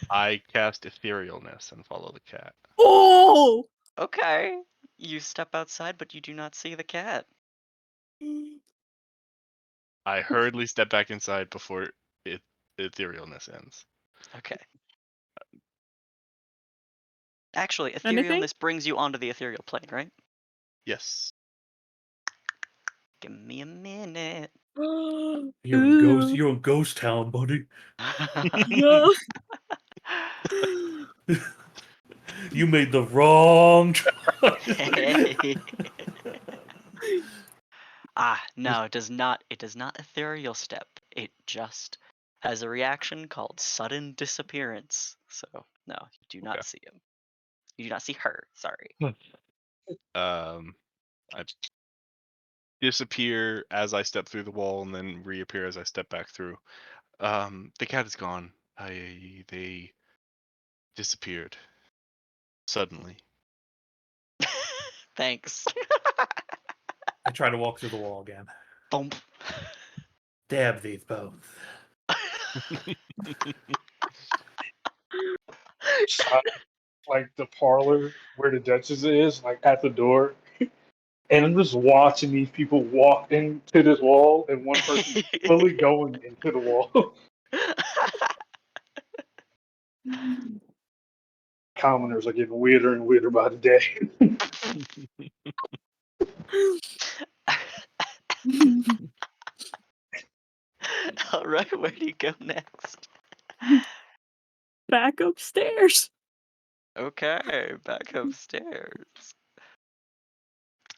I cast etherealness and follow the cat. Oh! Okay. You step outside, but you do not see the cat. I hurriedly step back inside before etherealness ends. Okay. Actually, Anything? etherealness brings you onto the ethereal plane, right? Yes. Give me a minute. Ooh. You're in ghost town, buddy. No. You made the wrong choice. No, it does not. It does not ethereal step. It just has a reaction called sudden disappearance. So no, you do Okay. not see him. You do not see her. Sorry. I disappear as I step through the wall and then reappear as I step back through. The cat is gone. They disappeared suddenly. Thanks. I try to walk through the wall again. Thump. Dab these bones. Shot, like the parlor where the Duchess is, like at the door. And I'm just watching these people walk into this wall, and one person fully going into the wall. Commoners are getting weirder and weirder by the day. All right, where do you go next? Back upstairs. Okay, back upstairs.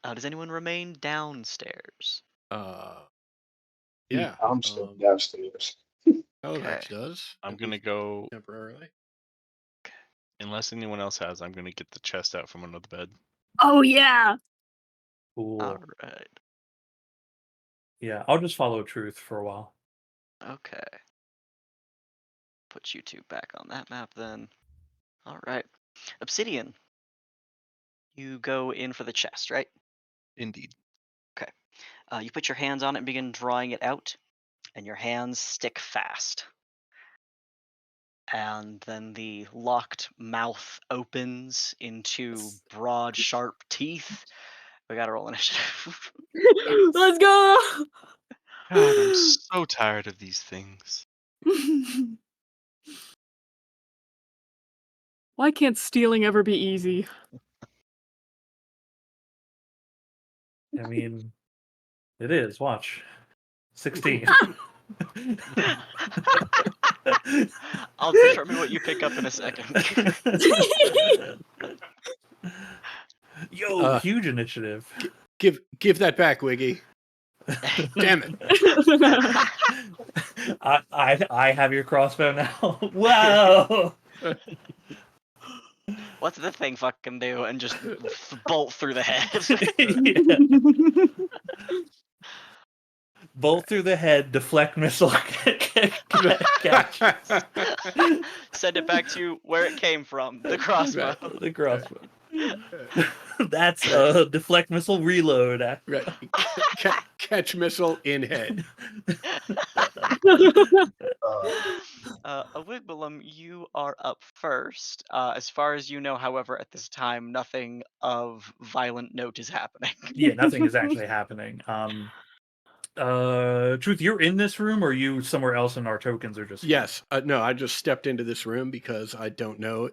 Does anyone remain downstairs? Yeah. I'm still downstairs. Kovacs does. I'm at gonna least go, temporarily. unless anyone else has, I'm gonna get the chest out from under the bed. Oh yeah. Cool. All right. Yeah, I'll just follow Truth for a while. Okay. Put you two back on that map then. All right. Obsidian. You go in for the chest, right? Indeed. You put your hands on it and begin drawing it out, and your hands stick fast. And then the locked mouth opens into broad, sharp teeth. We gotta roll initiative. Let's go. God, I'm so tired of these things. Why can't stealing ever be easy? I mean, it is. Watch. 16. I'll determine what you pick up in a second. Yo, huge initiative. Give that back, Wiggy. Damn it. I have your crossbow now. Wow. What's the thing fucking do? And just bolt through the head. Yeah. Bolt through the head, deflect missile, catch. Send it back to where it came from, the crossbow. The crossbow. That's a deflect missile reload. Right. Catch missile in head. Wigbalum, you are up first. As far as you know, however, at this time, nothing of violent note is happening. Yeah, nothing is actually happening. Truth, you're in this room, or are you somewhere else and our tokens are just... Yes. No, I just stepped into this room because I didn't know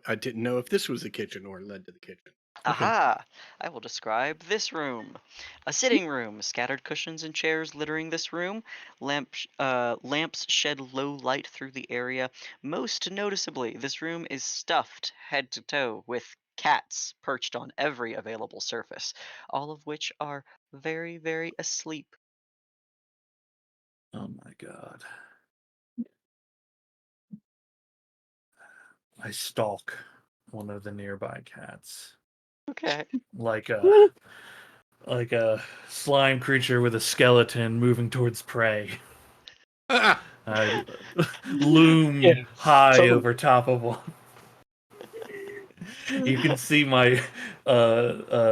if this was the kitchen or led to the kitchen. Aha! I will describe this room. A sitting room, scattered cushions and chairs littering this room. Lamps shed low light through the area. Most noticeably, this room is stuffed head to toe with cats perched on every available surface, all of which are very, very asleep. Oh my god. I stalk one of the nearby cats. Okay. Like a slime creature with a skeleton moving towards prey. I loom Yeah, high so- over top of one. You can see my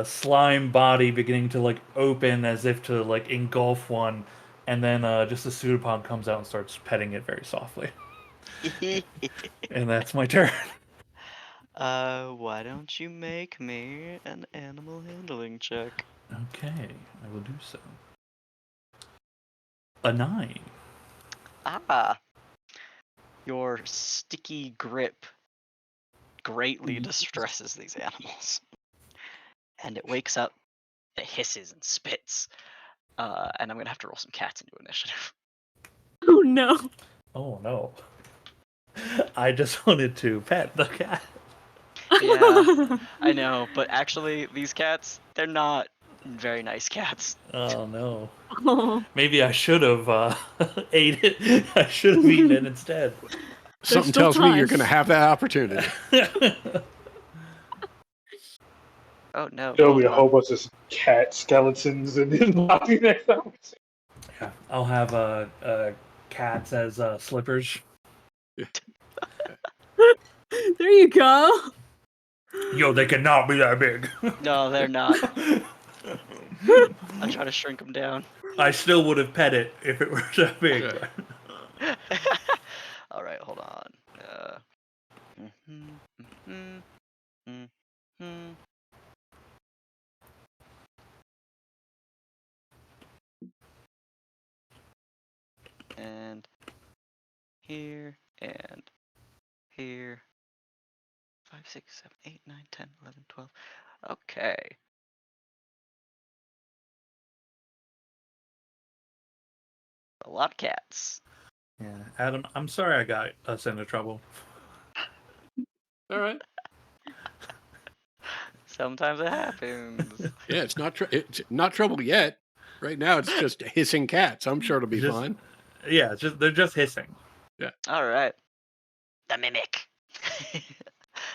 slime body beginning to like open as if to like engulf one, and then just a pseudopod comes out and starts petting it very softly. And that's my turn. Why don't you make me an animal handling check? Okay, I will do so. A 9. Ah, your sticky grip greatly distresses these animals. And it wakes up, it hisses and spits. And I'm gonna have to roll some cats into initiative. Oh no. Oh no. I just wanted to pet the cat. Yeah, I know, but actually, these cats, they're not very nice cats. Oh no. Oh. Maybe I should have ate it. I should have eaten it instead. Something still tells me you're time. going to have that opportunity. Oh no. There'll be a hold whole on. bunch of cat skeletons in this lobby next time. Yeah, I'll have cats as slippers. There you go. Yo, they cannot be that big. No, they're not. I'll try to shrink them down. I still would have pet it if it were so big. Yeah. But All right, hold on. Mhm, mhm, mhm. And here and here. 5, 6, 7, 8, 9, 10, 11, 12. Okay. A lot of cats. yeah, Adam, I'm sorry I got us into trouble. All right. Sometimes it happens. Yeah, it's not trouble yet. Right now, it's just hissing cats. I'm sure it'll be Just fine. yeah, they're just hissing. All right. The mimic.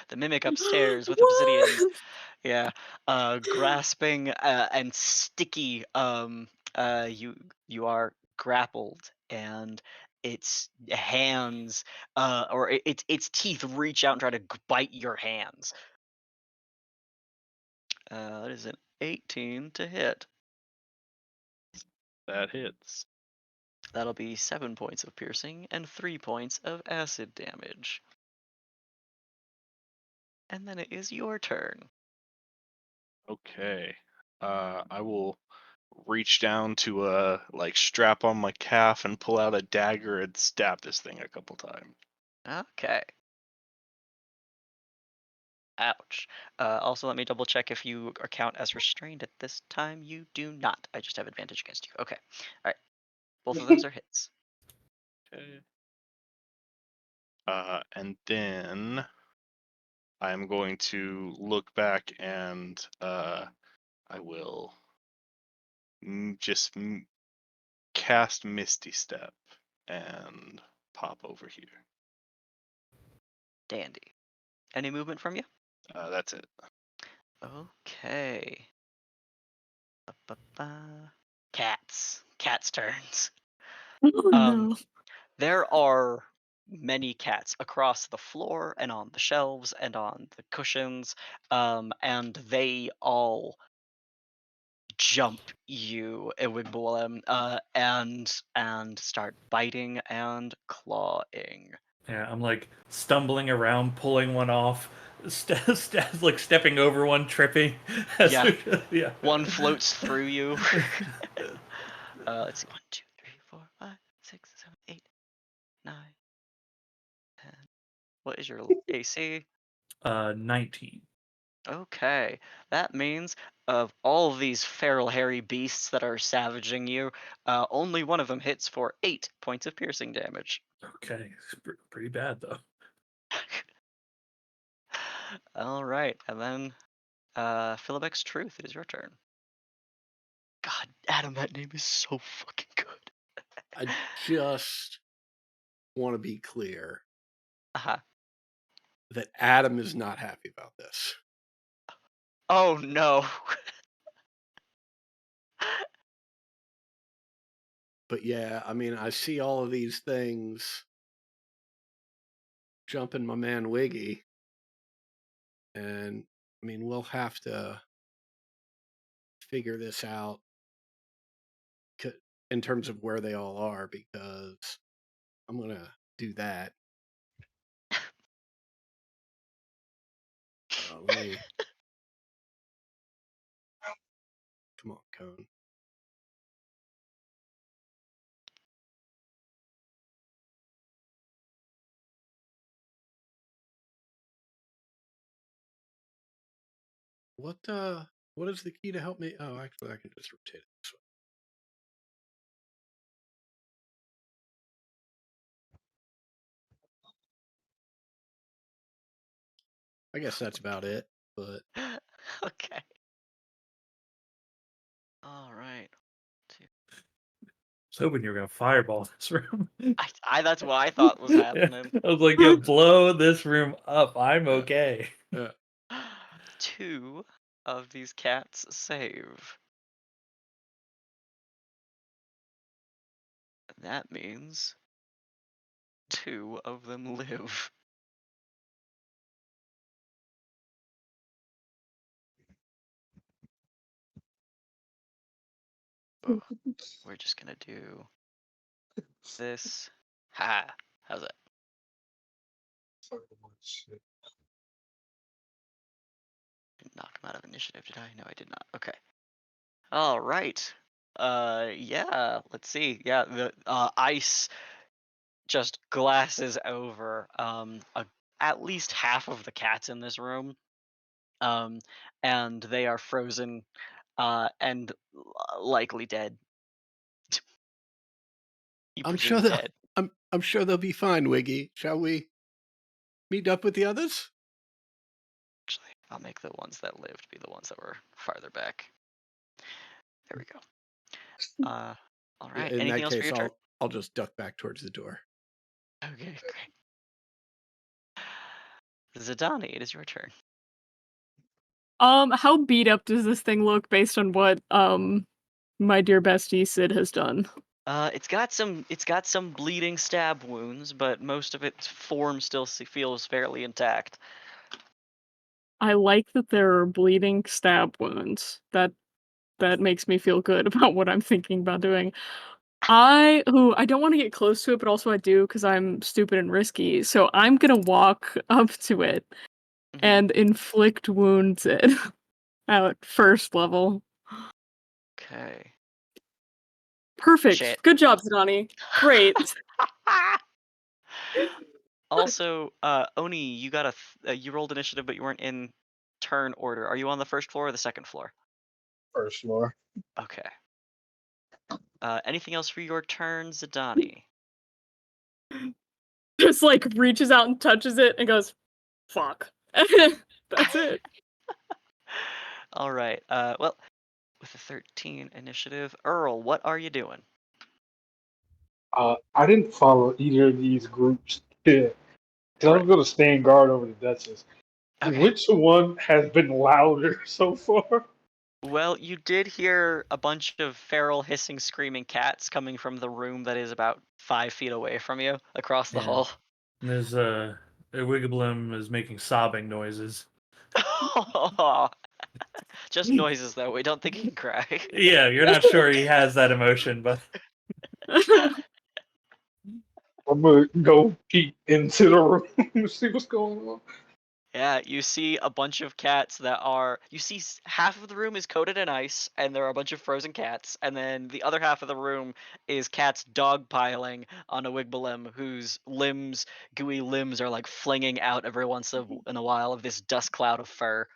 The mimic upstairs with obsidian. What? Yeah. Grasping and sticky. You are grappled, and its hands or its teeth reach out and try to bite your hands. That is an 18 to hit. That hits. That'll be 7 points of piercing and 3 points of acid damage. And then it is your turn. Okay. I will reach down to like strap on my calf and pull out a dagger and stab this thing a couple times. Okay. Ouch. Also, let me double check if you count as restrained at this time. You do not. I just have advantage against you. Okay. All right. Both of those are hits. Okay. And then I'm going to look back and I will just cast Misty Step and pop over here. Dandy. Any movement from you? That's it. Okay. Ba-ba-ba. Cats. Cats' turns. Oh Um, no. there are many cats across the floor and on the shelves and on the cushions, and they all jump you, Ewigbolem, and start biting and clawing. Yeah, I'm like stumbling around, pulling one off, like stepping over one, tripping. Yeah, Yeah. one floats through you. Let's see, 1, 2, 3, 4, 5, 6, 7, 8, 9, 10. What is your AC? 19. Okay, that means of all of these feral hairy beasts that are savaging you, only one of them hits for 8 points of piercing damage. Okay, it's pretty bad though. All right, and then Philibek's Truth, it is your turn. God, Adam, that name is so fucking good. I just want to be clear Uh-huh. that Adam is not happy about this. Oh no. But yeah, I mean, I see all of these things jumping my man Wiggy, and I mean, we'll have to figure this out in terms of where they all are, because I'm gonna do that. Let me. Come on, Cone. What is the key to help me? Oh, actually, I can just rotate it this way. I guess that's about it. But Okay. All right. I was hoping you were gonna fireball this room. That's what I thought was Yeah, happening. I was like, yeah, blow this room up. I'm okay. uh, 2 of these cats save. That means 2 of them live. We're just gonna do this. Ha! How's that? Shit. Didn't knock him out of initiative, did I? No, I did not. Okay. All right. Yeah. Let's see. Yeah, the ice just glasses over at least half of the cats in this room, um, and they are frozen and likely dead. You I'm sure presume they'll dead. I'm sure they'll be fine, Wiggy. Shall we meet up with the others? Actually, I'll make the ones that lived be the ones that were farther back. There we go. All Yeah, right. in Anything that else for case, your turn? I'll just duck back towards the door. Okay, great. Zidani, it is your turn. How beat up does this thing look based on what my dear bestie Sid has done? It's got some bleeding stab wounds, but most of its form still feels fairly intact. I like that there are bleeding stab wounds. That makes me feel good about what I'm thinking about doing. I don't want to get close to it, but also I do because I'm stupid and risky. So I'm gonna walk up to it Mhm. and inflict wounds it at first level. Okay. Perfect. Shit. Good job, Zidani. Great. Also, Oni, you got you rolled initiative, but you weren't in turn order. Are you on the first floor or the second floor? First floor. Okay. Anything else for your turn, Zidani? Just like reaches out and touches it and goes, fuck. That's it. All right. Well, with a 13 initiative, Earl, what are you doing? I didn't follow either of these groups. Yeah. So Right. I'm gonna stand guard over the Duchess. Okay. Which one has been louder so far? Well, you did hear a bunch of feral, hissing, screaming cats coming from the room that is about 5 feet away from you across the Yeah. hall. And there's Wiggleblim is making sobbing noises. Just noises, though. We don't think he can cry. Yeah, you're not sure he has that emotion, but I'm gonna go peek into the room and see what's going on. Yeah, you see a bunch of cats that are. You see half of the room is coated in ice, and there are a bunch of frozen cats, and then the other half of the room is cats dogpiling on a Wigbalem whose gooey limbs, are like flinging out every once in a while of this dust cloud of fur.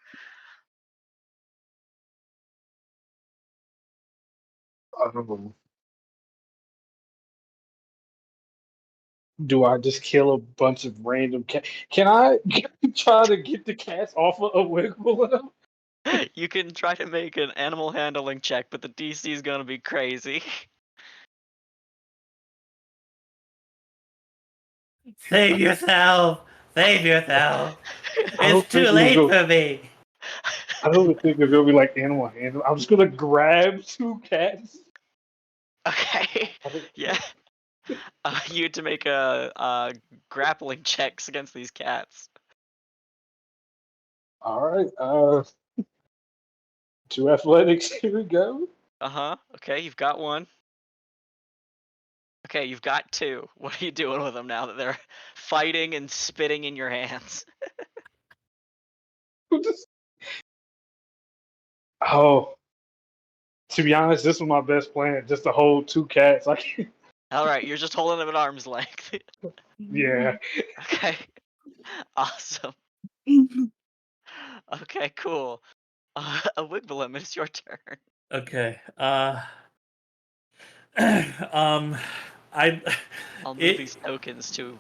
Um, do I just kill a bunch of random cats? Can I try to get the cats off of a wiggle? You can try to make an animal handling check, but the DC is gonna be crazy. save yourself! Save yourself! I It's don't too think it's late gonna. for me! I don't think it's gonna be like animal handling. I'm just gonna grab two cats. Okay. Yeah. You had to make a grappling checks against these cats. All right. 2 athletics. Here we go. Okay, you've got one. Okay, you've got two. What are you doing with them now that they're fighting and spitting in your hands? Oh, to be honest, this was my best plan. Just to hold two cats. Like, All right, you're just holding them at arm's length. yeah. Okay, awesome. Okay, cool. A Wigbalum, it's your turn. Okay. Um, I I'll move it these tokens to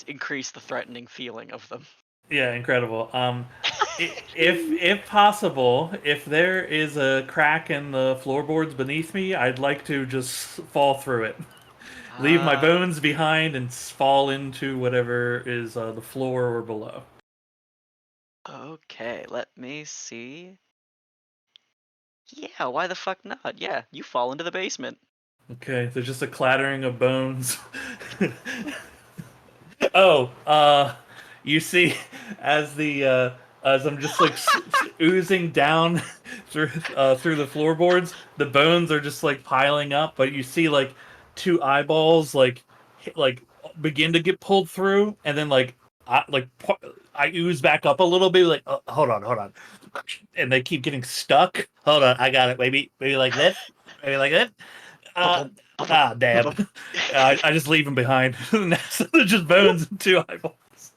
increase the threatening feeling of them. yeah, incredible. If possible, if there is a crack in the floorboards beneath me, I'd like to just fall through it. Leave my Uh, bones behind and fall into whatever is the floor or below. okay, let me see. Yeah, why the fuck not? Yeah, you fall into the basement. Okay, there's just a clattering of bones. Oh, you see, as the as I'm just like oozing down through the floorboards. The bones are just like piling up, but you see like two eyeballs like begin to get pulled through, and then I ooze back up a little bit. Like, oh, hold on, and they keep getting stuck. Hold on, I got it. Maybe like this. Maybe like this. Damn. I just leave them behind. So they're just bones and two eyeballs.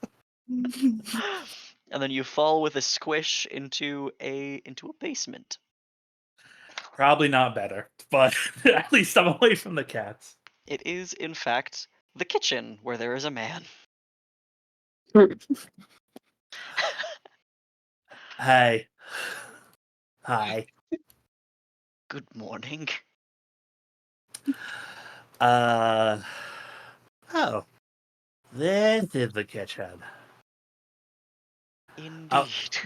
And then you fall with a squish into a basement. Probably not better, but at least I'm away from the cats. It is, in fact, the kitchen where there is a man. Hey. Hi. Good morning. Oh. This is the kitchen. Indeed.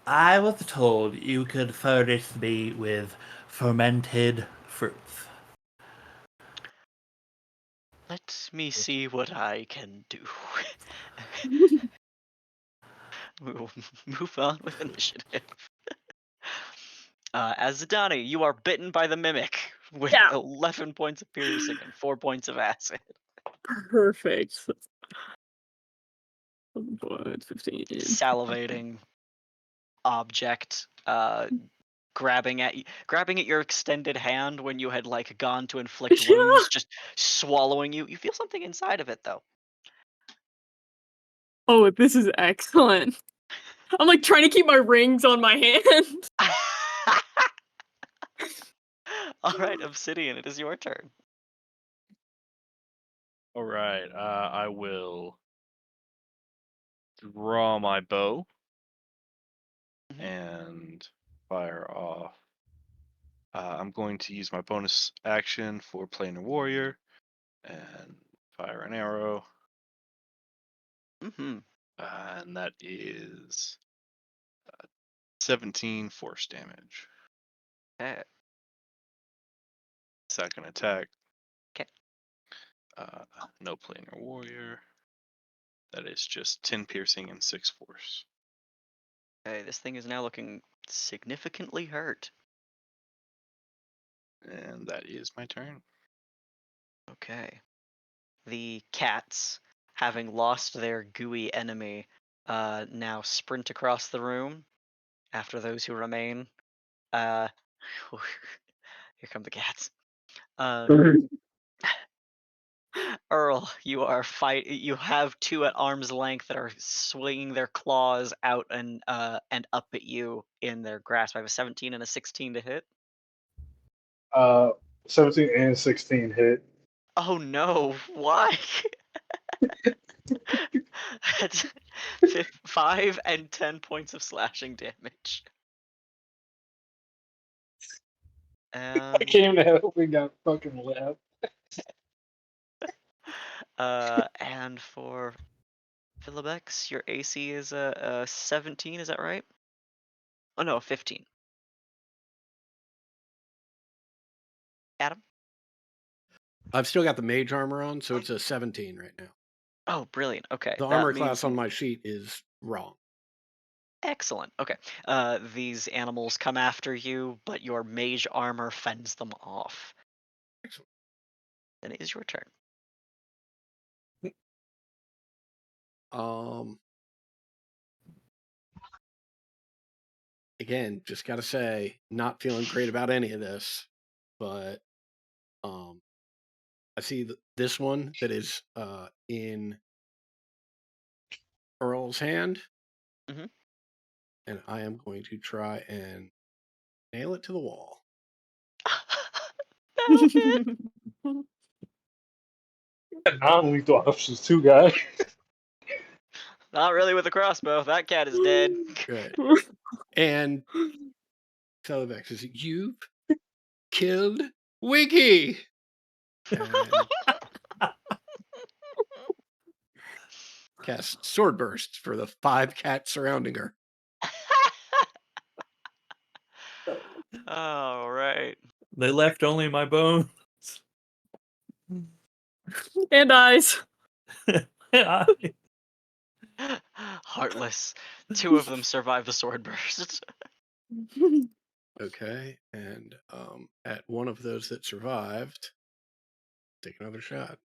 I was told you could furnish me with fermented fruits. Let me see what I can do. We'll move on with initiative. As Zadani, you are bitten by the mimic with Yeah. 11 points of piercing and 4 points of acid. Perfect. 15. Salivating object, grabbing at your extended hand when you had like gone to inflict Yeah. wounds, just swallowing you. You feel something inside of it though. Oh, this is excellent. I'm like trying to keep my rings on my hand. All right, Obsidian, it is your turn. All right, I will draw my bow Mhm. and fire off. I'm going to use my bonus action for Planar Warrior and fire an arrow, Mm-hmm. and that is 17 force damage. Okay. Second attack. 'Kay. No Planar Warrior. That is just 10 piercing and 6 force. Okay, this thing is now looking significantly hurt. And that is my turn. Okay. The cats, having lost their gooey enemy, now sprint across the room after those who remain. Uh, here come the cats. Earl, you are You have two at arm's length that are swinging their claws out and up at you in their grasp. I have a 17 and a 16 to hit. 17 and 16 hit. Oh no! Why? That's 5 and 10 points of slashing damage. I And came to help and got fucking left. and for Philobex, your AC is a 17. Is that right? Oh no, 15. Adam. I've still got the mage armor on, so it's a 17 right now. Oh, brilliant. Okay, The that armor means class on my sheet is wrong. excellent. Okay, these animals come after you, but your mage armor fends them off. Excellent. Then it is your turn. Again, just gotta say, not feeling great about any of this, but I see this one that is in Earl's hand, Mhm. and I am going to try and nail it to the wall. That'll hit. Non-lethal options too, guys. Not really with a crossbow. That cat is dead. Good. And Televex says, "You've killed Wiki!" And cast Sword Burst for the 5 cats surrounding her. All right. They left only my bones. And eyes. Heartless. 2 of them survive the sword burst. Okay, and at one of those that survived, take another shot.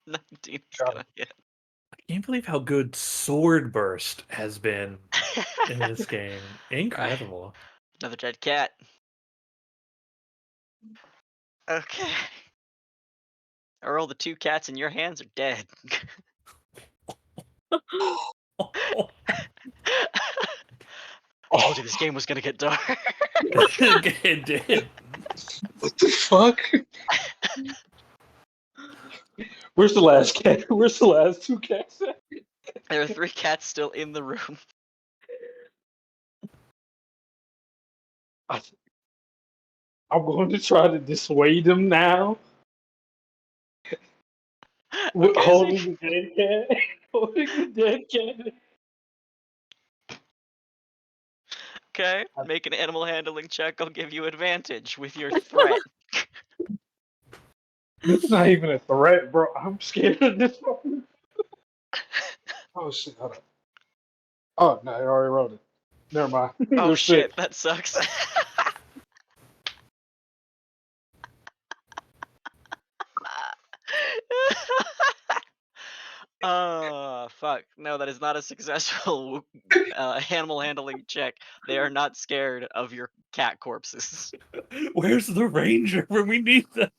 19 is Got gonna hit. I can't believe how good Sword Burst has been in this game. Incredible. Another dead cat. Okay. Earl, the 2 cats in your hands are dead. I told you this game was gonna get dark. It did. What the fuck? Where's the last cat? Where's the last 2 cats at? There are 3 cats still in the room. I'm going to try to dissuade them now. Okay, Holding the dead cat. Holding the dead cat. okay, make an animal handling check. I'll give you advantage with your threat. This is not even a threat, bro. I'm scared of this one. Oh shit, hold on. Oh no, I already wrote it. Never mind. Oh We're shit, sick. that sucks. Fuck. No, that is not a successful animal handling check. They are not scared of your cat corpses. Where's the ranger when we need them?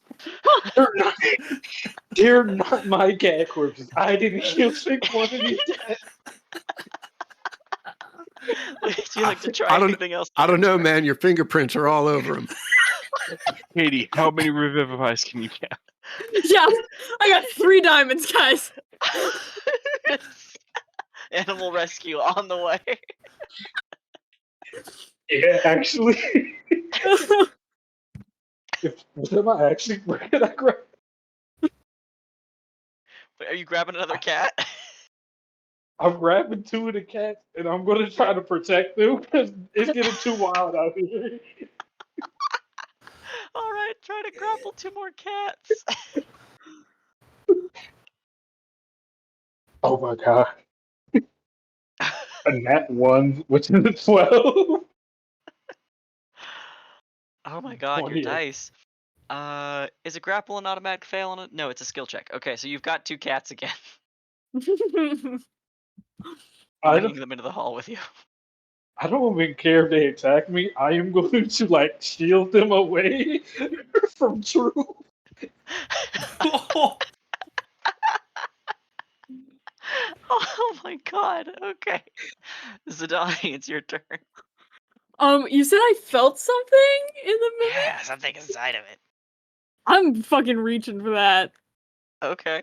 They're not, they're not my cat corpses. I didn't kill sick one of these cats. Would you like to try I don't. anything else? I don't know, man. Your fingerprints are all over them. Katie, how many revivifies can you get? Yeah, I got 3 diamonds, guys. Animal rescue on the way. Yeah, actually. What am I actually? Where can I grab? Wait, are you grabbing another cat? I'm grabbing 2 of the cats, and I'm gonna try to protect them because it's getting too wild out here. All right, try to grapple 2 more cats. Oh my god. A nat 1, which is a 12. Oh my god, your 28. dice. Is a grapple an automatic fail on it? No, it's a skill check. Okay, so you've got 2 cats again. I Bringing them into the hall with you. don't even care if they attack me. I am going to like shield them away from True. Oh my god. Okay. Zadani, it's your turn. You said I felt something in the mimic? Yeah, something inside of it. I'm fucking reaching for that. Okay.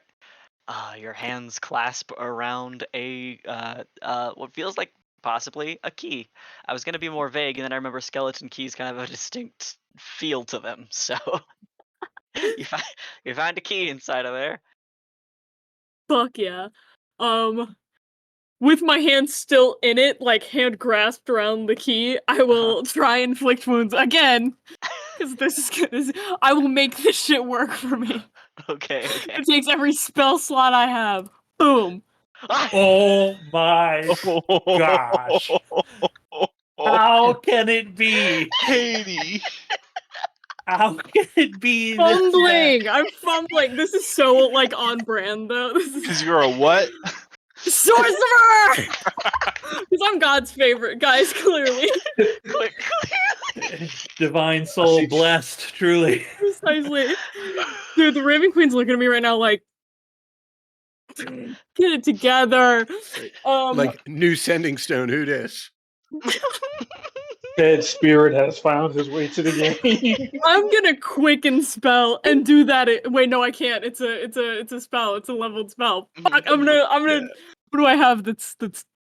Your hands clasp around a what feels like possibly a key. I was gonna be more vague, and then I remember skeleton keys kind of have a distinct feel to them. So you find a key inside of there. Fuck yeah. With my hand still in it, like hand grasped around the key, I will try and inflict wounds again. Because this is good. I will make this shit work for me. Okay. It takes every spell slot I have. Boom. Oh my gosh. How can it be? Katie! How can it be this bad? Fumbling! I'm fumbling. This is so, like, on brand, though. This Because is you're a what? sorcerer! Because I'm God's favorite, guys, clearly. Clearly. Divine soul blessed, truly. Precisely. Dude, the Raven Queen's looking at me right now like, get it together. Like new sending stone. Who dis? Dead spirit has found his way to the game. I'm gonna quicken spell and do that. Wait, no, I can't. It's a spell. It's a leveled spell. Fuck. I'm gonna. Yeah. What do I have? That's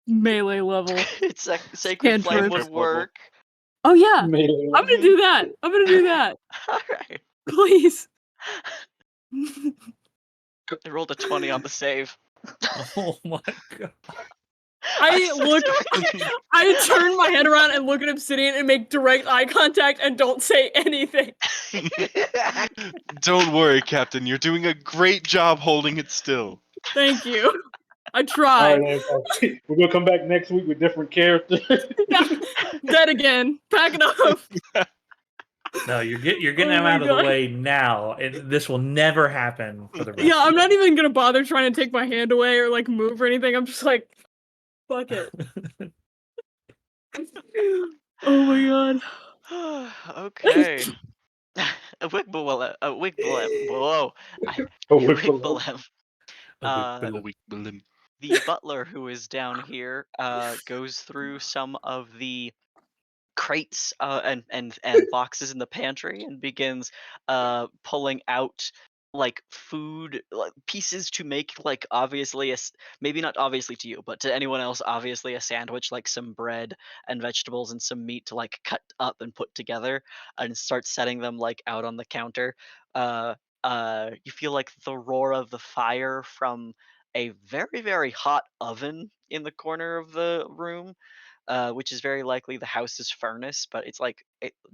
melee level. It's a sacred flame would Cantrip level. work. Oh yeah. Melee. I'm gonna do that. I'm gonna do that. All right. Please. I rolled a 20 on the save. Oh my god. I turn my head around and look at Obsidian and make direct eye contact and don't say anything. Don't worry, Captain. You're doing a great job holding it still. Thank you. I All tried. right, then, we're gonna come back next week with different characters. Yeah, dead again. Pack it up. No, you're getting Oh him my out of the god. way now. This will never happen for the Yeah, rest I'm of not even gonna bother trying to take my hand away or like move or anything. I'm just like, fuck it. Oh my god. Okay. Whoa. I, Oh, wait for love. Wigbalem. you. A week balloon. The butler who is down here goes through some of the crates and boxes in the pantry and begins pulling out like food like pieces to make like obviously maybe not obviously to you but to anyone else obviously a sandwich, like some bread and vegetables and some meat to like cut up and put together and start setting them like out on the counter. uh you feel like the roar of the fire from a very very hot oven in the corner of the room, which is very likely the house's furnace. But it's like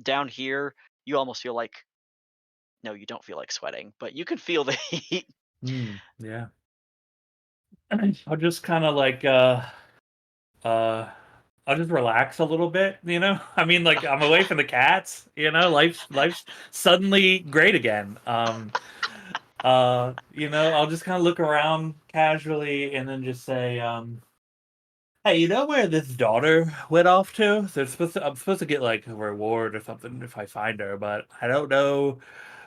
down here, you almost feel like no, you don't feel like sweating, but you can feel the heat. Yeah. I'll just kind of like uh I'll just relax a little bit, you know? I mean, like I'm away from the cats, you know, life's suddenly great again. I'll just kind of look around casually and then just say, hey, you know where this daughter went off to? I'm supposed to get like a reward or something if I find her, but I don't know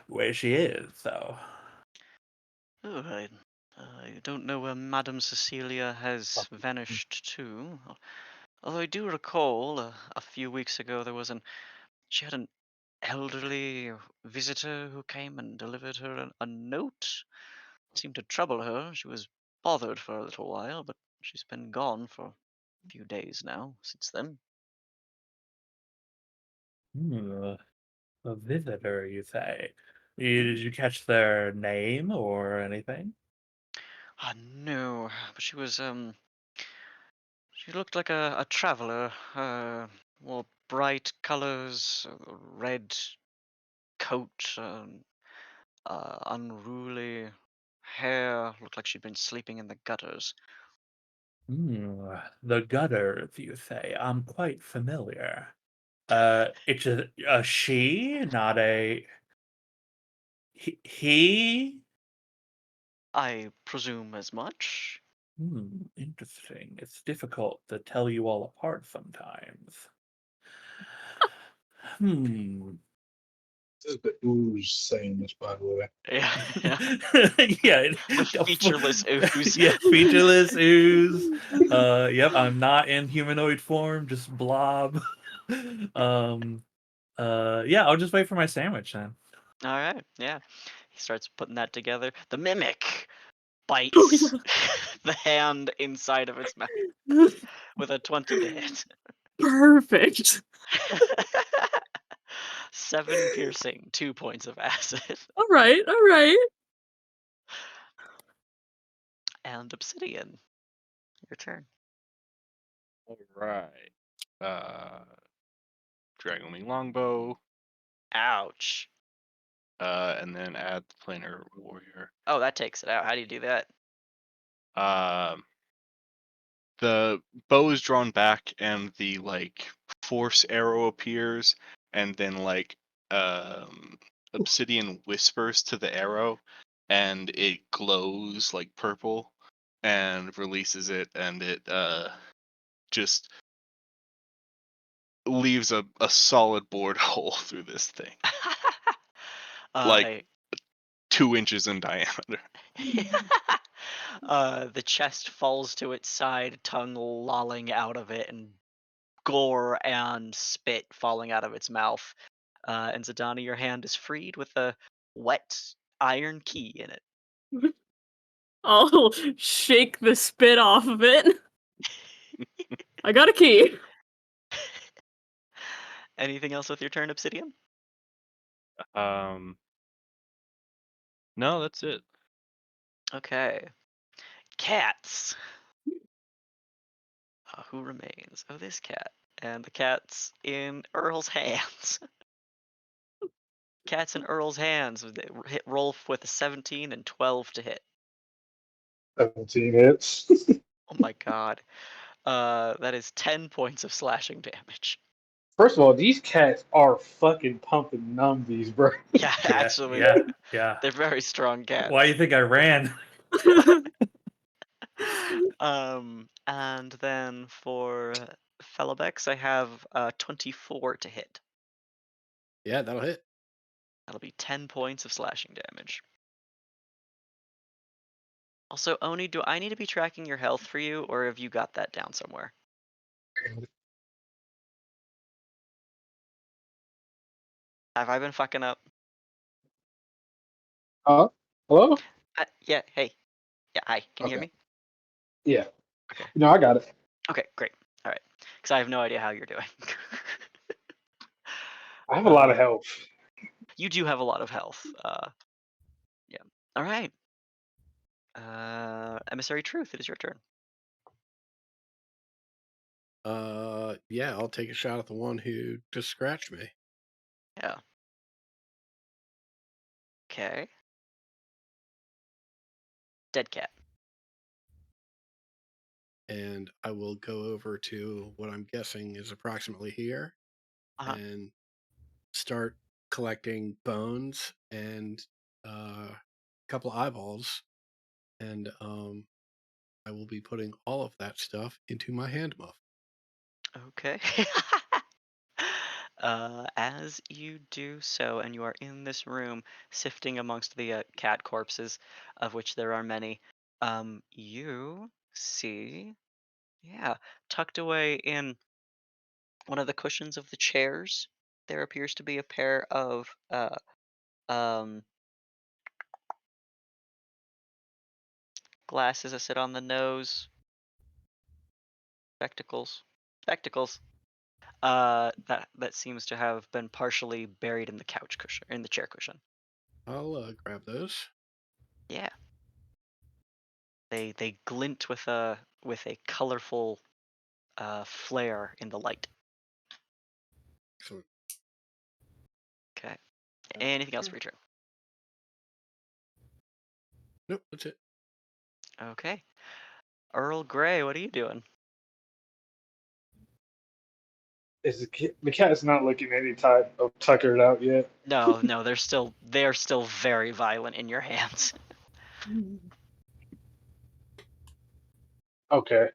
where she is, so Oh, I don't know where Madame Cecilia has vanished to. Although I do recall a few weeks ago she had an elderly visitor who came and delivered her a note. It seemed to trouble her. She was bothered for a little while, but she's been gone for a few days now since then. hmm, a visitor, you say? Did you catch their name or anything? No, but she looked like a traveler. Wore bright colors, red coat, unruly hair. Looked like she'd been sleeping in the gutters. The gutters, you say? I'm quite familiar. It's a she, not a he? I presume as much. Interesting. It's difficult to tell you all apart sometimes. Hmm. This is the ooze saying this, by the way. Yeah, yeah. Yeah. The featureless ooze. Yeah, featureless ooze. Yep, I'm not in humanoid form, just blob. Um, yeah, I'll just wait for my sandwich then. All right, yeah. He starts putting that together. The mimic Oh bites the hand inside of its mouth yeah. with a 20 to hit. Perfect. 7 piercing, 2 points of acid. All right. All right. And obsidian. Your turn. All right. Dragonwing longbow, Ouch. and then add the planar warrior. Oh, that takes it out. How do you do that? Um, the bow is drawn back, and the like force arrow appears, and then like obsidian whispers to the arrow, and it glows like purple, and releases it, and it just leaves a solid bored hole through this thing, like uh, 2 inches in diameter. the chest falls to its side, tongue lolling out of it, and gore and spit falling out of its mouth. And Zadani, your hand is freed with a wet iron key in it. I'll shake the spit off of it. I got a key. Anything else with your turn, Obsidian? Um, no, that's it. Okay. Cats. Who remains? Oh, this cat. And the cat's in Earl's hands. Cat's in Earl's hands. Roll with a 17 and 12 to hit. 17 hits. Oh my god. That is 10 points of slashing damage. First of all, these cats are fucking pumping numbies, bro. Yeah, Yeah, actually, yeah. they're very strong cats. Why do you think I ran? And then for Felabex, I have 24 to hit. Yeah, that'll hit. That'll be 10 points of slashing damage. Also, Oni, do I need to be tracking your health for you, or have you got that down somewhere? Have I been fucking up? Hello? Yeah, hey. Yeah, hi. Can you hear Okay. me? Yeah. Okay. No, I got it. Okay, great. All right. Because I have no idea how you're doing. I have a lot of health. You do have a lot of health. Yeah. All right. Emissary Truth, it is your turn. Yeah, I'll take a shot at the one who just scratched me. Yeah. Okay. Dead cat. And I will go over to what I'm guessing is approximately here Uh-huh. and start collecting bones and a couple of eyeballs. And I will be putting all of that stuff into my hand muff. Okay. As you do so, and you are in this room sifting amongst the cat corpses, of which there are many, you see, yeah, tucked away in one of the cushions of the chairs, there appears to be a pair of um, glasses that sit on the nose, spectacles, spectacles. That seems to have been partially buried in the couch cushion, in the chair cushion. I'll grab those. Yeah. They glint with a colorful flare in the light. Excellent. Okay. Anything else for your turn? Nope, that's it. Okay. Earl Grey, what are you doing? Is the cat is not looking any type of tuckered out yet. No, they're still very violent in your hands. Okay.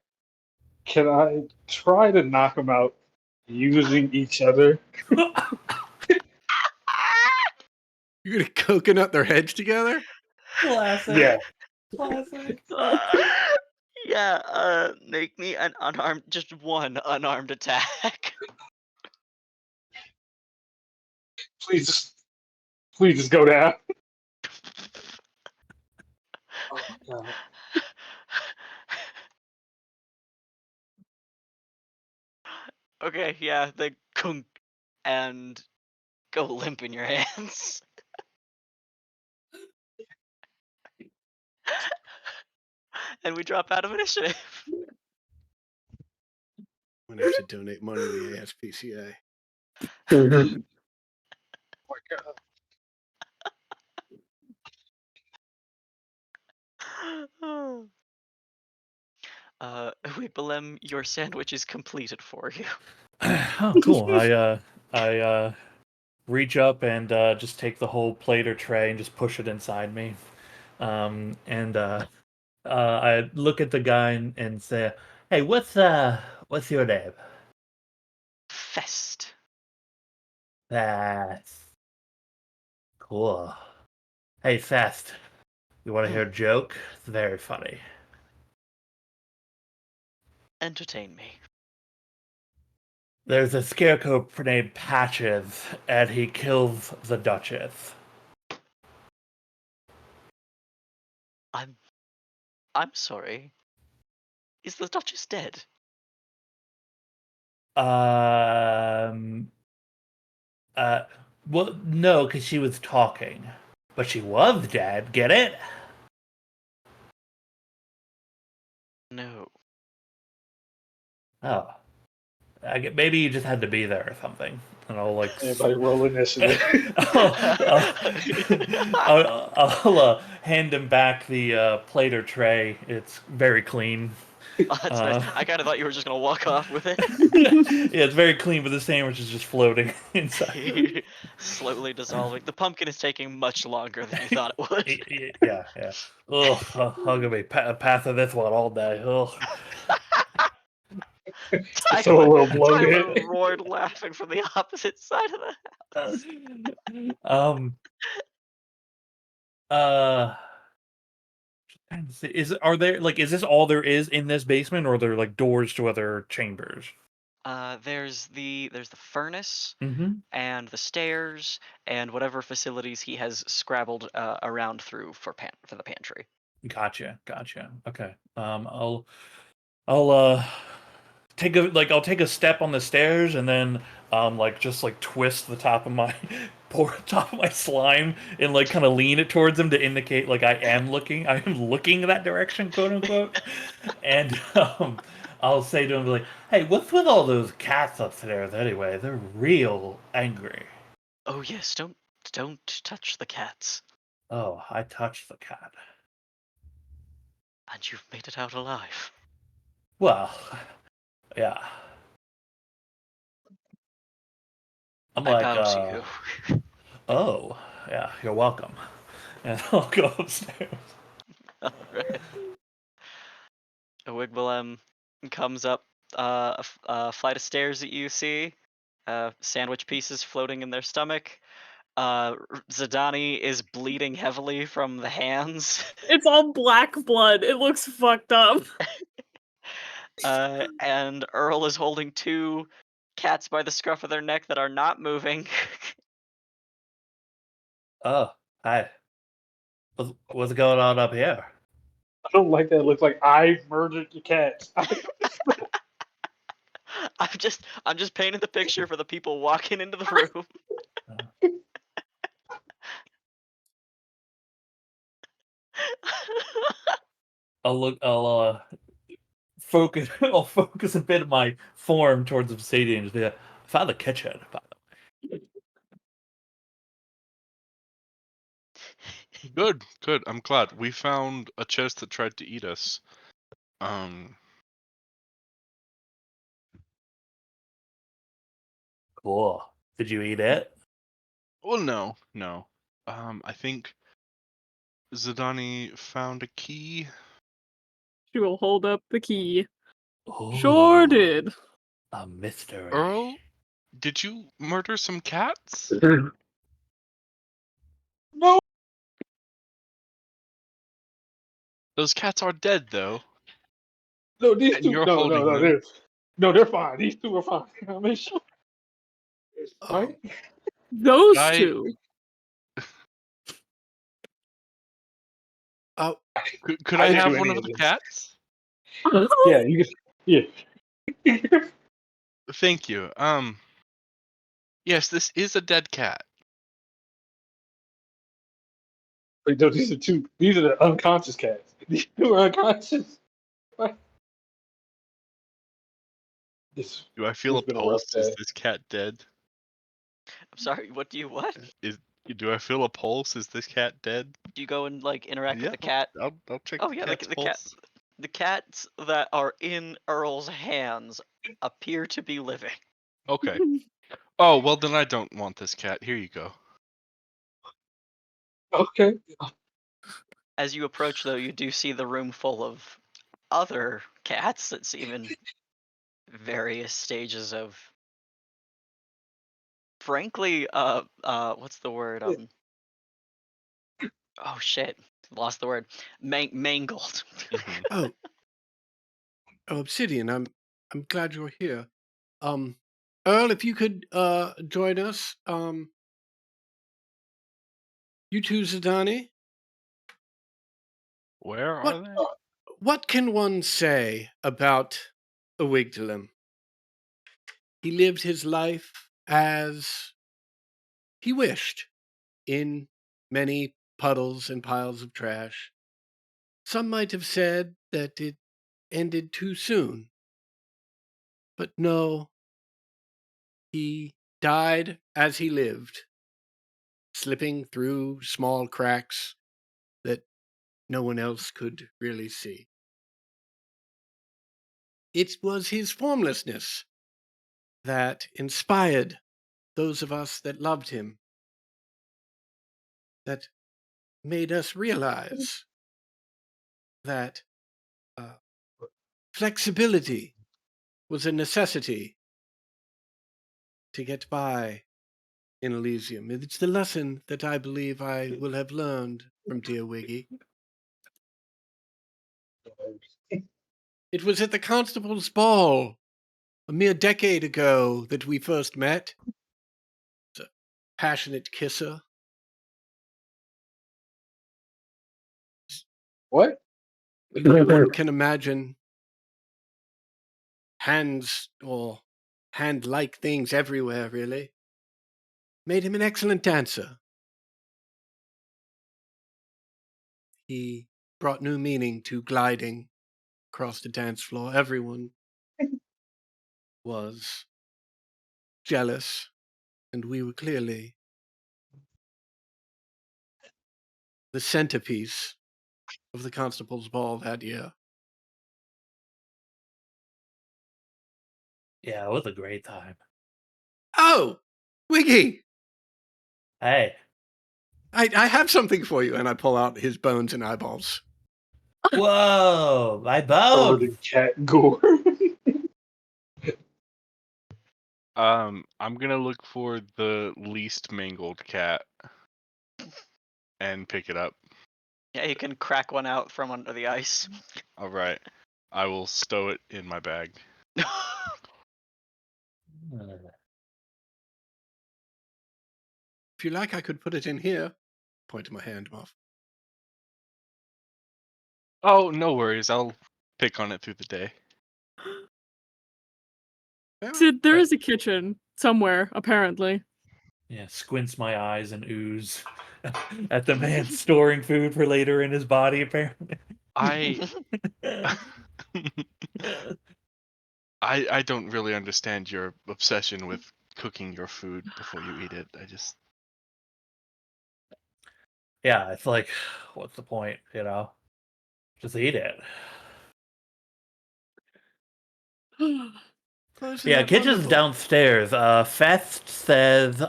Can I try to knock them out using each other? You're gonna coconut their heads together? Classic. Yeah. Classic. Yeah, make me an unarmed, just one unarmed attack. Please just go down. Oh my god. Okay, yeah, they kunk and go limp in your hands. And we drop out of initiative. I'm gonna have to donate money to the ASPCA. Oh my god. Weebalem, your sandwich is completed for you. Oh, cool. I reach up and just take the whole plate or tray and just push it inside me. And I look at the guy and say, "Hey, what's your name?" Fest. That's cool. Hey, Fast, you want to hear a joke? It's very funny. Entertain me. There's a scarecrow named Patches, and he kills the Duchess. I'm I'm sorry. Is the Duchess dead? Um, uh, well, no, because she was talking. But she was dead, get it? No. Oh. Maybe you just had to be there or something. And I'll like. Anybody roll initiative? I'll, hand him back the plate or tray. It's very clean. Oh, that's nice. I kind of thought you were just gonna walk off with it. Yeah, it's very clean, but the sandwich is just floating inside. Slowly dissolving. The pumpkin is taking much longer than you thought it would. Yeah. Ugh, I'm gonna be path of this one all day. Ugh. So a little Tyler bloated. roared laughing from the opposite side of the house. Um. Uh. Trying to see, is this all there is in this basement, or are there like doors to other chambers? There's the furnace Mm-hmm. and the stairs and whatever facilities he has scrabbled around through for the pantry. Gotcha. Okay. I'll I'll take a step on the stairs and then just like twist the top of my top of my slime and like kind of lean it towards him to indicate like I am looking that direction, quote unquote. And I'll say to him like, "Hey, what's with all those cats upstairs anyway? They're real angry." Oh yes, don't touch the cats. Oh, I touched the cat. And you've made it out alive. Well, yeah. I'm I like, bow to you. oh, yeah, you're welcome. And I'll go upstairs. Alright. Wigwam comes up a flight of stairs that you see. Sandwich pieces floating in their stomach. Zidani is bleeding heavily from the hands. It's all black blood. It looks fucked up. And Earl is holding two cats by the scruff of their neck that are not moving. Oh, hi. What's going on up here? I don't like that. It looks like I murdered your cats. I'm just painting the picture for the people walking into the room. I'll focus. I'll focus a bit of my form towards Obsidian and just be like, I found the kitchen. By the way. Good, good. I'm glad. We found a chest that tried to eat us. Cool. Did you eat it? Well, no. I think Zidani found a key. She will hold up the key. Sure Oh, did. a mystery. Earl, did you murder some cats? No, Those cats are dead, though, no, these and two, you're no, holding them. they're fine. These two are fine. I mean, sure, right? Those I- two. Oh, Could I I didn't have do one any of of the this. cats? Yeah, you can. Yeah. Thank you. Yes, this is a dead cat. Wait, no, these are two. These are the unconscious cats. These two are unconscious. What? This Do I feel has a been a rough pulse? Is day. this cat dead? I'm sorry, what? Do I feel a pulse? Is this cat dead? Do you go and like interact with Yeah, the cat? I'll check Oh the yeah, cat's the pulse. the cats that are in Earl's hands appear to be living. Okay. Oh, well then I don't want this cat. Here you go. Okay. As you approach, though, you do see the room full of other cats that seem in various stages of, frankly, what's the word? Oh shit, lost the word. Mangled. Mhm. oh, Obsidian. I'm glad you're here. Earl, if you could join us. You too, Zidani. Where are What they? what can one say about Awigdalim? He lived his life as he wished, in many puddles and piles of trash. Some might have said that it ended too soon. But no, He died as he lived, slipping through small cracks that no one else could really see. It was his formlessness that inspired those of us that loved him, that made us realize that flexibility was a necessity to get by in Elysium. It's the lesson that I believe I will have learned from dear Wiggy. It was at the Constable's Ball a mere decade ago that we first met. A passionate kisser. What? One can imagine hands or hand-like things everywhere, really. Made him an excellent dancer. He brought new meaning to gliding across the dance floor. Everyone was jealous, and we were clearly the centerpiece of the Constable's Ball that year. Yeah, it was a great time. Oh, Wiggy! Hey, I have something for you, and I pull out his bones and eyeballs. whoa, my Covered bones. in cat gore. I'm gonna look for the least mangled cat and pick it up. Yeah, you can crack one out from under the ice. All right, I will stow it in my bag. If you like, I could put it in here. Point to my hand off. Oh, no worries. I'll pick on it through the day. Well, Sid, there is a kitchen somewhere, apparently. Yeah, squints my eyes and ooze at the man storing food for later in his body, apparently. I I don't really understand your obsession with cooking your food before you eat it. I just Yeah, it's like, what's the point, you know? Just eat it. well, isn't Yeah, that kitchen's wonderful? downstairs. Fest says,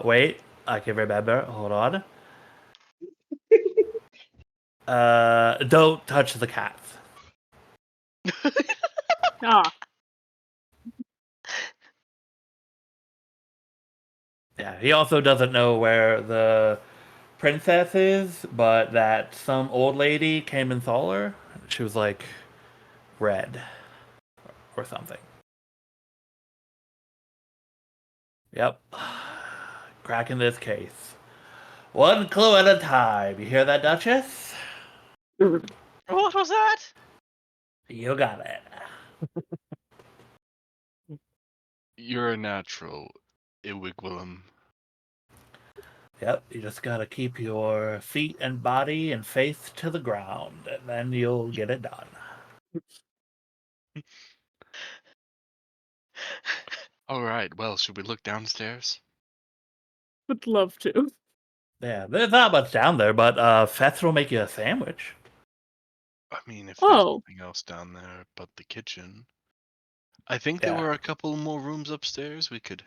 wait, I can remember. Hold on. Don't touch the cats. Ah, Yeah, he also doesn't know where the princess is, but that some old lady came and saw her. She was like red or something. Yep. Cracking this case. One clue at a time. You hear that, Duchess? What was that? You got it. you're a natural, Iwigwillum. Yep, you just gotta keep your feet and body and face to the ground, and then you'll get it done. All right. Well, should we look downstairs? would love to. Yeah, there's not much down there, but Feth will make you a sandwich. I mean, if there's Oh, nothing else down there but the kitchen. I think there Yeah, were a couple more rooms upstairs. We could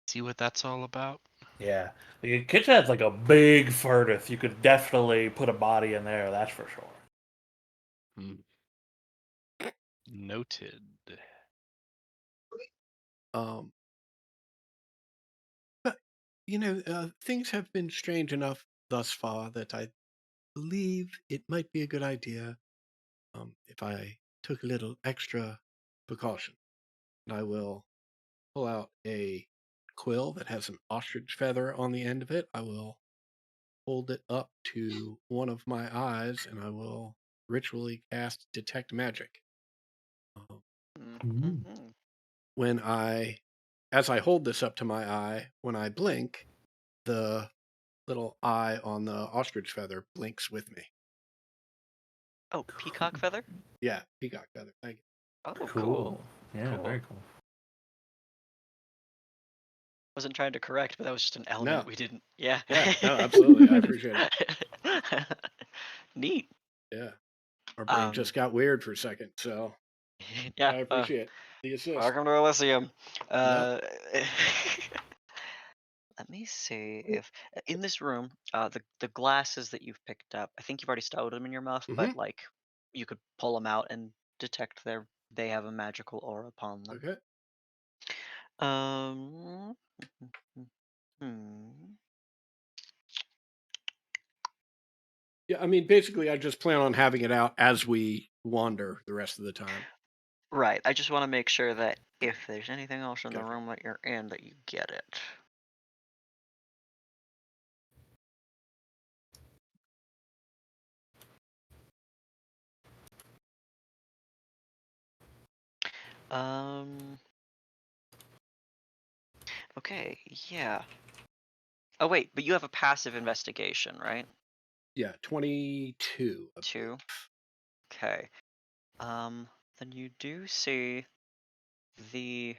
see what that's all about. yeah. The kitchen has like a big furnace. You could definitely put a body in there, that's for sure. Hmm. Noted. Um, but things have been strange enough thus far that I believe it might be a good idea if I took a little extra precaution. And I will pull out a quill that has an ostrich feather on the end of it. I will hold it up to one of my eyes, and I will ritually cast Detect Magic. Mhm. When as I hold this up to my eye, when I blink, the little eye on the ostrich feather blinks with me. Oh, peacock feather? Yeah, peacock feather. Thank you. Oh, cool. Cool. Yeah, Cool. very cool. Wasn't trying to correct, but that was just an element No. we didn't. Yeah. Yeah, no, absolutely. I appreciate it. Neat. Yeah. Our brain Um, just got weird for a second, so yeah. I appreciate the assist. Welcome to Elysium. Yep. Let me see if in this room, the glasses that you've picked up, I think you've already stowed them in your muff, Mhm. but like you could pull them out and detect they have a magical aura upon them. Okay. Um, hmm. Yeah, I mean, basically, I just plan on having it out as we wander the rest of the time. Right. I just want to make sure that if there's anything else in the Gotcha. room that you're in, that you get it. Um. Okay. Yeah. Oh wait, but you have a passive investigation, right? Yeah, 22. I believe. 2. Okay. Then you do see the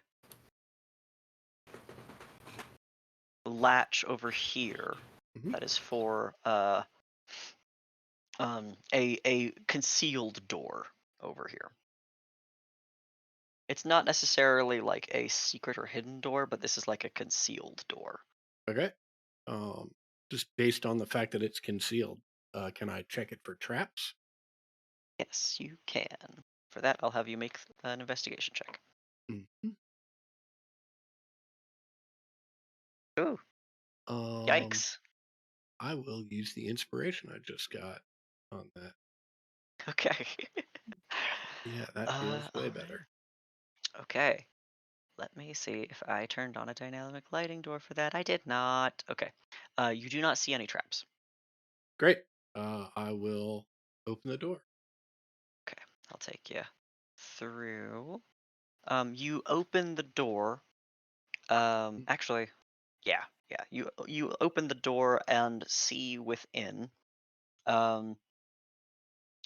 latch over here Mhm. that is for a concealed door over here. It's not necessarily like a secret or hidden door, but this is like a concealed door. Okay. Just based on the fact that it's concealed, can I check it for traps? Yes, you can. For that, I'll have you make an investigation check. Mhm. Ooh, Um, yikes. I will use the inspiration I just got on that. Okay. Yeah, that feels way Alright. better. Okay. Let me see if I turned on a dynamic lighting door for that. I did not. Okay. You do not see any traps. Great. I will open the door. Okay. I'll take you through. You open the door. Actually, yeah, yeah. You open the door and see within. Um,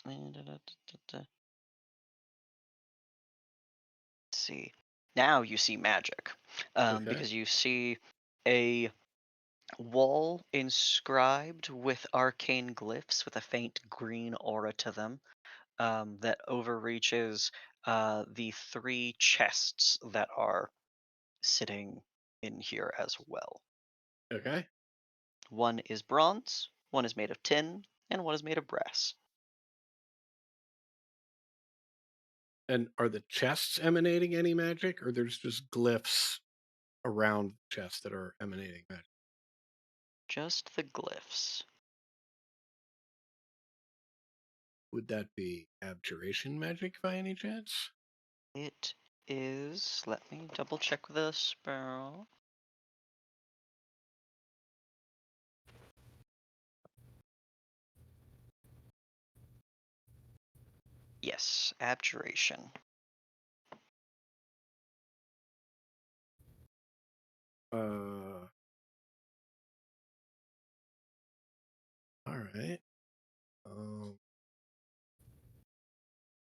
let's see. Now you see magic, Okay. because you see a wall inscribed with arcane glyphs with a faint green aura to them, that overreaches the 3 chests that are sitting in here as well. Okay. One is bronze, one is made of tin, and one is made of brass. And are the chests emanating any magic, or there's just glyphs around the chests that are emanating magic? Just the glyphs. Would that be abjuration magic by any chance? It is. Let me double check the spell. Yes, abjuration. All right.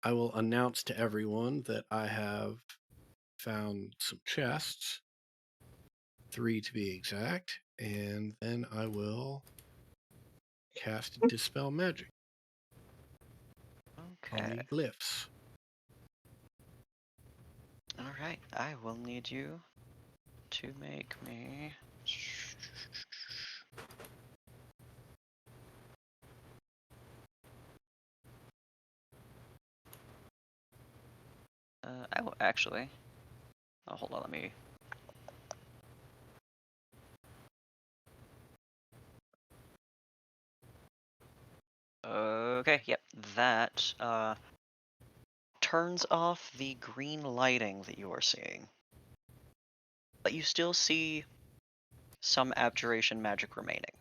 I will announce to everyone that I have found some chests, 3 to be exact, and then I will cast Dispel Magic on Okay. the glyphs. Alright, I will need you to make me. I will actually. Oh, hold on, let me. Okay, yep, that turns off the green lighting that you are seeing. But you still see some abjuration magic remaining.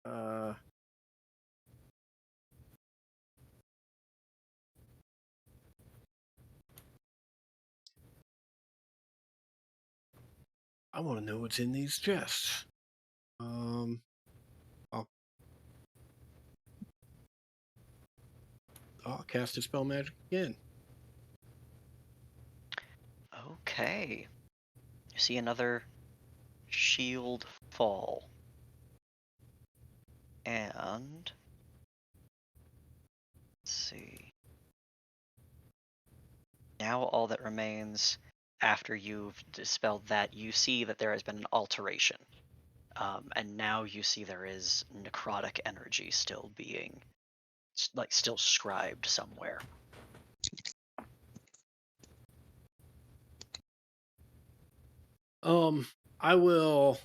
Uh, I want to know what's in these chests. I'll cast a spell magic again. Okay. You see another shield fall. And let's see. Now all that remains after you've dispelled that, you see that there has been an alteration. And now you see there is necrotic energy still being, still scribed somewhere. I will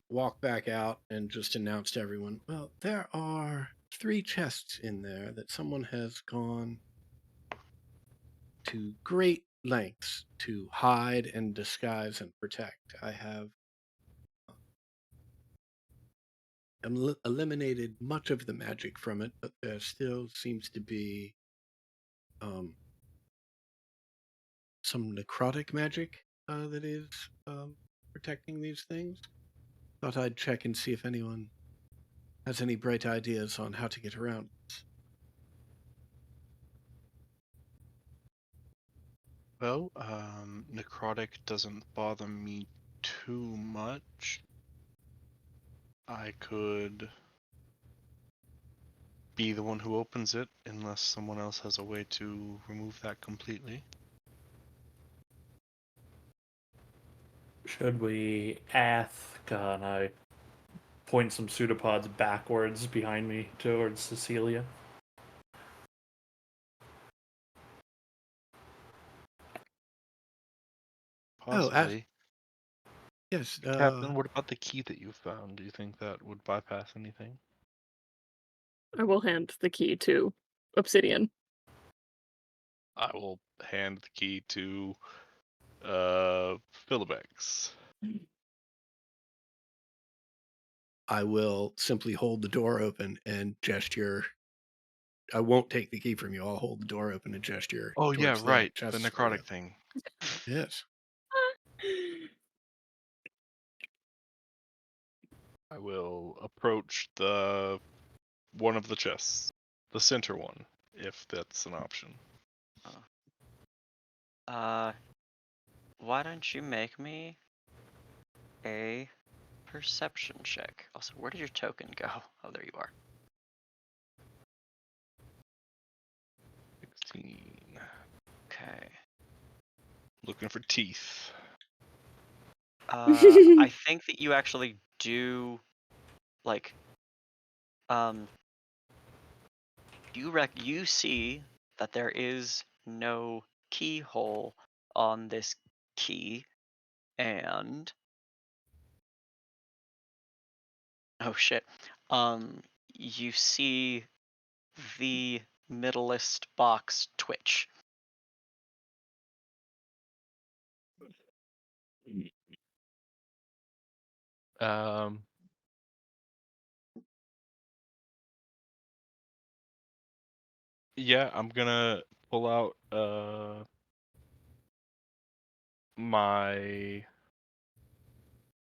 walk back out and just announce to everyone, well, there are 3 chests in there that someone has gone to great lengths to hide and disguise and protect. I have eliminated much of the magic from it, but there still seems to be some necrotic magic that is protecting these things. Thought I'd check and see if anyone has any bright ideas on how to get around this. Well, necrotic doesn't bother me too much. I could be the one who opens it, unless someone else has a way to remove that completely. Should we ask? And I point some pseudopods backwards behind me towards Cecilia. Possibly. Yes. Captain, what about the key that you found? Do you think that would bypass anything? I will hand the key to Obsidian. I will hand the key to Philobex. I will simply hold the door open and gesture. I won't take the key from you. I'll hold the door open and gesture. Oh yeah, towards right. The chests necrotic thing. Yes. I will approach the one of the chests, the center one, if that's an option. Why don't you make me a perception check? Also, where did your token go? Oh, there you are. 16. Okay. Looking for teeth. I think that you actually do, like, you see that there is no keyhole on this key, and oh shit, you see the middleist box twitch. Um. Yeah, I'm gonna pull out my.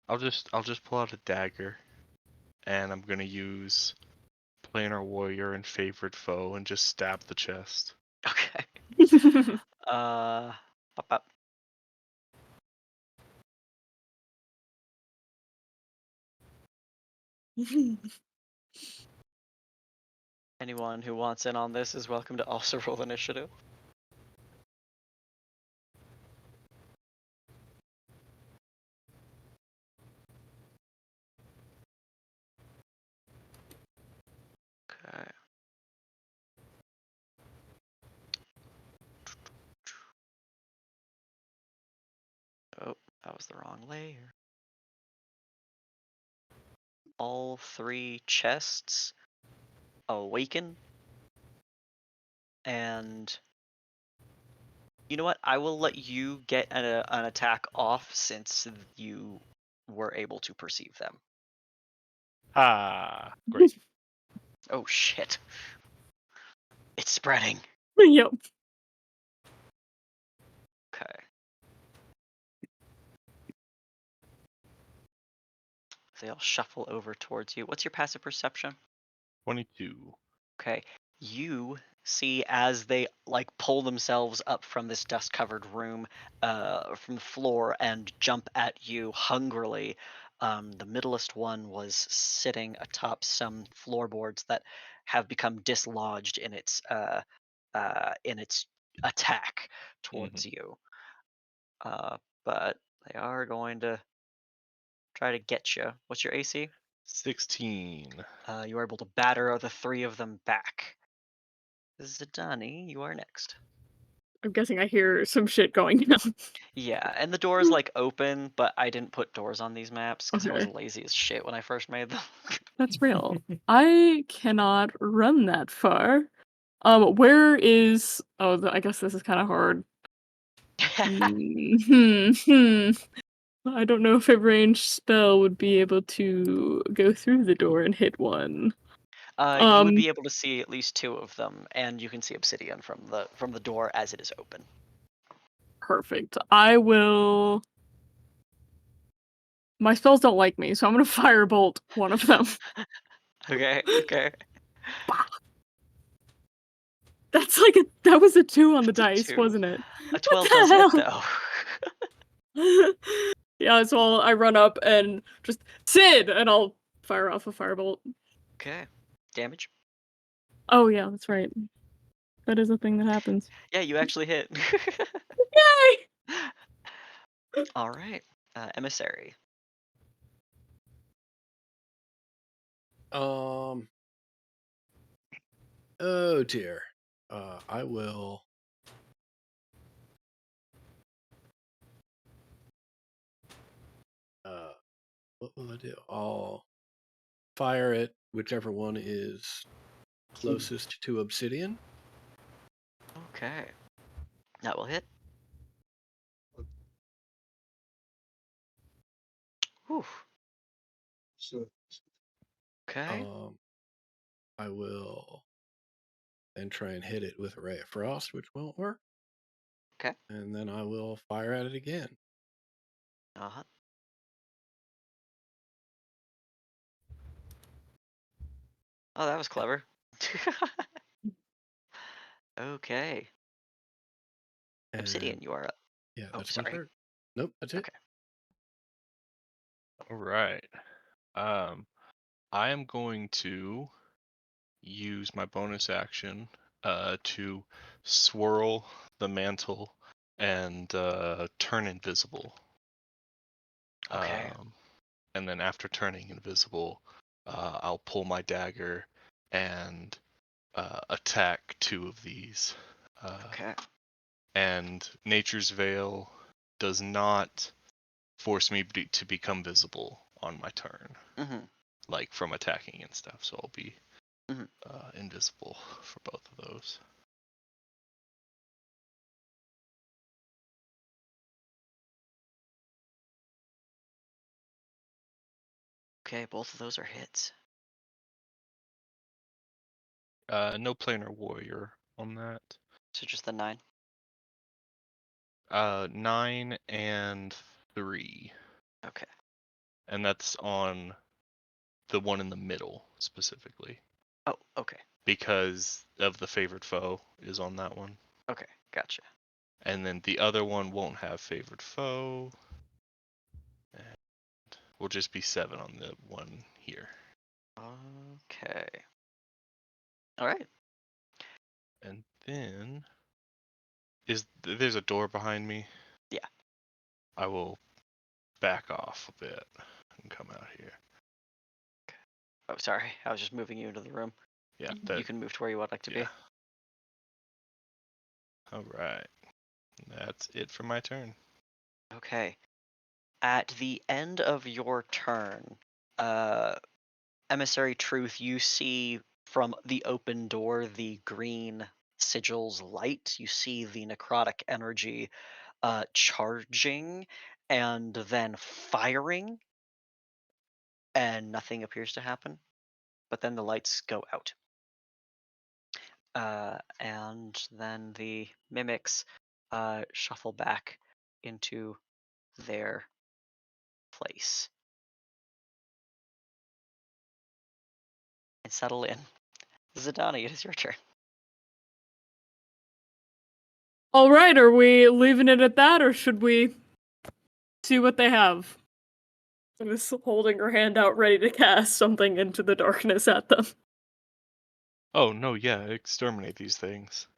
I'll just pull out a dagger, and I'm gonna use planar warrior and favorite foe and just stab the chest. Okay. Pop up. Anyone who wants in on this is welcome to also roll initiative. Okay. Oh, that was the wrong layer. All 3 chests awaken, and you know what? I will let you get an attack off since you were able to perceive them. Ah, great. Oh shit. It's spreading. Yep. Okay. They all shuffle over towards you. What's your passive perception? 22. Okay. You see as they like pull themselves up from this dust-covered room, from the floor, and jump at you hungrily. The middlest one was sitting atop some floorboards that have become dislodged in its attack Mhm. towards you. But they are going to try to get you. What's your AC? 16. You are able to batter the three of them back. Zidani, you are next. I'm guessing I hear some shit going on. Yeah, and the door's like open, but I didn't put doors on these maps because I was Okay, lazy as shit when I first made them. that's real. I cannot run that far. Where is? Oh, I guess this is kind of hard. Hmm. I don't know if a ranged spell would be able to go through the door and hit one. You would Um, be able to see at least two of them, and you can see obsidian from the door as it is open. Perfect. I will. My spells don't like me, so I'm gonna firebolt one of them. Okay, okay. That was a 2 on the It's a dice, two. wasn't it? A What 12 does hit the though. hell? Yeah, so I run up and just Sid, and I'll fire off a firebolt. Okay. Damage. Oh yeah, that's right. That is a thing that happens. Yeah, you actually hit. Yay! All right. Emissary. Um. Oh dear. I will. What will I do? I'll fire it whichever one is closest to obsidian. Okay. That will hit. Whew. So, Okay. I will then try and hit it with a ray of frost, which won't work. Okay. And then I will fire at it again. Uh-huh. Oh, that was clever. Okay. Obsidian, And you are up. yeah, Oh, that's my sorry. turn. Nope, that's it. Okay. All right. Um, I am going to use my bonus action to swirl the mantle and turn invisible. Okay. And then after turning invisible, I'll pull my dagger and attack two of these. Okay. And Nature's Veil does not force me to become visible on my turn, Mm-hmm. like from attacking and stuff. So I'll be Mm-hmm. invisible for both of those. Okay, both of those are hits. No planar warrior on that. So just the 9. 9 and 3, Okay. and that's on the one in the middle specifically Oh, okay. because of the favored foe is on that one. Okay, gotcha. And then the other one won't have favored foe. And will just be 7 on the one here. Okay. All right. And then there's a door behind me. Yeah. I will back off a bit and come out here. Oh, sorry. I was just moving you into the room. Yeah, You can move to where you would like to yeah. be. All right. That's it for my turn. Okay. At the end of your turn, Emissary Truth, you see from the open door the green sigils light. You see the necrotic energy charging and then firing, and nothing appears to happen. But then the lights go out. And then the mimics shuffle back into their place. and settle in. Zidani, it is your turn. All right, are we leaving it at that, or should we see what they have? I'm just holding her hand out, ready to cast something into the darkness at them. Oh no, yeah, exterminate these things.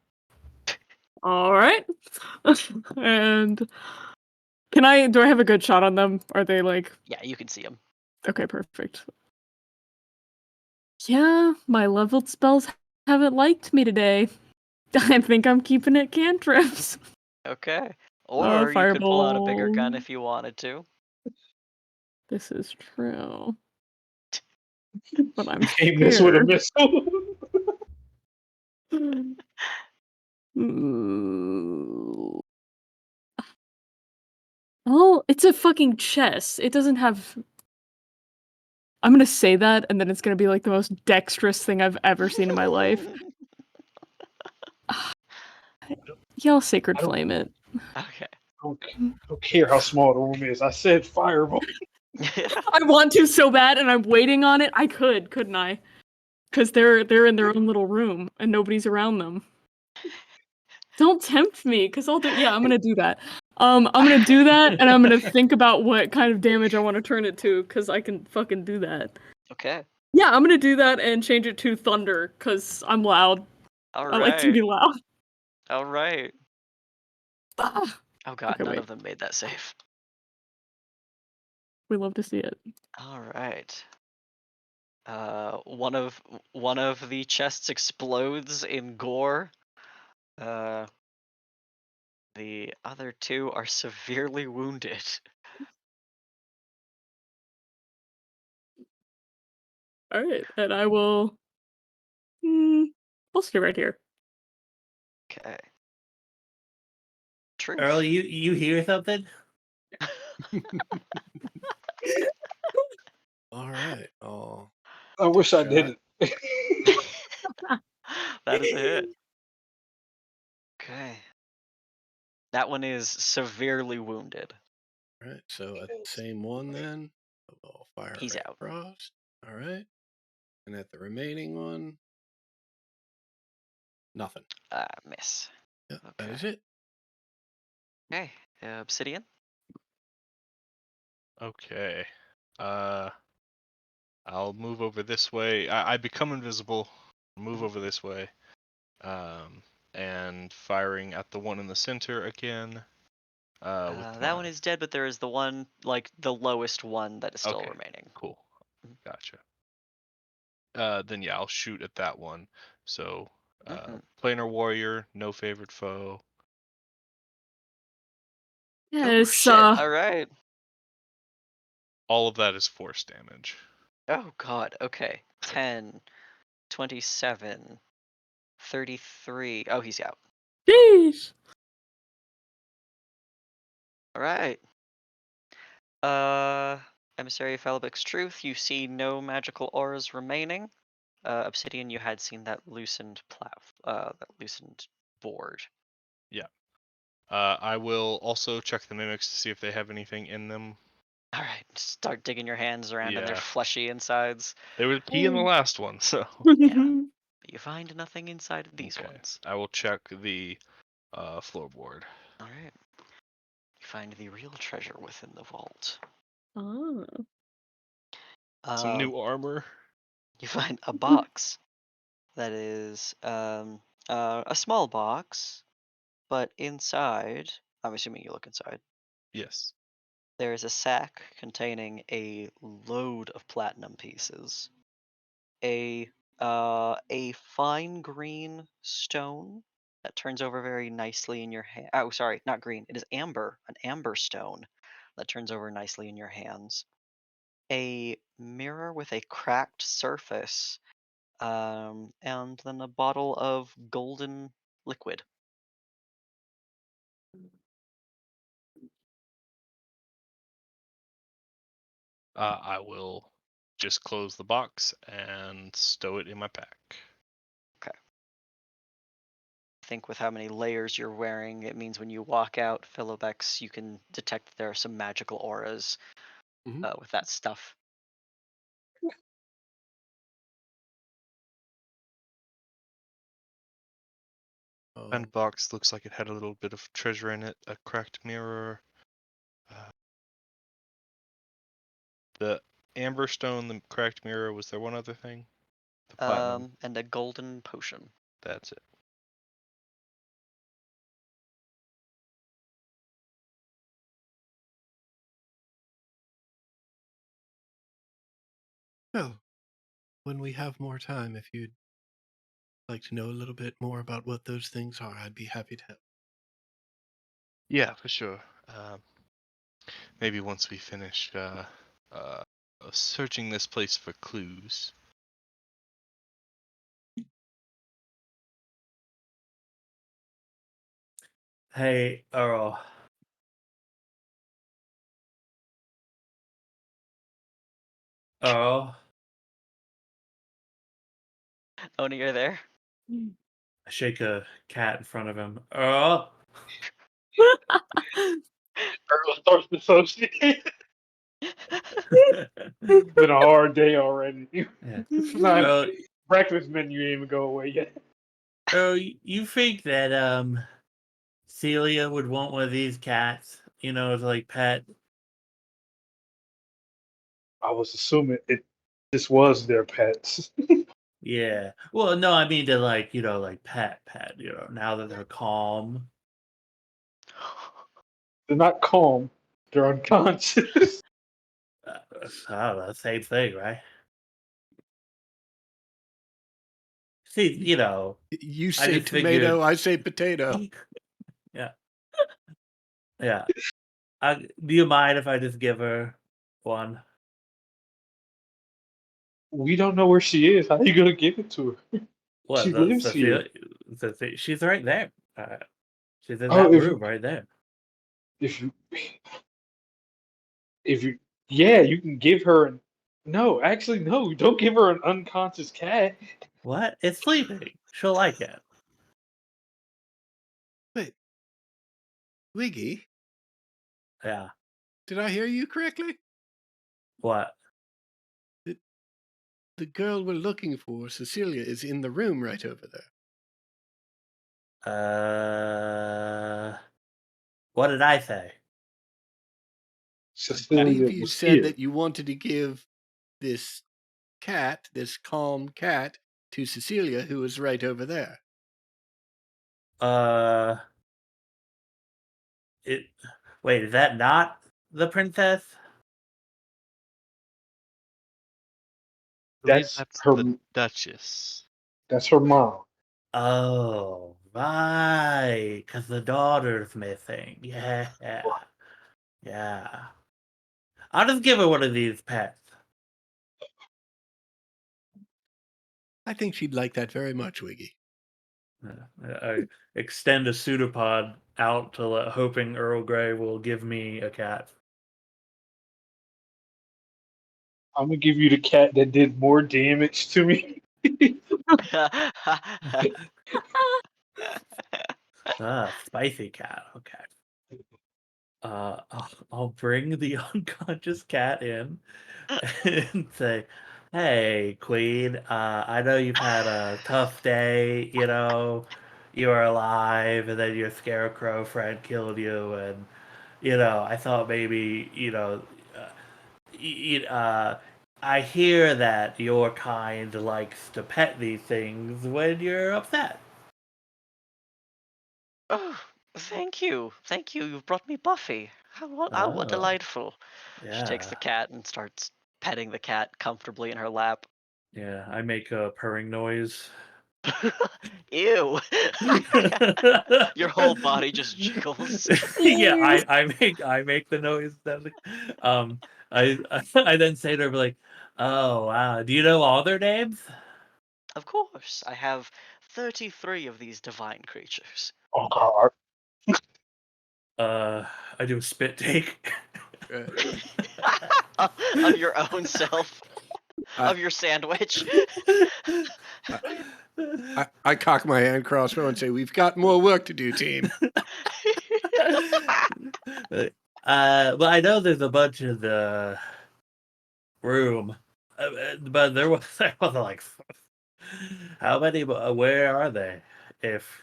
All right. And do I have a good shot on them? Are they like, Yeah, you can see him. okay, perfect. Yeah, my leveled spells haven't liked me today. I think I'm keeping it cantrips. Okay. Or you could pull out a bigger gun Fireball. if you wanted to. This is true. But I'm Hey, miss with a scared. missile. Ooh. Oh, it's a fucking chess. It doesn't have. I'm gonna say that, and then it's gonna be like the most dexterous thing I've ever seen in my life. Y'all sacred I don't, flame it. Okay. I don't care how small the room is. I said fireball. I want to so bad, and I'm waiting on it. I couldn't I? Because they're in their own little room, and nobody's around them. Don't tempt me, because I'll do. Yeah, I'm gonna do that. I'm gonna do that, and I'm gonna think about what kind of damage I want to turn it to, because I can fucking do that. Okay. Yeah, I'm gonna do that and change it to thunder, because I'm loud. All I like to right. be loud. All right. Ah. Oh god, Okay, none wait. of them made that save. We love to see it. All right. One of the chests explodes in gore. The other two are severely wounded. All right, and I will. I'll stay right here. Okay. Earl, Truth. you hear something? All right. Oh, I wish I shot. didn't. That is a hit. Okay. That one is severely wounded. All right. So at the same one, then I'll fire He's right out. across. All right. And at the remaining one, nothing. Miss. Yep, that Okay. is it. Okay. Obsidian. Okay. I'll move over this way. I become invisible. Move over this way. And firing at the one in the center again. With That one my. is dead, but there is the one, like the lowest one that is still Okay. remaining. Cool. Mhm. Gotcha. Then yeah, I'll shoot at that one. So, Mhm. planar warrior, no favorite foe. Yeah, Oh it's shit! All right. All of that is force damage. Oh god. Okay. 10, 27, 33. Oh, he's out. Jeez. All right. Emissary of Felibix Truth, you see no magical auras remaining. Obsidian, you had seen that loosened that loosened board. Yeah. I will also check the mimics to see if they have anything in them. All right, start digging your hands around in their Yeah. fleshy insides. There was key in the last one, so. Yeah, but you find nothing inside of these Okay. ones. I will check the floorboard. All right, you find the real treasure within the vault. Oh. Some Uh, new armor. you find a box that is a small box, but inside, I'm assuming you look inside. Yes. There is a sack containing a load of platinum pieces, a fine green stone that turns over very nicely in your hand. Oh, sorry, not green. It is amber, an amber stone that turns over nicely in your hands. A mirror with a cracked surface, and then a bottle of golden liquid. I will just close the box and stow it in my pack. Okay. I think with how many layers you're wearing, it means when you walk out Philobex, you can detect that there are some magical auras Mhm. with that stuff. And box looks like it had a little bit of treasure in it. A cracked mirror. The amber stone, the cracked mirror. Was there one other thing? The platinum. And a golden potion. That's it. Well, when we have more time, if you'd like to know a little bit more about what those things are, I'd be happy to help. Yeah, for sure. Maybe once we finish searching this place for clues. Hey, Earl. Earl. Oni, you're there? I shake a cat in front of him. Earl. Earl starts dissociating. It's been a hard day already. Yeah. Not Earl, breakfast menu ain't even go away yet. Earl, you think that Celia would want one of these cats, as like pet? I was assuming this was their pets. Yeah. Well, no, I mean to like pet, now that they're calm. They're not calm. They're unconscious. I don't know, same thing, right? See, You I say just tomato, figured. I say potato. Yeah. Yeah. Do you mind if I just give her one? We don't know where she is. How are you gonna give it to her? What? She lives here. She's right there. She's in Oh, that room right there. if you if you yeah, you can give her an no, actually no, don't give her an unconscious cat. What? It's sleeping. She'll like it. Wait, Wiggy, Yeah. did I hear you correctly? What? The girl we're looking for, Cecilia, is in the room right over there. What did I say? I believe Cecilia you was said here. that you wanted to give this cat, this calm cat, to Cecilia, who is right over there. Uh, it. Wait, is that not the princess? I believe That's that's her. the Duchess. That's her mom. Oh, right. Because the daughter's missing. Yeah. Yeah. I'll just give her one of these pets. I think she'd like that very much, Wiggy. I extend a pseudopod out hoping Earl Grey will give me a cat. I'm gonna give you the cat that did more damage to me. Spicy cat. Okay. I'll bring the unconscious cat in and say, "Hey, Queen. I know you've had a tough day. You are alive, and then your scarecrow friend killed you, and I thought maybe uh, I hear that your kind likes to pet these things when you're upset." Oh, thank you. Thank you. You've brought me Buffy. How Oh, delightful. She takes yeah. the cat and starts petting the cat comfortably in her lap. Yeah, I make a purring noise. Ew. Your whole body just jiggles. Yeah, I make the noise. Um, I then say to her like, "Oh wow, do you know all their names?" Of course, I have 33 of these divine creatures. Oh God! Uh, I do a spit take. Uh, Of your own self. I, Of your sandwich. I, I cock my hand crossbow and say, "We've got more work to do, team." Well, I know there's a bunch in the room, but there was like, how many? Where are they? If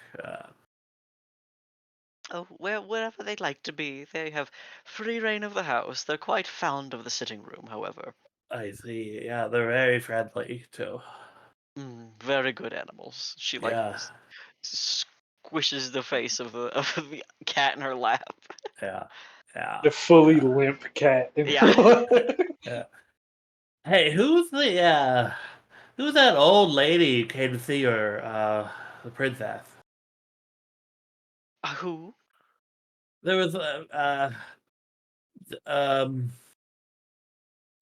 Oh, wherever they'd like to be. They have free reign of the house. They're quite fond of the sitting room, however. I see. Yeah, they're very friendly too. Very good animals. She like Yeah, squishes the face of the cat in her lap. yeah, yeah, The fully yeah, limp cat. Yeah. yeah. Hey, who's that old lady who came to see her, the princess? Who? There was um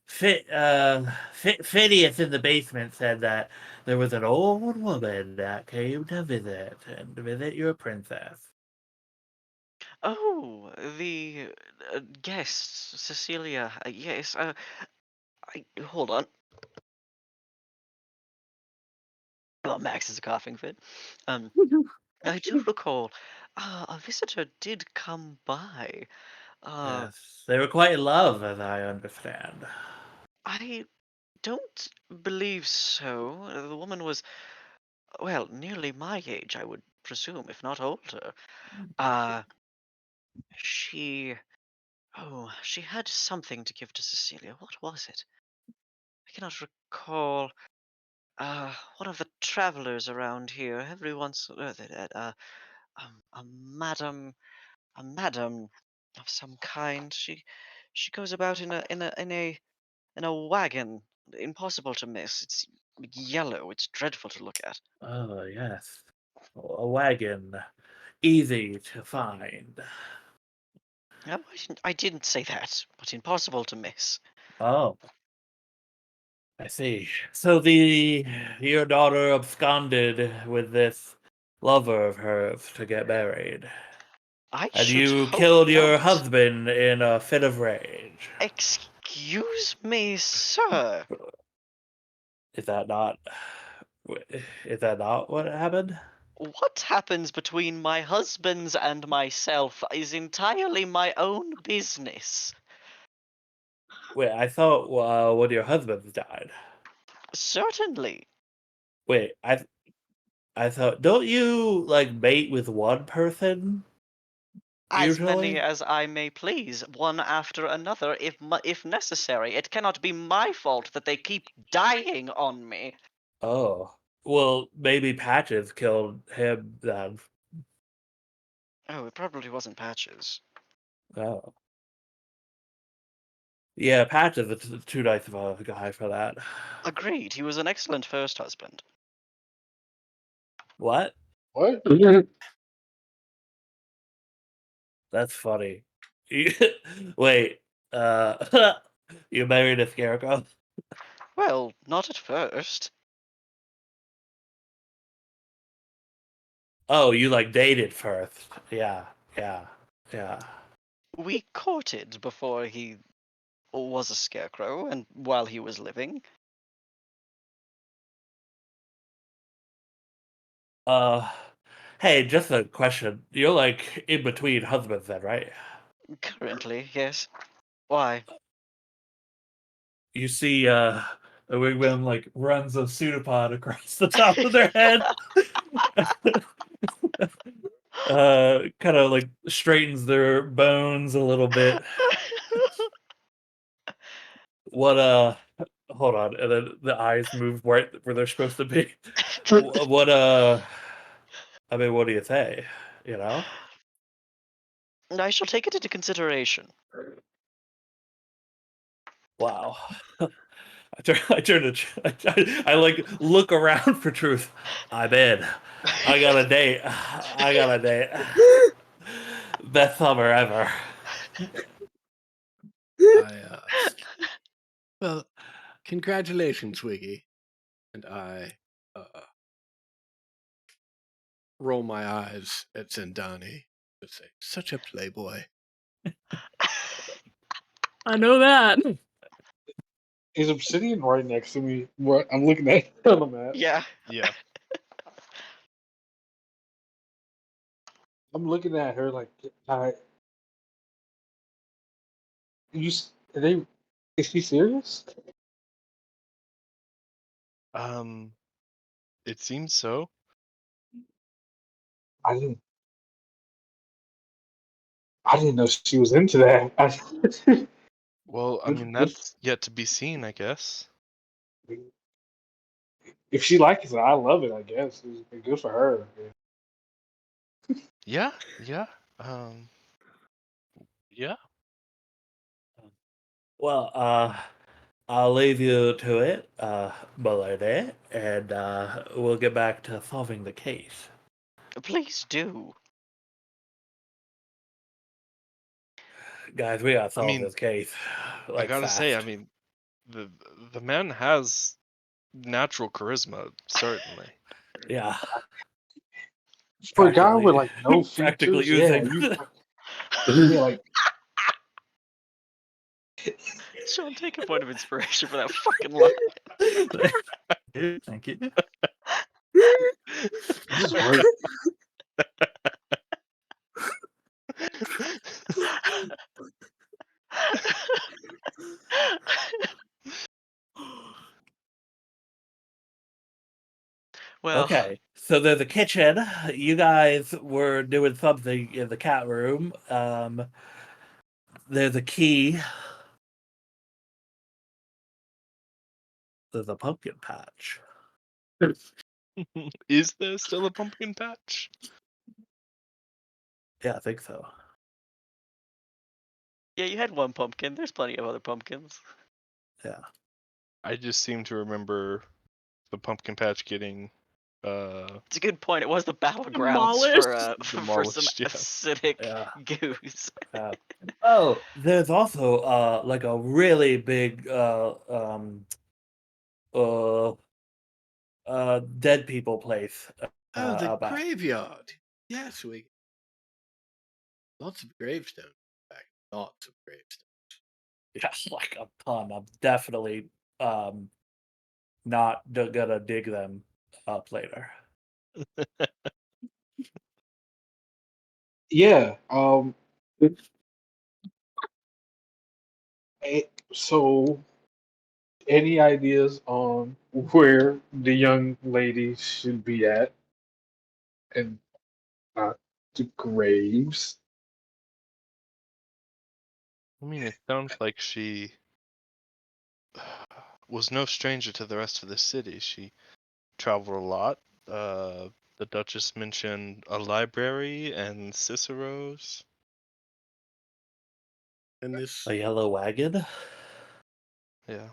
Phineas in the basement said that there was an old woman that came to visit your princess. Oh, the guest, Cecilia. Yes. Hold on. Well, Max is a coughing fit. Um, I do recall. A visitor did come by. Uh, Yes, they were quite in love, as I understand. I don't believe so. The woman was, well, nearly my age, I would presume, if not older. Uh, she, she had something to give to Cecilia. What was it? I cannot recall. One of the travelers around here. Every once, a madam, a madam of some kind. She goes about in a wagon. Impossible to miss. It's yellow. It's dreadful to look at. Oh, yes. A wagon. Easy to find. No, I didn't say that, but impossible to miss. Oh, I see. So your daughter absconded with this lover of hers to get married. I And should you hope killed your not. husband in a fit of rage. Excuse me, sir. Is that not is that not what happened? What happens between my husbands and myself is entirely my own business. Wait, I thought one of your husbands died. Certainly. Wait, I thought don't you like mate with one person As many usually? as I may please, one after another, if necessary. It cannot be my fault that they keep dying on me. Oh, well, maybe Patches killed him then. Oh, it probably wasn't Patches. Oh, yeah, Patches is too nice of a guy for that. Agreed, he was an excellent first husband. What? What? That's funny. Wait, uh, you married a scarecrow? Well, not at first. Oh, you like dated first? Yeah, yeah, yeah. We courted before he was a scarecrow and while he was living. Uh, hey, just a question. You're like in between husbands then, right? Currently, yes. Why? You see, the wigwam like runs a pseudopod across the top of their head. Kind of like straightens their bones a little bit. What, hold on, and then the eyes move right where they're supposed to be. What, I mean, what do you say? You know? I shall take it into consideration. Wow. I turn I like look around for truth. I'm in. I got a date. I got a date. Best summer ever. Well, congratulations, Wiggy. And I uh, roll my eyes at Zendani and say, such a playboy. I know that. Is Obsidian right next to me? What I'm looking at on the map. Yeah. Yeah. I'm looking at her like, I. Are they? Is she serious? Um, it seems so. I didn't. I didn't know she was into that. Well, I mean, Good- that's yet to be seen, I guess. if she likes it, I love it. I guess it's good for her. Yeah, yeah, um, yeah. Well, I'll leave you to it, milady, and we'll get back to solving the case. Please do. Guys, we gotta I solve mean, this case, I like, gotta say, I fast. mean, the the man has natural charisma, certainly. Yeah, For a guy with practically, like no practically features, yeah, oozing. yeah, like Sean, take a point of inspiration for that fucking line. Thank you. this is great. Well, Okay, so there's a kitchen. You guys were doing something in the cat room. There's a key. There's a pumpkin patch. Is there still a pumpkin patch? Yeah, I think so. yeah, you had one pumpkin. There's plenty of other pumpkins. Yeah. I just seem to remember the pumpkin patch getting It's a good point. It was the battlegrounds Demolished. for some demolished. Yeah. acidic Yeah. goose. Oh, there's also like a really big dead people place Oh, the about. graveyard. Yes, we lots of gravestones. In fact, lots of gravestones. Yeah, like a ton. I'm definitely not gonna dig them up later. Yeah. So, any ideas on where the young lady should be at, and not the graves? I mean, it sounds like she was no stranger to the rest of the city. She traveled a lot. The Duchess mentioned a library and Cicero's. And this, A yellow wagon. Yeah.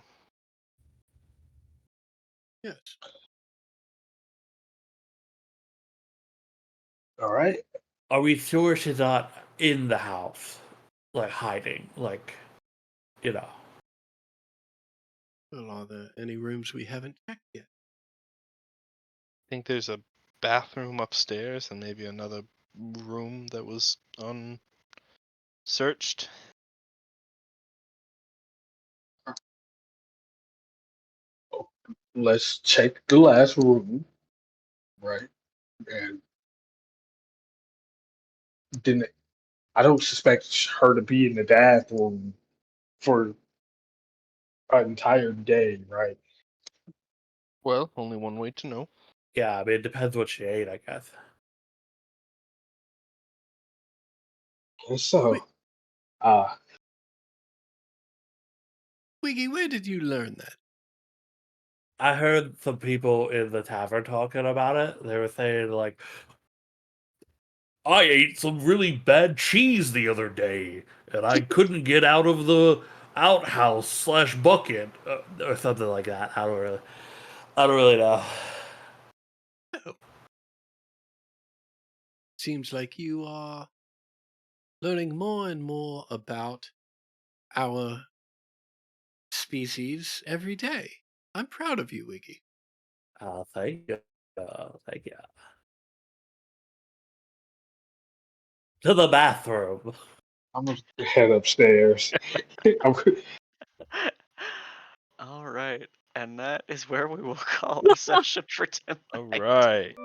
yes, All right. Are we sure she's not in the house, like hiding, like, you know? well, are there any rooms we haven't checked yet? I think there's a bathroom upstairs and maybe another room that was unsearched. Let's check the last room, right? And then I don't suspect her to be in the bathroom for an entire day, right? Well, only one way to know. Yeah, I mean, it depends what she ate, I guess. Guess so. Wait. Uh, Wiggy, where did you learn that? I heard some people in the tavern talking about it. They were saying, like, I ate some really bad cheese the other day, and I couldn't get out of the outhouse / bucket, or something like that. I don't really know. Oh, seems like you are learning more and more about our species every day. I'm proud of you, Wiggy. Thank you. Thank you. To the bathroom. I'm gonna head upstairs. I'm, All right, and that is where we will call the session for tonight. All right.